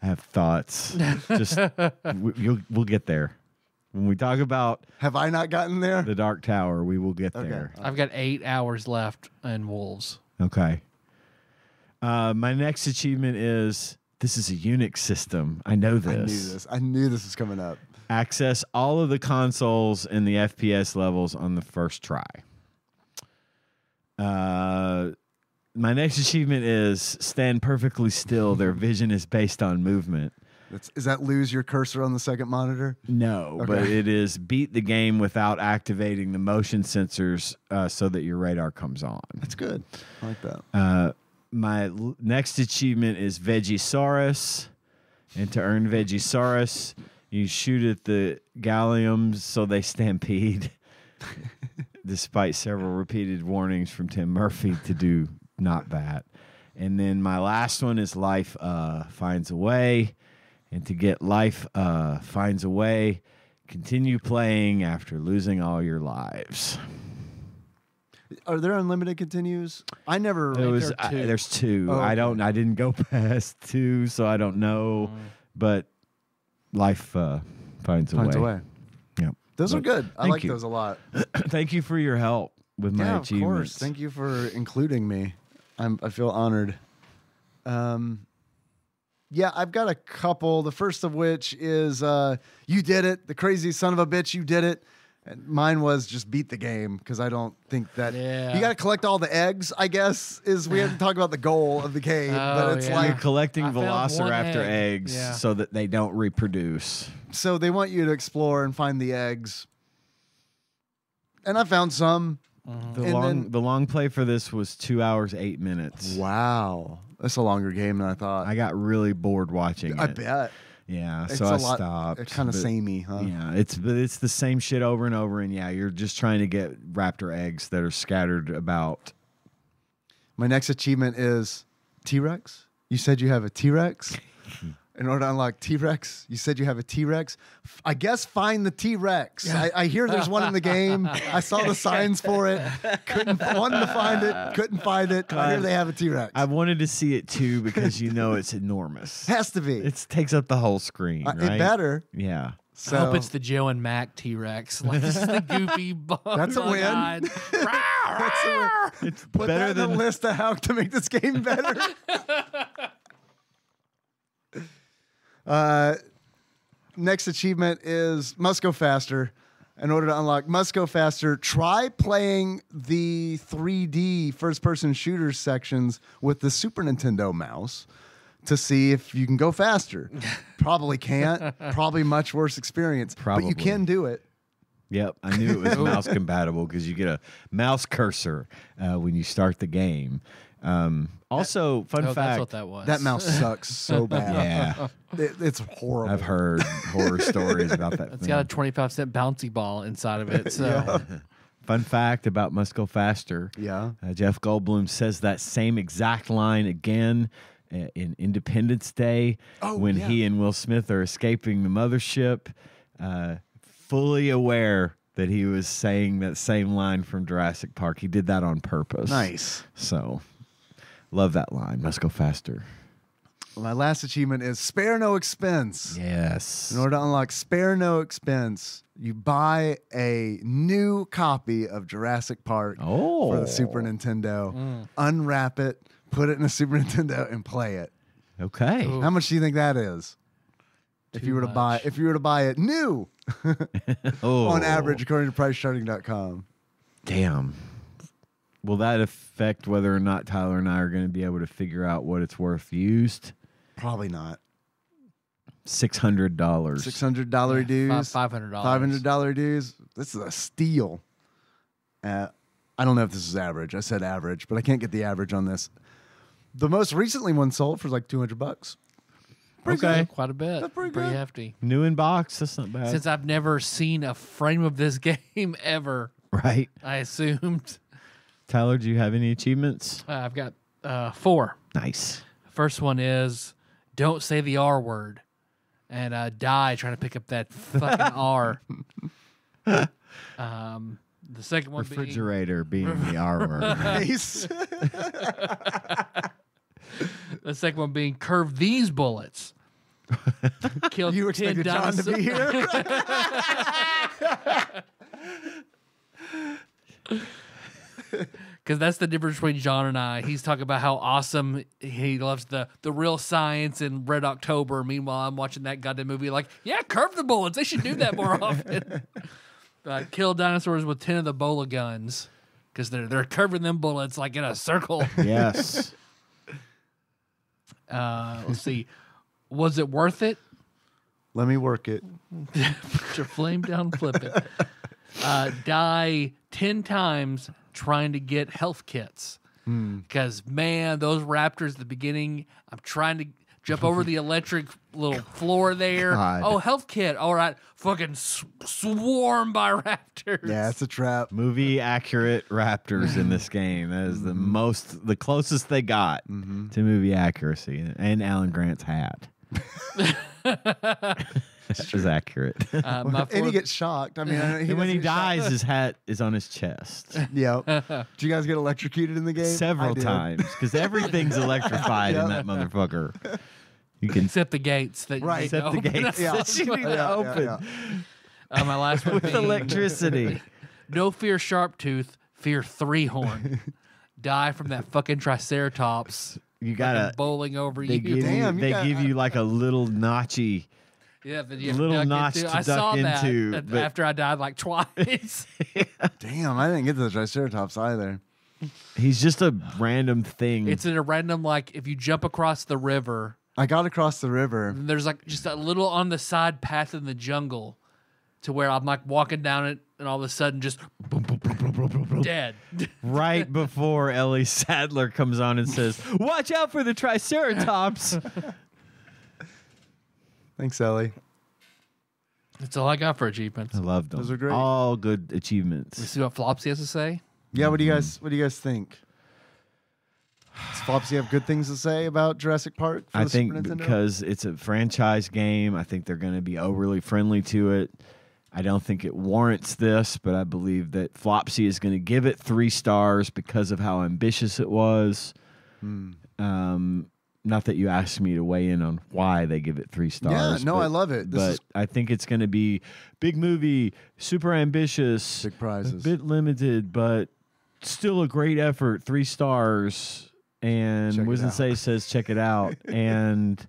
I have thoughts. Just we'll get there. When we talk about Have I not gotten there? the Dark Tower, we will get Okay. there. I've got 8 hours left in Wolves. Okay. My next achievement is this is a Unix system. I know this. I knew this. I knew this was coming up. Access all of the consoles and the FPS levels on the first try. My next achievement is stand perfectly still. Their vision is based on movement. Is that lose your cursor on the second monitor? No, Okay. but it is beat the game without activating the motion sensors so that your radar comes on. That's good. I like that. My next achievement is Vegisaurus. And to earn Vegisaurus, you shoot at the galliums so they stampede, despite several repeated warnings from Tim Murphy to do not that. And then my last one is Life Finds a Way. And to get Life Finds a Way, continue playing after losing all your lives. Are there unlimited continues? I never. There's two. Oh, okay. I didn't go past two, so I don't know. But Life finds a way. Yep. Those are good. I Thank like you. those a lot. Thank you for your help with my Yeah, of achievements. course. Thank you for including me. I feel honored. Yeah, I've got a couple. The first of which is you did it. The crazy son of a bitch, you did it. And mine was just beat the game because I don't think that you got to collect all the eggs. I guess we have to talk about the goal of the game, but it's You're collecting I found one Velociraptor egg. eggs Yeah. so that they don't reproduce. so they want you to explore and find the eggs. And I found some. The long play for this was 2 hours 8 minutes. Wow, that's a longer game than I thought. I got really bored watching I it. bet. Yeah, It's so a I lot. stopped. It's kind of but- samey, huh? Yeah, it's the same shit over and over, and yeah, you're just trying to get raptor eggs that are scattered about. My next achievement is T-Rex. You said you have a T-Rex. In order to unlock T-Rex, you said you have a T-Rex. I guess find the T-Rex. I hear there's one in the game. I saw the signs for it. Wanted to find it. Couldn't find it. I hear they have a T-Rex. I wanted to see it too because you know it's enormous. Has to be. It takes up the whole screen, right? It better. Yeah. So I hope it's the Joe and Mac T-Rex. Like, this is the goofy bug. That's a win. That's a- It's Put better that in than the list of how to make this game better. Next achievement is Must Go Faster. In order to unlock Must Go Faster, try playing the 3D first-person shooters sections with the Super Nintendo mouse to see if you can go faster. Probably can't. Probably much worse experience. But you Probably. can do it. Yep, I knew it was mouse compatible because you get a mouse cursor when you start the game. Also, fun That's fact. what that was. That mouse sucks so bad. Yeah, It's horrible. I've heard horror stories about that. It's thing. got a 25-cent bouncy ball inside of it. So Fun fact about Must Go Faster. Yeah. Jeff Goldblum says that same exact line again in Independence Day when yeah. he and Will Smith are escaping the mothership, fully aware that he was saying that same line from Jurassic Park. He did that on purpose. Nice. So, love that line. Must Go Faster. My last achievement is Spare No Expense. Yes. In order to unlock Spare No Expense, you buy a new copy of Jurassic Park for the Super Nintendo, unwrap it, put it in a Super Nintendo, and play it. Okay. How much do you think that is? If you were to buy it new on average, according to PriceCharting.com. Damn. Will that affect whether or not Tyler and I are going to be able to figure out what it's worth used? Probably not. $600. $600 dues. $500. $500 dues. This is a steal. I don't know if this is average. I said average, but I can't get the average on this. The most recently one sold for like $200. Okay. Quite a bit. That's pretty good. hefty. New in box. That's not bad. Since I've never seen a frame of this game ever, Right. I assumed. Tyler, do you have any achievements? I've got 4. Nice. First one is don't say the R word and die trying to pick up that fucking R. The second one Refrigerator being the R word. Nice. the second one being curve these bullets. Killed You 10 expected John to be here? Because that's the difference between John and I. He's talking about how awesome he loves the real science and Red October. Meanwhile, I'm watching that goddamn movie like, yeah, curve the bullets. They should do that more often. Kill dinosaurs with 10 of the bola guns because they're curving them bullets like in a circle. Yes. Let's see. Was it worth it? Let me work it. Put your flame down, flip it. Die 10 times trying to get health kits. Because, man, those raptors at the beginning, I'm trying to jump over the electric little floor there. God. Oh, health kit. All right. Fucking swarm by raptors. Yeah, it's a trap. Movie accurate raptors in this game. That is the closest they got to movie accuracy. And Alan Grant's hat. Is accurate. And he gets shocked. I mean, And when he dies, his hat is on his chest. Yeah. Did you guys get electrocuted in the game? Several times. Because everything's electrified in that motherfucker. You can Except the gates. That Right. you set the gates that you need to open My last one with being, electricity. no fear Sharptooth, fear Three-Horn. Die from that fucking Triceratops. You gotta fucking bowling over They you. give Damn, you, you they got- give you like a little notchy. Yeah, then you have little to duck notch into. to I saw duck that into, but- after I died like twice. Damn, I didn't get to the Triceratops either. He's just a random thing. It's in a random, like, if you jump across the river, I got across the river. there's like just a little on the side path in the jungle to where I'm like walking down it and all of a sudden just boom, boom, boom, boom, boom, boom, boom, dead. right before Ellie Sadler comes on and says, "Watch out for the Triceratops." Thanks, Ellie. That's all I got for achievements. I loved them. Those are great. All good achievements. Let's see what Flopsy has to say. Yeah, what do you guys think? Does Flopsy have good things to say about Jurassic Park for I the think Super Nintendo? because it's a franchise game, I think they're going to be overly friendly to it. I don't think it warrants this, but I believe that Flopsy is going to give it 3 stars because of how ambitious it was. Not that you asked me to weigh in on why they give it 3 stars. Yeah, no, but, I love it. This But is I think it's going to be big movie, super ambitious, big prizes. a bit limited, but still a great effort. 3 stars. And Check it Wiz and out. Say says check it out. And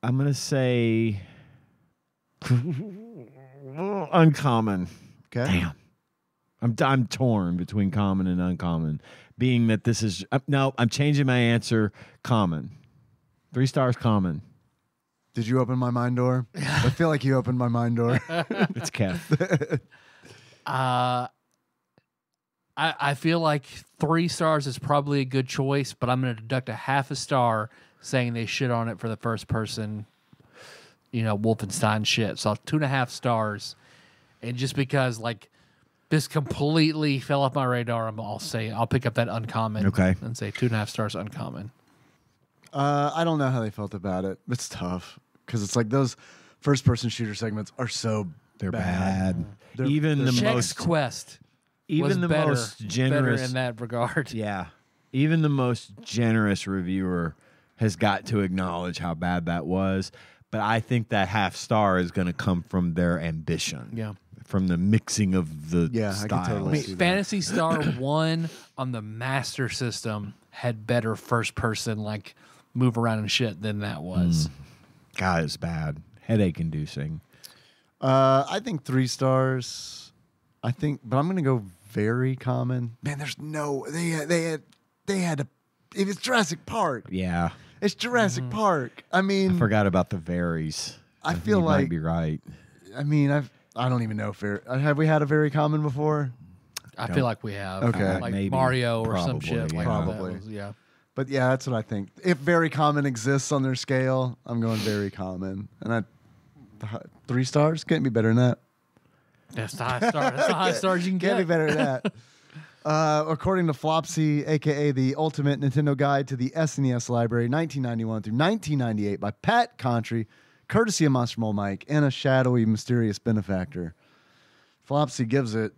I'm gonna say uncommon. Okay. Damn. I'm torn between common and uncommon. Being that this is no, I'm changing my answer. Common. 3 stars common. Did you open my mind door? I feel like you opened my mind door. It's Kev. I feel like 3 stars is probably a good choice, but I'm going to deduct a half a star saying they shit on it for the first person, Wolfenstein shit. So 2.5 stars. And just because, like, this completely fell off my radar, I'll pick up that uncommon. Okay. And say 2.5 stars uncommon. I don't know how they felt about it. It's tough because it's like those first-person shooter segments are so They're bad. They're- Even they're the Chex most Quest was even the better, most generous better in that regard. Yeah. Even the most generous reviewer has got to acknowledge how bad that was. But I think that half star is going to come from their ambition. Yeah. From the mixing of the Yeah, I can styles. totally see that. Phantasy Star 1 on the Master System had better first person, like, move around and shit than that was. God, it's bad. Headache inducing. I think 3 stars. But I'm gonna go very common. Man, there's no they had to. If it's Jurassic Park, Yeah. it's Jurassic Park. I mean, I forgot about the varies. I think feel you like might be right. I mean, I don't even know if have we had a very common before? I feel like we have. Okay. Like Maybe, Mario or some probably, shit. yeah. Like Probably. That was, yeah. But yeah, that's what I think. If very common exists on their scale, I'm going very common. And 3 stars can't be better than that. That's the high star. That's the high stars you can Can't be get. better than that. According to Flopsy, aka the Ultimate Nintendo Guide to the SNES Library, 1991 through 1998, by Pat Contry, courtesy of Monster Mole Mike, and a shadowy, mysterious benefactor. Flopsy gives it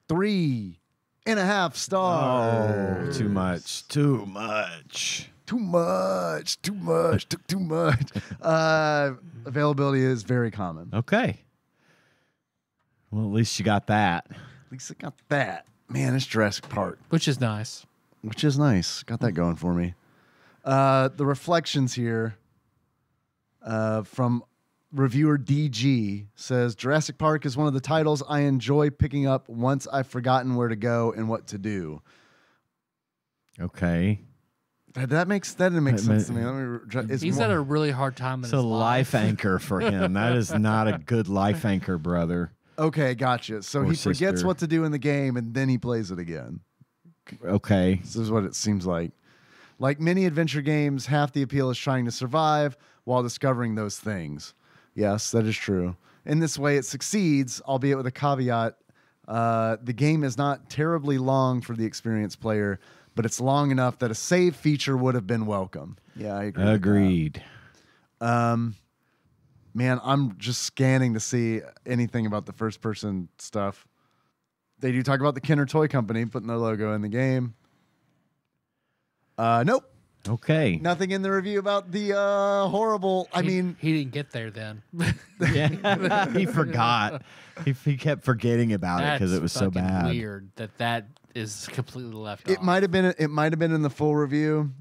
3.5 stars. Oh, too much. Too much. Too much. Took too much. Availability is very common. Okay. Well, at least you got that. At least I got that. Man, it's Jurassic Park, Which is nice. which is nice. Got that going for me. The reflections here from reviewer DG says Jurassic Park is one of the titles I enjoy picking up once I've forgotten where to go and what to do. Okay. That didn't make sense to me. He's had a really hard time in It's his a life anchor for him. That is not a good life anchor, brother. Okay, gotcha. So Or he forgets sister. what to do in the game, and then he plays it again. Okay. This is what it seems like. Like many adventure games, half the appeal is trying to survive while discovering those things. Yes, that is true. In this way, it succeeds, albeit with a caveat. The game is not terribly long for the experienced player, but it's long enough that a save feature would have been welcome. Yeah, I agree. Agreed. Man, I'm just scanning to see anything about the first-person stuff. They do talk about the Kenner Toy Company putting their logo in the game. Nope. Okay. Nothing in the review about the horrible. he didn't get there then. Yeah. He forgot. He kept forgetting about it because it was so fucking bad. Weird that is completely left It off. might have been. It might have been in the full review.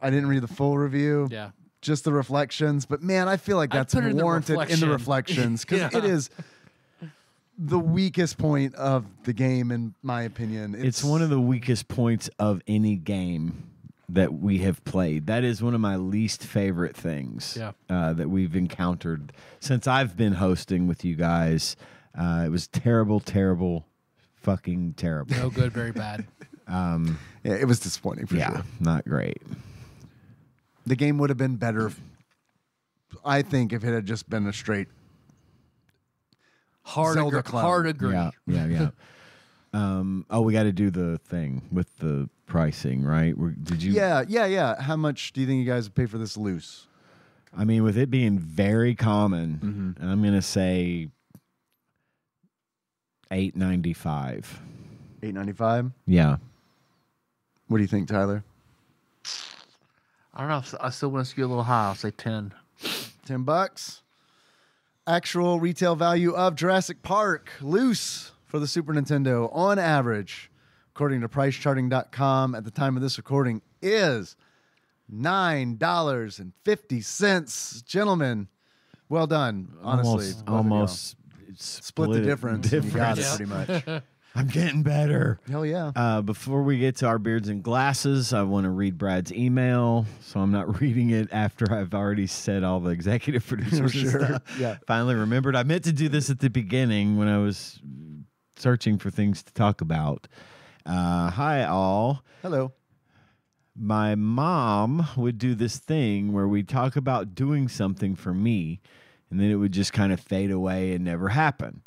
I didn't read the full review. Yeah. Just the reflections. But man, I feel like I'd that's put it in the warranted in the reflections because Yeah. it is the weakest point of the game, in my opinion. It's one of the weakest points of any game that we have played. That is one of my least favorite things that we've encountered since I've been hosting with you guys. It was terrible, fucking terrible. No good, very bad. Yeah, it was disappointing for sure. Not great. The game would have been better, I think, if it had just been a straight Zelda clone. Hard agree. Yeah. We got to do the thing with the pricing, right? Did you? Yeah. How much do you think you guys would pay for this loose? I mean, with it being very common, I'm gonna say $8.95. $8.95. Yeah. What do you think, Tyler? I don't know. I still want to skew a little high. I'll say 10. $10. Actual retail value of Jurassic Park loose for the Super Nintendo on average, according to pricecharting.com at the time of this recording, is $9.50. Gentlemen, well done. Honestly, almost split the difference. You got it pretty much. I'm getting better. Hell yeah. Before we get to our beards and glasses, I want to read Brad's email, so I'm not reading it after I've already said all the executive producers. and stuff. Yeah. Finally remembered. I meant to do this at the beginning when I was searching for things to talk about. Hi, all. Hello. My mom would do this thing where we'd talk about doing something for me, and then it would just kind of fade away and never happen.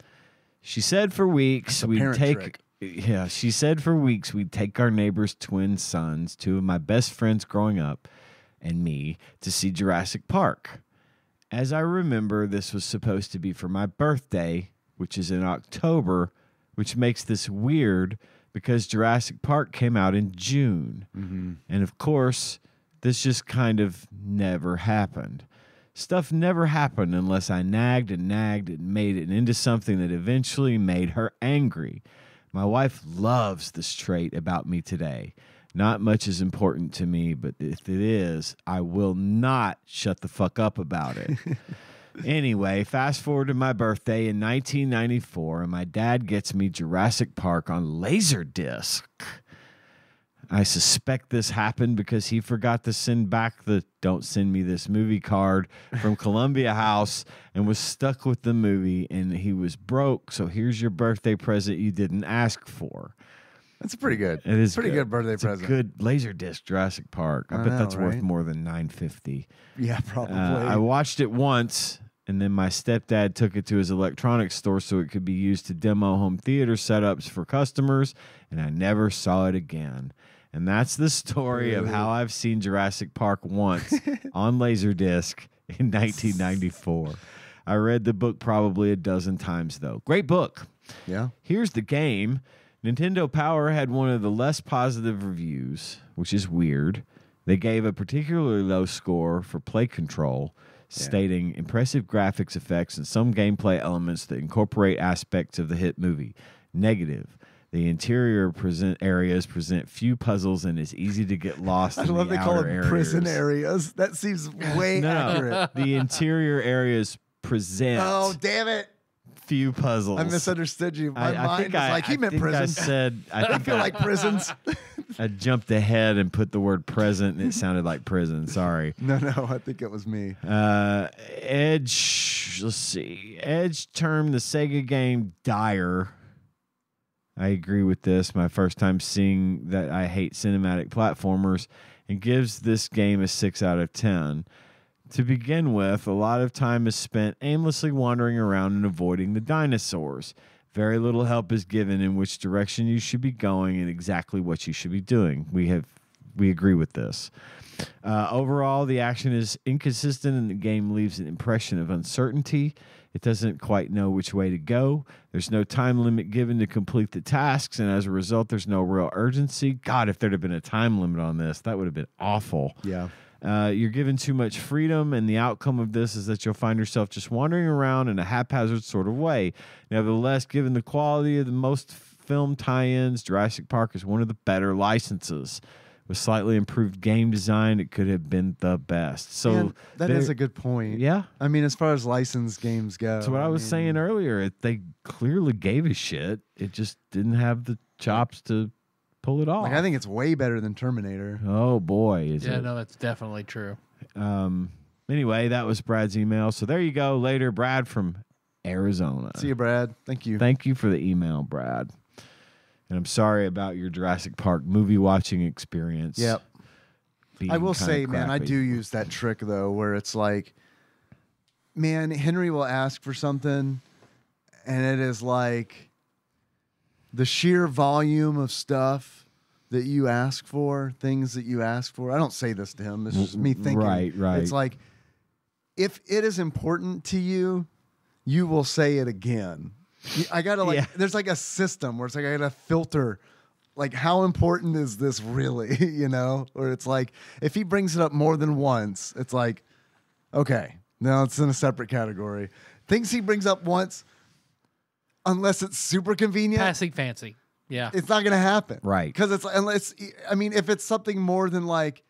She said for weeks we'd take she said for weeks we'd take our neighbor's twin sons, two of my best friends growing up, and me to see Jurassic Park. As I remember, this was supposed to be for my birthday, which is in October, which makes this weird because Jurassic Park came out in June. And of course, this just kind of never happened. Stuff never happened unless I nagged and made it into something that eventually made her angry. My wife loves this trait about me today. Not much is important to me, but if it is, I will not shut the fuck up about it. Anyway, fast forward to my birthday in 1994, and my dad gets me Jurassic Park on Laserdisc. I suspect this happened because he forgot to send back the "Don't send me this movie" card from Columbia House and was stuck with the movie, and he was broke. So here's your birthday present you didn't ask for. That's pretty good. It is pretty good birthday present. Good Laserdisc Jurassic Park. I bet know, that's worth right? more than $9.50. Yeah, probably. I watched it once, and then my stepdad took it to his electronics store so it could be used to demo home theater setups for customers, and I never saw it again. And that's the story of how I've seen Jurassic Park once on Laserdisc in 1994. I read the book probably a dozen times, though. Great book. Yeah. Here's the game. Nintendo Power had one of the less positive reviews, which is weird. They gave a particularly low score for play control, stating impressive graphics effects and some gameplay elements that incorporate aspects of the hit movie. Negative. The interior areas present few puzzles and it's easy to get lost in the outer areas. I love they call it prison areas. That seems way accurate. The interior areas present Oh, damn it. few puzzles. I misunderstood you. My I mind think was like, he meant prisons. I feel like prisons. I jumped ahead and put the word present, and it sounded like prison. Sorry. No, I think it was me. Edge, let's see. Edge termed the Sega game dire. I agree with this. My first time seeing that I hate cinematic platformers, and gives this game a 6 out of 10. To begin with, a lot of time is spent aimlessly wandering around and avoiding the dinosaurs. Very little help is given in which direction you should be going and exactly what you should be doing. We agree with this. Overall, the action is inconsistent and the game leaves an impression of uncertainty. It doesn't quite know which way to go. There's no time limit given to complete the tasks, and as a result, there's no real urgency. God, if there'd have been a time limit on this, that would have been awful. Yeah. You're given too much freedom, and the outcome of this is that you'll find yourself just wandering around in a haphazard sort of way. Nevertheless, given the quality of the most film tie-ins, Jurassic Park is one of the better licenses. With slightly improved game design, it could have been the best. So Man, that is a good point. Yeah. I mean, as far as licensed games go. So what I was saying earlier, they clearly gave a shit. It just didn't have the chops to pull it off. Like, I think it's way better than Terminator. Oh boy, is it? Yeah, no, that's definitely true. Anyway, that was Brad's email. So there you go. Later, Brad from Arizona. See you, Brad. Thank you. Thank you for the email, Brad. And I'm sorry about your Jurassic Park movie watching experience. Yep. I will say, crappy. man, I do use that trick, though, where it's like, man, Henry will ask for something, and it is like the sheer volume of stuff that you ask for, things that you ask for. I don't say this to him. This is me thinking. Right. It's like, if it is important to you, you will say it again. I gotta there's like a system where it's like I gotta filter, like, how important is this really? You know, or it's like if he brings it up more than once, it's like, okay, now it's in a separate category. Things he brings up once, unless it's super convenient, Passing fancy. Yeah. it's not gonna happen, Right. Because it's unless I mean, if it's something more than like,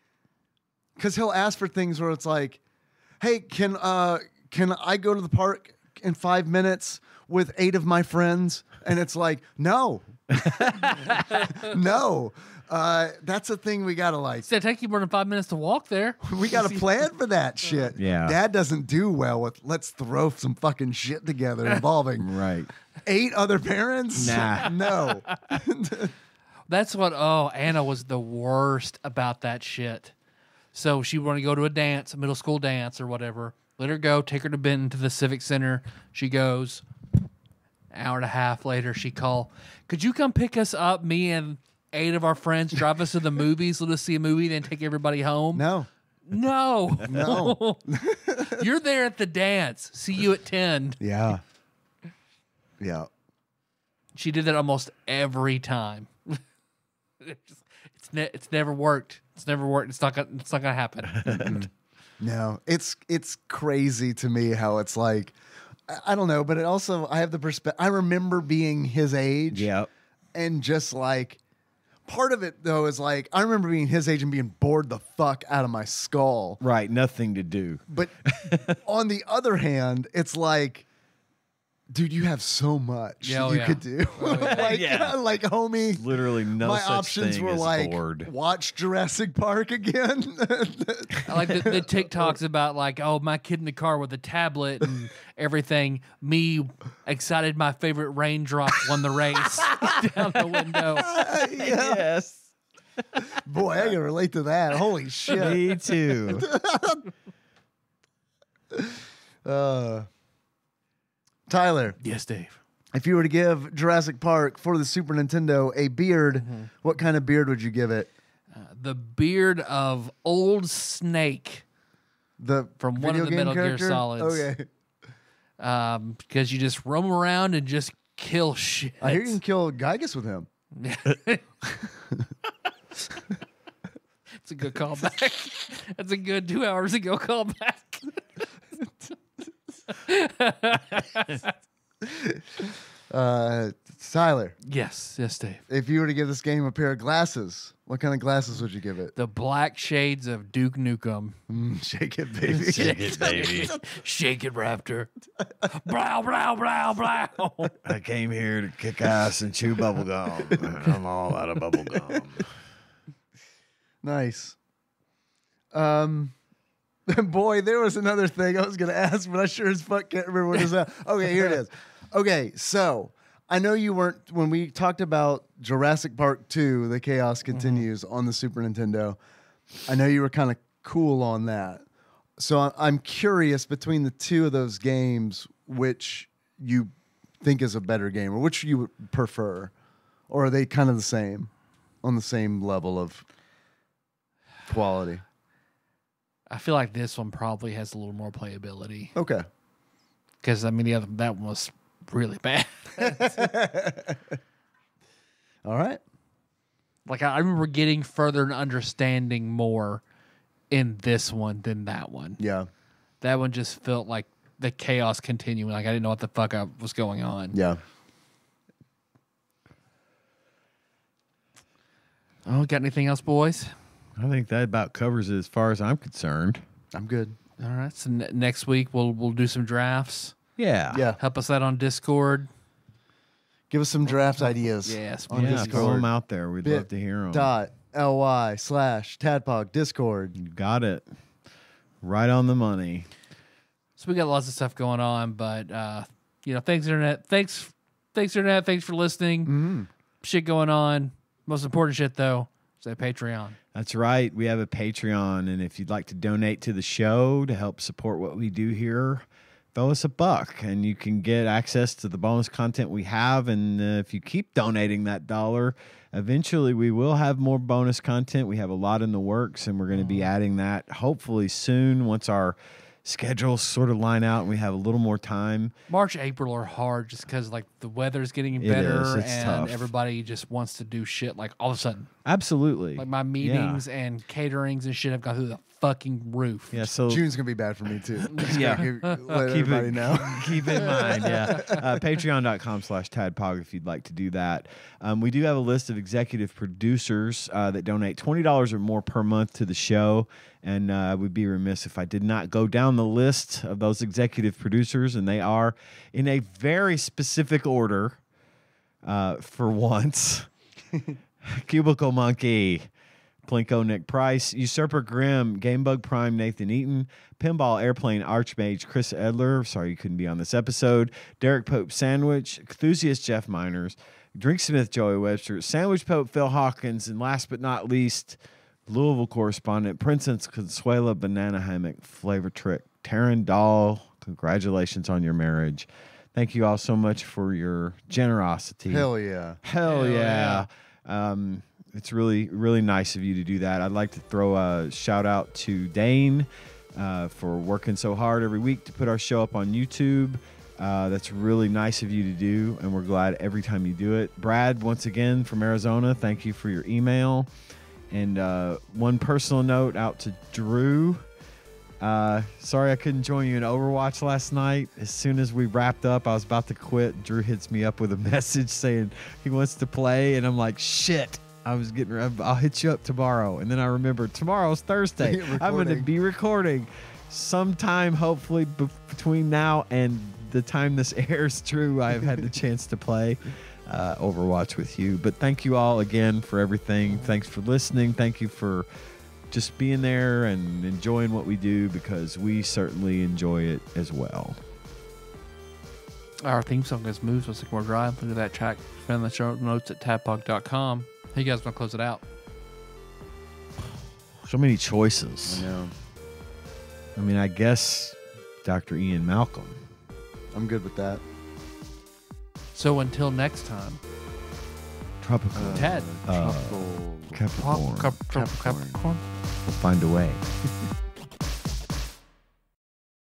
because he'll ask for things where it's like, hey, can I go to the park in 5 minutes with 8 of my friends? And it's like, no. No. That's a thing we gotta like. It's gonna take you more than 5 minutes to walk there. We gotta plan for that shit. Yeah. Dad doesn't do well with let's throw some fucking shit together involving Right. 8 other parents. Nah. No. That's what, Anna was the worst about that shit. So she wanted to go to a dance, a middle school dance or whatever. Let her go, take her to Benton to the Civic Center. She goes. Hour and a half later, she called. Could you come pick us up, me and 8 of our friends, drive us to the movies, let us see a movie, then take everybody home? No. No. You're there at the dance. See you at 10. Yeah. Yeah. She did that almost every time. It's never worked. It's never worked. It's not gonna happen. No. It's crazy to me how it's like, I don't know, but it also, I have the perspective. I remember being his age. Yep. And just like, part of it though is like, I remember being his age and being bored the fuck out of my skull. Right. Nothing to do. But on the other hand, it's like, dude, you have so much you could do. Like, homie, Literally no my such options thing were as like, bored. watch Jurassic Park again. I like the TikToks about like, oh, my kid in the car with a tablet and everything. Me excited, my favorite raindrop won the race down the window. Yes. Boy, I can relate to that. Holy shit. Me too. Tyler, Yes, Dave. if you were to give Jurassic Park for the Super Nintendo a beard, what kind of beard would you give it? The beard of Old Snake The from one video of the game Metal Gear character? Solids. Okay. Because you just roam around and just kill shit. I hear you can kill Gygas with him. It's a good callback. That's a good 2 hours ago callback. Tyler, Yes, Dave. if you were to give this game a pair of glasses, What kind of glasses would you give it? The black shades of Duke Nukem. Shake it, baby. Shake it, baby. Shake it, Raptor. Blow, blow, blow, blow. I came here to kick ass and chew bubble gum. I'm all out of bubble gum. Nice. Boy, there was another thing I was going to ask, but I sure as fuck can't remember what it is. Okay, here it is. Okay, so I know you weren't, when we talked about Jurassic Park 2, The Chaos Continues on the Super Nintendo, I know you were kind of cool on that. So I'm curious, between the two of those games, which you think is a better game, or which you would prefer? Or are they kind of the same, on the same level of quality? I feel like this one probably has a little more playability. Okay. Because, I mean, that one was really bad. All right. Like, I remember getting further and understanding more in this one than that one. Yeah. That one just felt like the chaos continuing. Like, I didn't know what the fuck was going on. Yeah. Oh, got anything else, boys? I think that about covers it as far as I'm concerned. I'm good. All right. So next week we'll do some drafts. Yeah. Yeah. Help us out on Discord. Give us some draft ideas. Yes. On Yeah, Discord. throw them out there. We'd love to hear them. bit.ly/TADPOG Discord. You got it. Right on the money. So we got lots of stuff going on, but thanks internet. Thanks internet. Thanks for listening. Mm-hmm. Shit going on. Most important shit though is that Patreon. That's right. We have a Patreon, and if you'd like to donate to the show to help support what we do here, throw us $1, and you can get access to the bonus content we have. And if you keep donating that $1, eventually we will have more bonus content. We have a lot in the works, and we're going to be adding that hopefully soon once our schedules sort of line out and we have a little more time. March, April are hard just because like the weather's getting It better is. It's and tough. everybody just wants to do shit like all of a sudden. Absolutely. Like my meetings and caterings and shit have gone through the fucking roof. Yeah, so June's going to be bad for me, too. Yeah. Let everybody know. Keep in mind, yeah. Patreon.com/TADPOG if you'd like to do that. We do have a list of executive producers that donate $20 or more per month to the show. And I would be remiss if I did not go down the list of those executive producers. And they are in a very specific order for once. Cubicle Monkey, Plinko Nick Price, Usurper Grimm, Gamebug Prime Nathan Eaton, Pinball Airplane Archmage Chris Edler, sorry you couldn't be on this episode, Derek Pope Sandwich, Enthusiast Jeff Miners, Drinksmith Joey Webster, Sandwich Pope Phil Hawkins, and last but not least, Louisville correspondent Princess Consuela Banana Hammock Flavor Trick, Taryn Dahl, congratulations on your marriage. Thank you all so much for your generosity. Hell yeah. Hell yeah. It's really, really nice of you to do that. I'd like to throw a shout out to Dane for working so hard every week to put our show up on YouTube. That's really nice of you to do, and we're glad every time you do it. Brad, once again, from Arizona, thank you for your email. And one personal note out to Drew. Sorry I couldn't join you in Overwatch last night. As soon as we wrapped up, I was about to quit. Drew hits me up with a message saying he wants to play, and I'm like, shit. I'll hit you up tomorrow. And then I remember tomorrow's Thursday. I'm going to be recording sometime, hopefully between now and the time this airs. Drew, I've had the chance to play Overwatch with you. But thank you all again for everything. Thanks for listening. Thank you for just being there and enjoying what we do, because we certainly enjoy it as well. Our theme song is Moves with Sycamore Drive. Look at that track. Find the show notes at tadpog.com. How you guys want to close it out? So many choices. I know. I mean, I guess Dr. Ian Malcolm. I'm good with that. So until next time, Tropical. Tad. Capricorn. Capricorn. We'll find a way.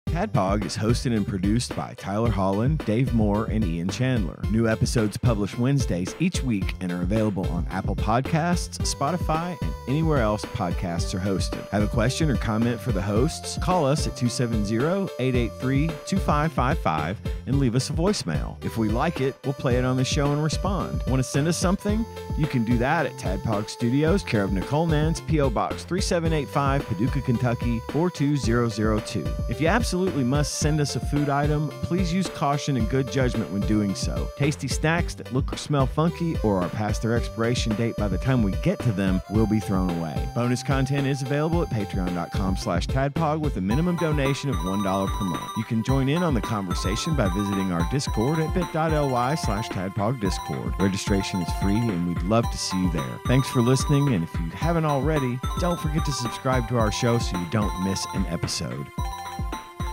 TADPOG is hosted and produced by Tyler Holland, Dave Moore, and Ian Chandler. New episodes published Wednesdays each week and are available on Apple Podcasts, Spotify, and anywhere else podcasts are hosted. Have a question or comment for the hosts? Call us at 270-883-2555 and and leave us a voicemail. If we like it, we'll play it on the show and respond. Want to send us something? You can do that at TADPOG Studios, care of Nicole Nance, P.O. Box 3785, Paducah, Kentucky 42002. If you absolutely must send us a food item, please use caution and good judgment when doing so. Tasty snacks that look or smell funky or are past their expiration date by the time we get to them will be thrown away. Bonus content is available at patreon.com/tadpog with a minimum donation of $1 per month. You can join in on the conversation by visiting our Discord at bit.ly/tadpogdiscord. Registration is free and we'd love to see you there. Thanks for listening, and if you haven't already, don't forget to subscribe to our show so you don't miss an episode.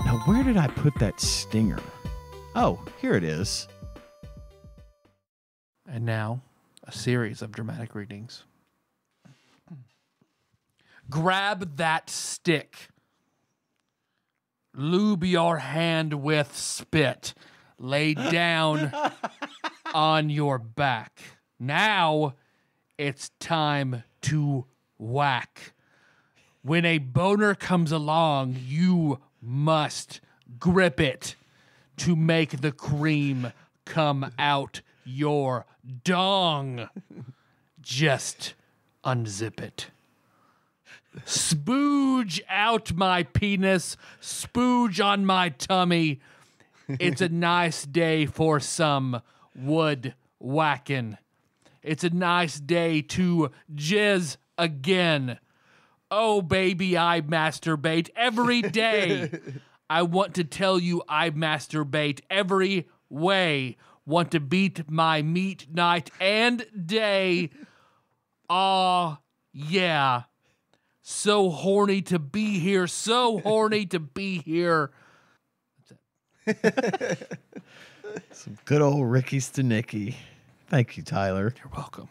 Now, where did I put that stinger? Oh, here it is. And now, a series of dramatic readings. Grab that stick. Lube your hand with spit. Lay down on your back. Now, it's time to whack. When a boner comes along, you must grip it to make the cream come out your dong. Just unzip it. Spooge out my penis, spooge on my tummy. It's a nice day for some wood whacking. It's a nice day to jizz again. Oh, baby, I masturbate every day. I want to tell you I masturbate every way. Want to beat my meat night and day. Aw, yeah. So horny to be here. So horny to be here. Some good old Ricky Stanicky. Thank you, Tyler. You're welcome.